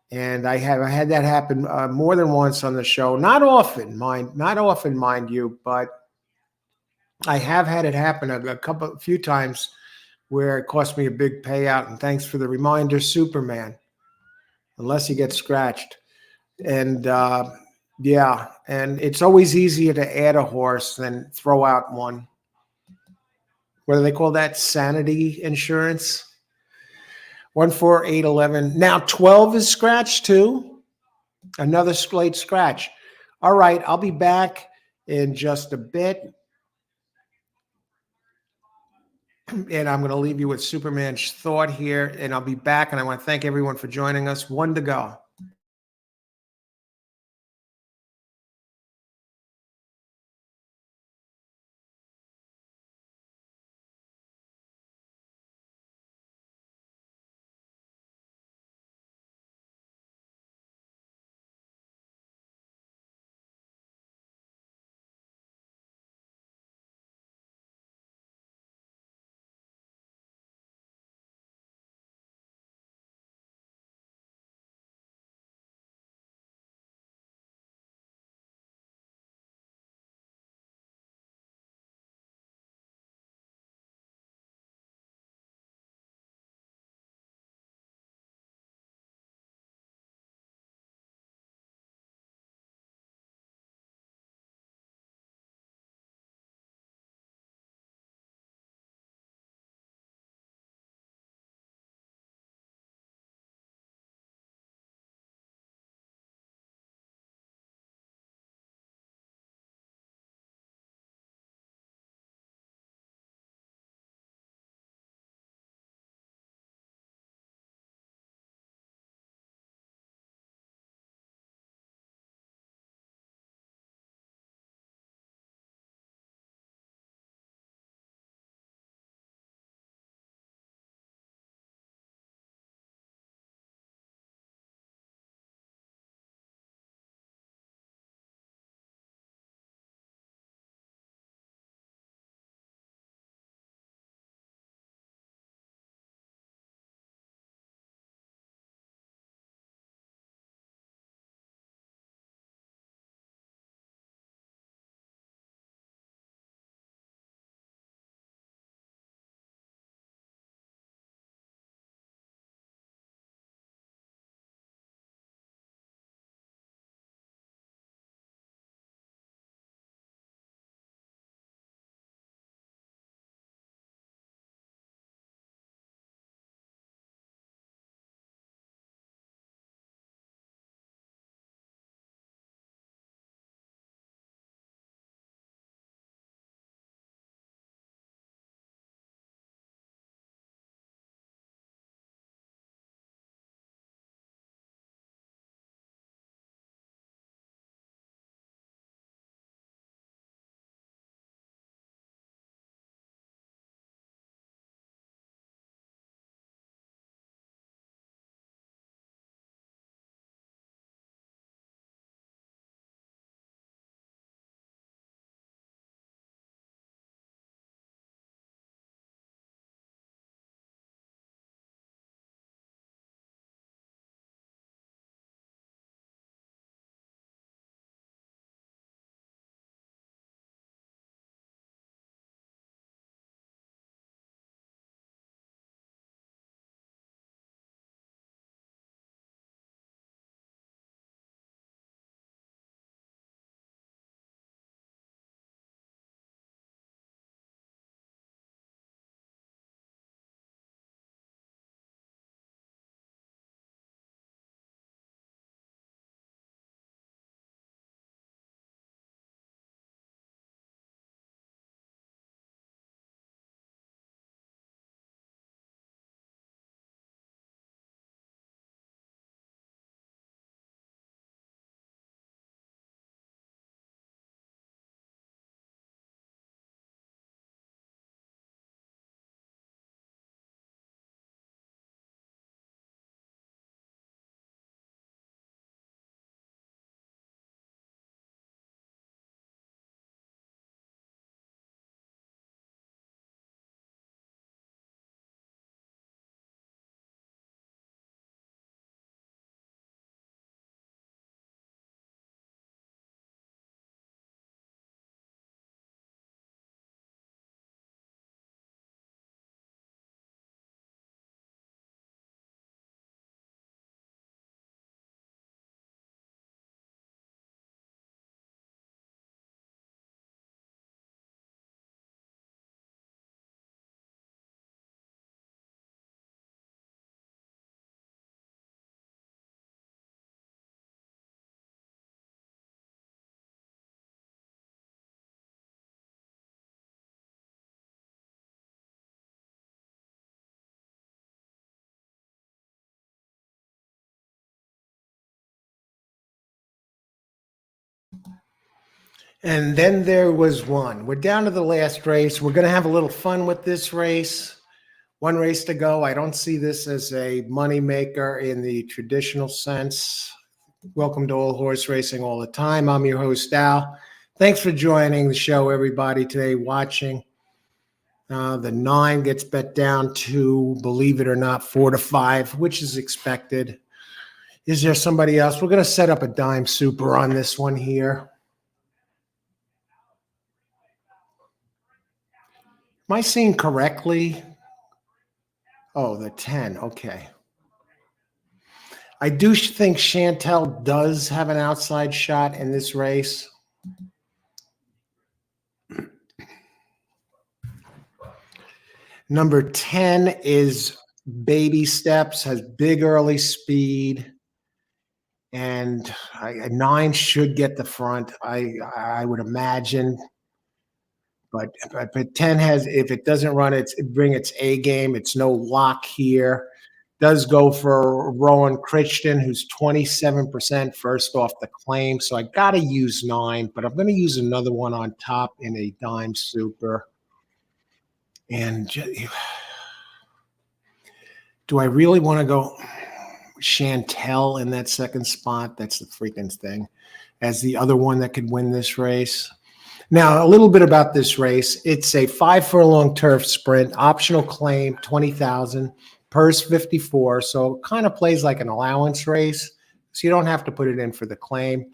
And I had that happen more than once on the show. Not often, mind you, but I have had it happen a few times where it cost me a big payout. And thanks for the reminder, Superman. Unless you get scratched. And yeah, and it's always easier to add a horse than throw out one. What do they call that? Sanity insurance. 1, 4, 8, 11. Now 12 is scratched too. Another late scratch. All right, I'll be back in just a bit. And I'm going to leave you with Superman's thought here. And I'll be back. And I want to thank everyone for joining us. 1 to go. And then there was one. We're down to the last race. We're going to have a little fun with this race. One race to go. I don't see this as a moneymaker in the traditional sense. Welcome to All Horse Racing All the Time. I'm your host, Al. Thanks for joining the show, everybody, today watching. The 9 gets bet down to, believe it or not, 4-5, which is expected. Is there somebody else? We're going to set up a dime super on this one here. Am I seeing correctly? Oh, the 10. Okay. I do think Chantel does have an outside shot in this race. Number 10 is baby steps, has big early speed, and a 9 should get the front, I would imagine. But 10 has, if it doesn't run bring its A game, it's no lock here. Does go for Rowan Crichton, who's 27% first off the claim. So I got to use 9, but I'm going to use another one on top in a dime super. And do I really want to go Chantel in that second spot? That's the freaking thing. As the other one that could win this race. Now, a little bit about this race. It's a 5 furlong turf sprint, optional claim, 20,000, purse 54. So it kind of plays like an allowance race. So you don't have to put it in for the claim.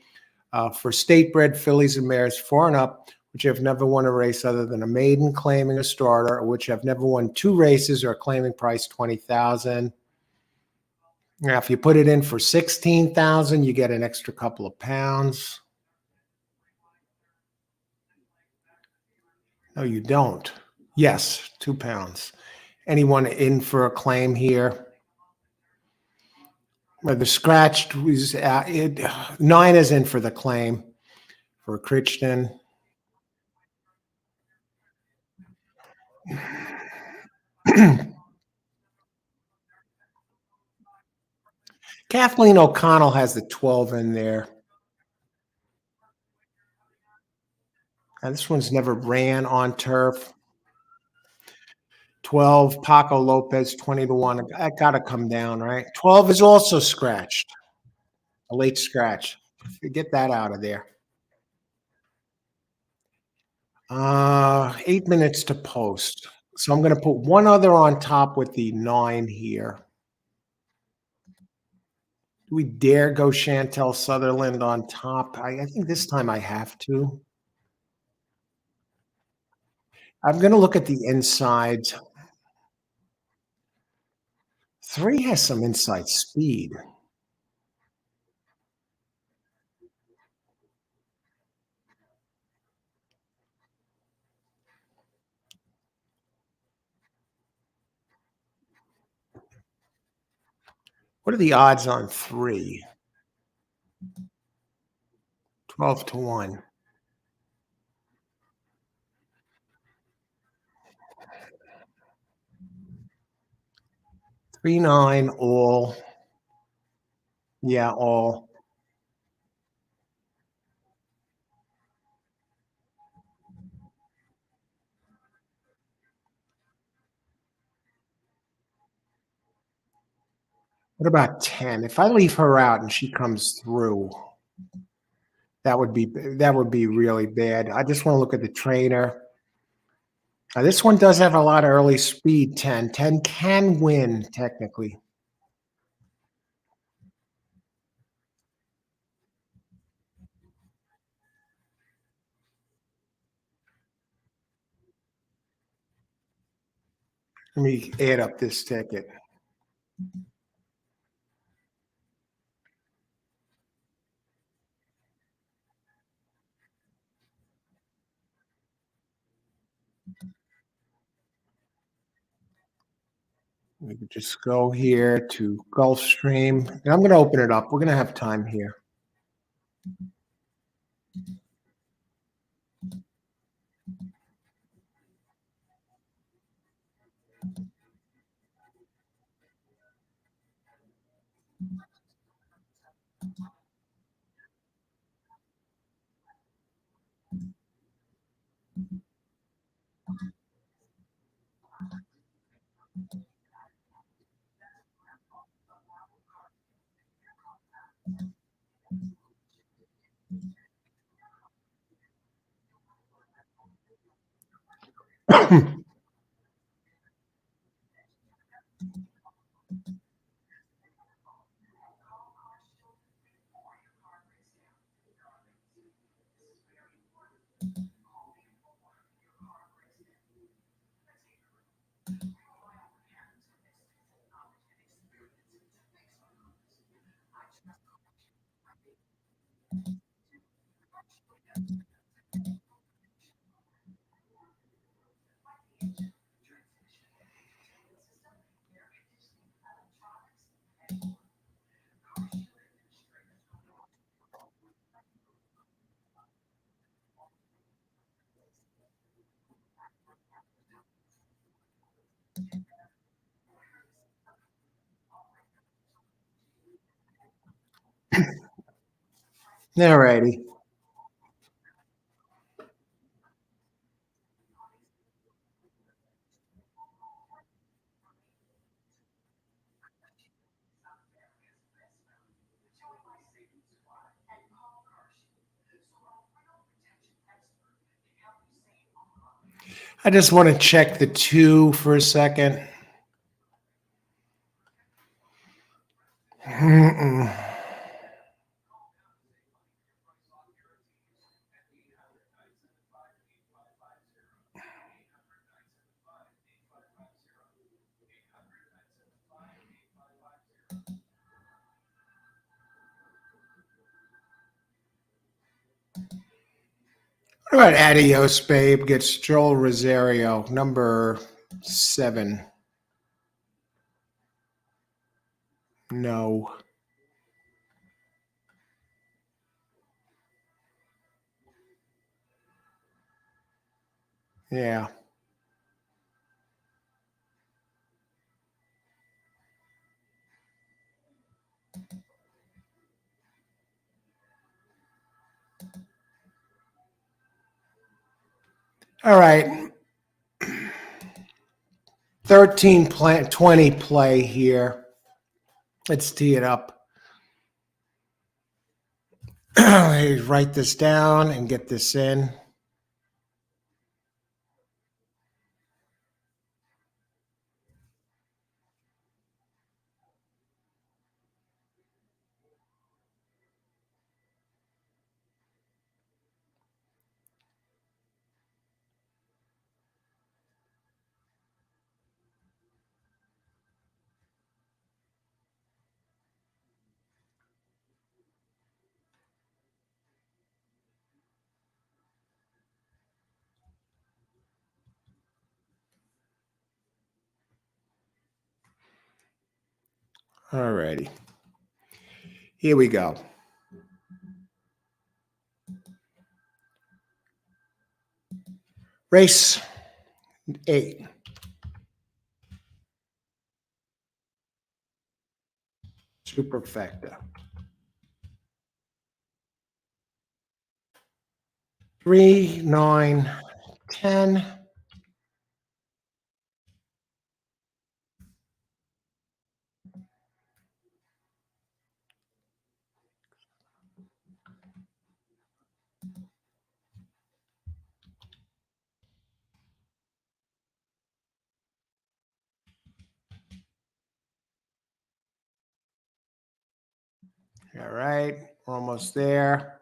For state bred fillies and mares 4 and up, which have never won a race other than a maiden claiming a starter, or which have never won 2 races or a claiming price 20,000. Now, if you put it in for 16,000, you get an extra couple of pounds. No, you don't. Yes, 2 pounds. Anyone in for a claim here? The scratched was 9 is in for the claim for Crichton. Kathleen O'Connell has the 12 in there. Now, this one's never ran on turf. 12, Paco Lopez, 20-1. That got to come down, right? 12 is also scratched. A late scratch. Get that out of there. 8 minutes to post. So I'm going to put one other on top with the 9 here. Do we dare go Chantel Sutherland on top? I think this time I have to. I'm going to look at the insides. 3 has some inside speed. What are the odds on 3? 12-1. 3-9 all. Yeah, all. What about 10? If I leave her out and she comes through, that would be really bad. I just want to look at the trainer. This one does have a lot of early speed. 10. 10 can win technically. Let me add up this ticket. We could just go here to Gulfstream, and I'm going to open it up. We're going to have time here. All righty. I just want to check the two for a second. Mm-mm. What about Adios, Babe gets Joel Rosario, number 7? No. Yeah. All right. 20 play here. Let's tee it up. Write this down and get this in. All righty. Here we go. Race 8. Superfecta. 3, 9, 10. All right. Almost there.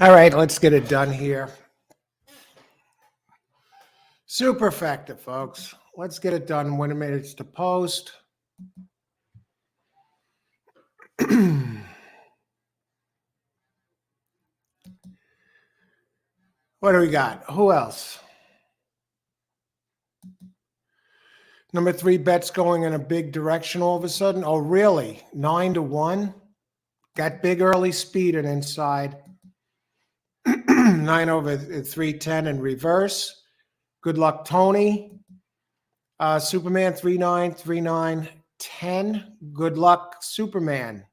All right. Let's get it done here. Superfecta, folks. Let's get it done. 1 minute to post. What do we got? Who else? Number 3 bets going in a big direction all of a sudden. Oh, really? 9-1. Got big early speed and inside. 9 over 310 in reverse. Good luck, Tony. Superman 39, 39, 10. Good luck, Superman.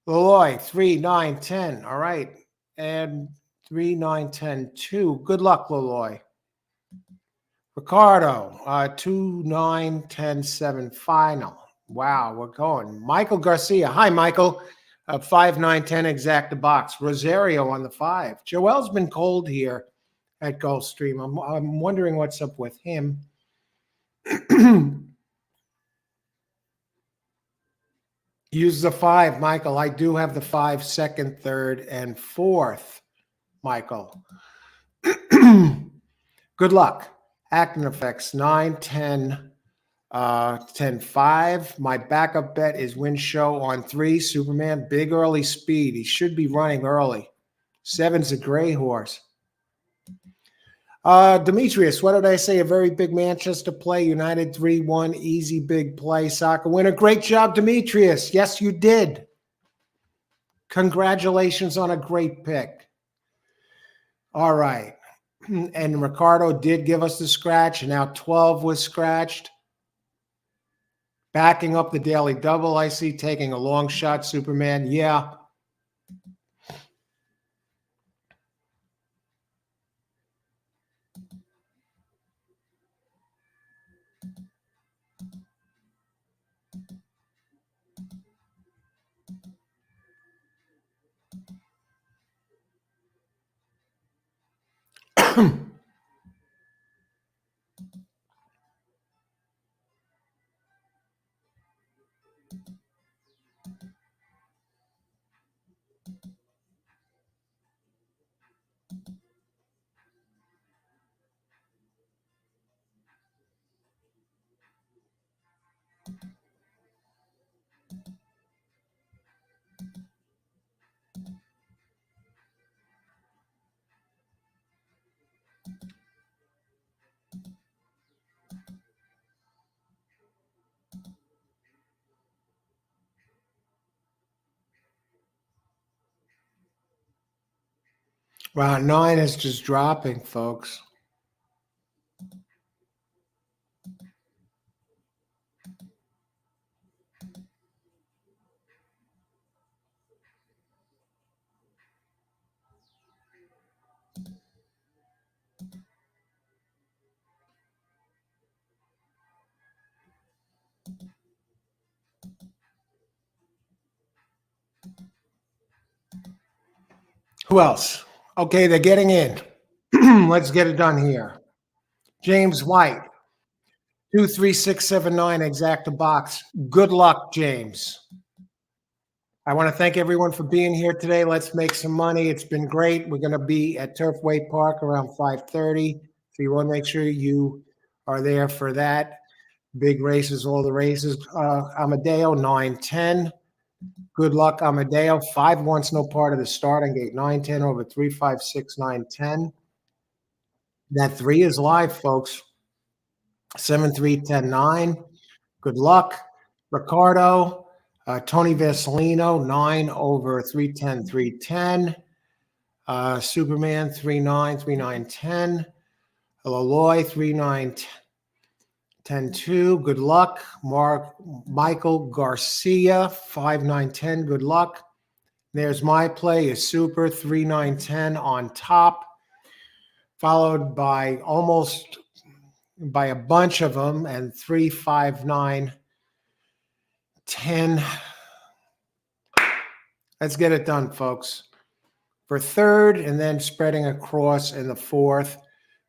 Leroy 3, 9, 10. All right. And 3, 9, 10, 2. Good luck, Leroy. Ricardo, 2, 9, 10, 7, final. Wow, we're going. Michael Garcia. Hi, Michael. 5, 9, 10, exact the box. Rosario on the 5. Joel's been cold here at Gulfstream. I'm wondering what's up with him. Use the 5, Michael. I do have the 5, second, third, and fourth, Michael. Good luck. Acting effects 9, 10, 10, 5. My backup bet is win show on 3. Superman, big early speed. He should be running early. 7's a gray horse. Demetrius, what did I say? A very big Manchester play. United 3-1. Easy big play. Soccer winner. Great job, Demetrius. Yes, you did. Congratulations on a great pick. All right. And Ricardo did give us the scratch. And now 12 was scratched. Backing up the daily double, I see. Taking a long shot, Superman. Yeah. Wow, 9 is just dropping, folks. Who else? Okay, they're getting in. Let's get it done here. James White, 23679, exact the box. Good luck, James. I want to thank everyone for being here today. Let's make some money. It's been great. We're going to be at Turfway Park around 5:30. So you want to make sure you are there for that. Big races, all the races. Amadeo, 9-10. Good luck, Amadeo. 5 wants no part of the starting gate. 9-10 over 3, 5, 6, 9, 10. That 3 is live, folks. 7, 3, 10, 9. Good luck. Ricardo, Tony Vasilino, 9 over 310, 310. Superman, 3-9, 3-9, 10. Aloy, 3-9, 10-2. Good luck. Michael Garcia, 5-9, 10. Good luck. There's my play is super, 3-9, 10 on top, followed by almost by a bunch of them, and 3-5-9, 10. Let's get it done, folks. For third, and then spreading across in the fourth.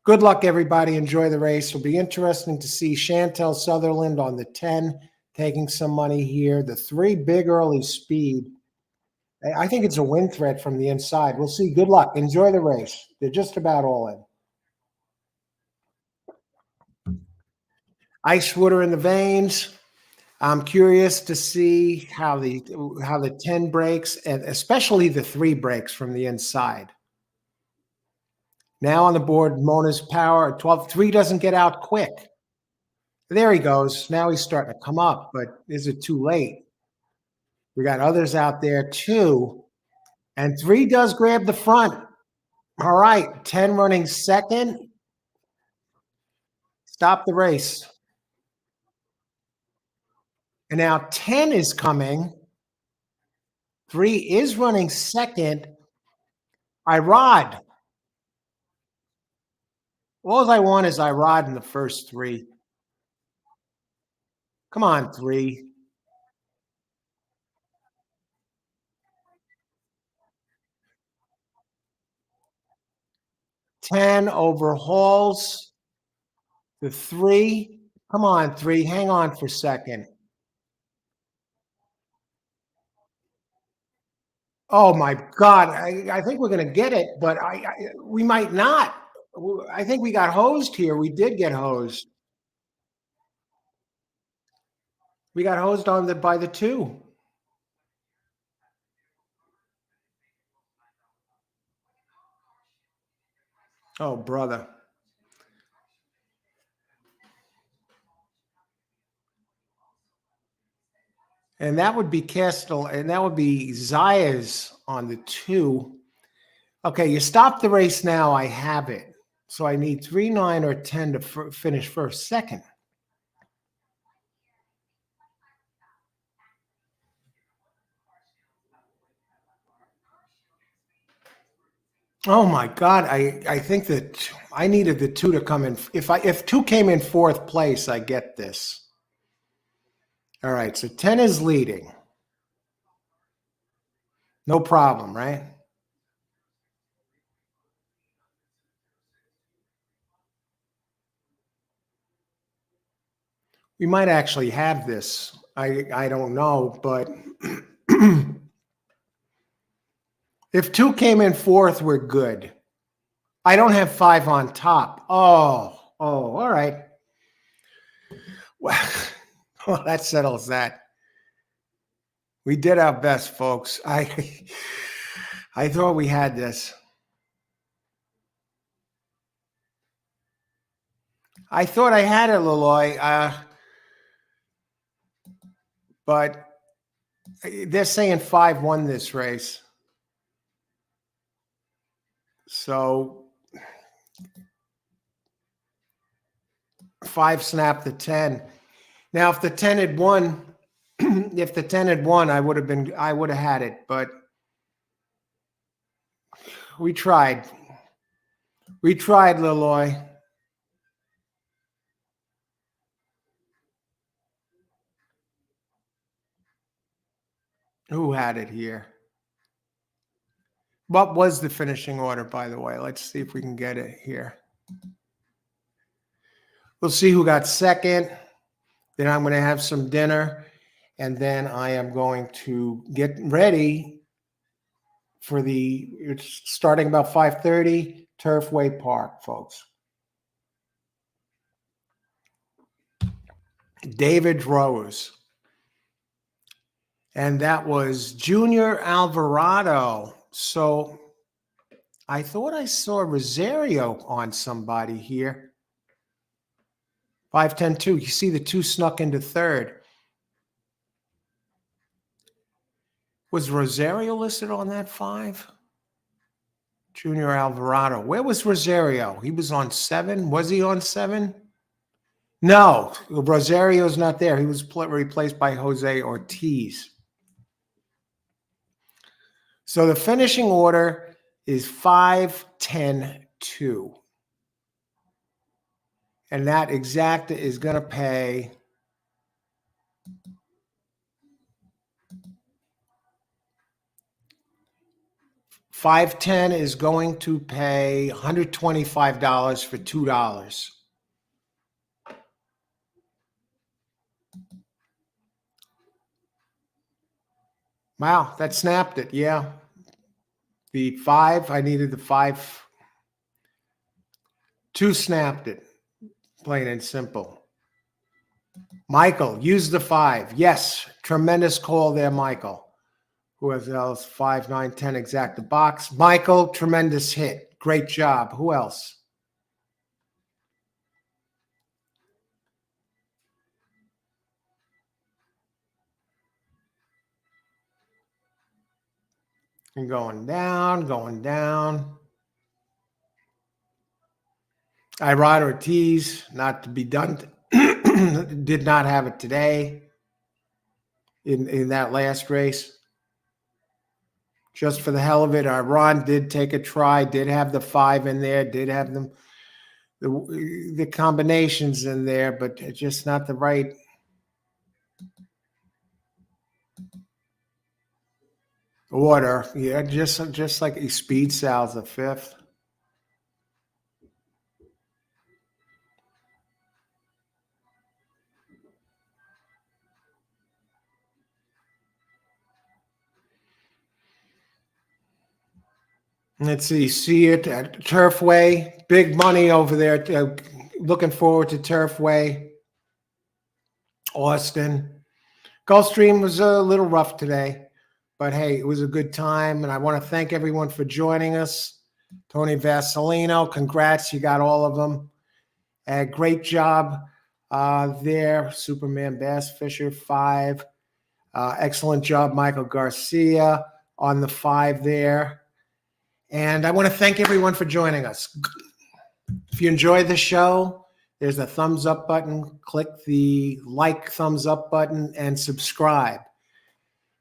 Good luck, everybody. Enjoy the race. It'll be interesting to see Chantel Sutherland on the 10, taking some money here. The 3, big early speed. I think it's a win threat from the inside. We'll see. Good luck. Enjoy the race. They're just about all in. Ice water in the veins. I'm curious to see how the 10 breaks, and especially the 3 breaks from the inside. Now on the board, Mona's power at 12. 3 doesn't get out quick. There he goes. Now he's starting to come up, but is it too late? We got others out there too. And 3 does grab the front. All right. 10 running second. Stop the race. And now 10 is coming. 3 is running second. I rod. All I want is I rod in the first 3. Come on, 3. 10 overhauls the 3. Come on, 3. Hang on for a second. Oh my God. I think we're going to get it, but we might not. I think we got hosed here. We did get hosed. We got hosed by the 2. Oh, brother. And that would be Castle, and that would be Zayas on the 2. Okay, you stop the race now. I have it. So I need 3, 9, or 10 to finish first, second. Oh my God. I think that I needed the 2 to come in. If 2 came in fourth place, I get this. All right, so 10 is leading. No problem, right? We might actually have this. I don't know, but if 2 came in fourth, we're good. I don't have 5 on top. Oh, all right. Well, well, that settles that. We did our best, folks. I thought we had this. I thought I had it, Leloy, but they're saying 5 won this race. So 5 snapped the 10. Now, if the 10 had won, I would have had it, but we tried. We tried, Leloy. Who had it here? What was the finishing order, by the way? Let's see if we can get it here. We'll see who got second. Then I'm going to have some dinner, and then I am going to get ready for it's starting about 5:30, Turfway Park, folks. David Rose. And that was Junior Alvarado. So I thought I saw Rosario on somebody here. 5-10-2. You see the 2 snuck into third. Was Rosario listed on that 5? Junior Alvarado. Where was Rosario? He was on 7. Was he on 7? No, Rosario's not there. He was replaced by Jose Ortiz. So the finishing order is 5-10-2. And that exacta is going to pay $510 is going to pay $125 for $2. Wow, that snapped it. Yeah. The 5, I needed the 5. 2 snapped it, plain and simple. Michael, use the 5. Yes, tremendous call there, Michael. Who else? 5, 9, 10 exact the box. Michael, tremendous hit. Great job. Who else? And going down, going down. Irod Ortiz, not to be done. Did not have it today in that last race. Just for the hell of it, Ron did take a try, did have the 5 in there, did have them the combinations in there, but just not the right order. Yeah, just like a Speed Sal's the 5th. Let's see it at Turfway. Big money over there. Looking forward to Turfway. Austin. Gulfstream was a little rough today, but hey, it was a good time. And I want to thank everyone for joining us. Tony Vasilino, congrats. You got all of them. Great job there. Superman Bass Fisher, 5. Excellent job, Michael Garcia on the 5 there. And I want to thank everyone for joining us. If you enjoyed the show, there's a thumbs up button. Click the like thumbs up button and subscribe.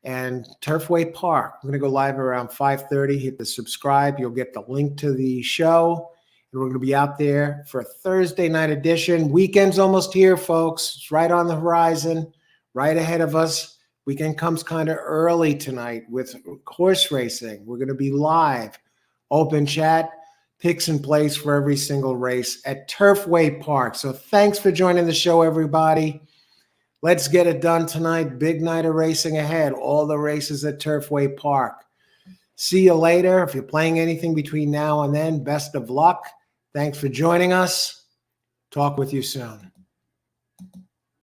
And Turfway Park, we're going to go live around 5:30. Hit the subscribe. You'll get the link to the show. And we're going to be out there for a Thursday night edition. Weekend's almost here, folks. It's right on the horizon, right ahead of us. Weekend comes kind of early tonight with horse racing. We're going to be live, open chat, picks and plays for every single race at Turfway Park. So thanks for joining the show, everybody. Let's get it done tonight. Big night of racing ahead. All the races at Turfway Park. See you later. If you're playing anything between now and then, best of luck. Thanks for joining us. Talk with you soon.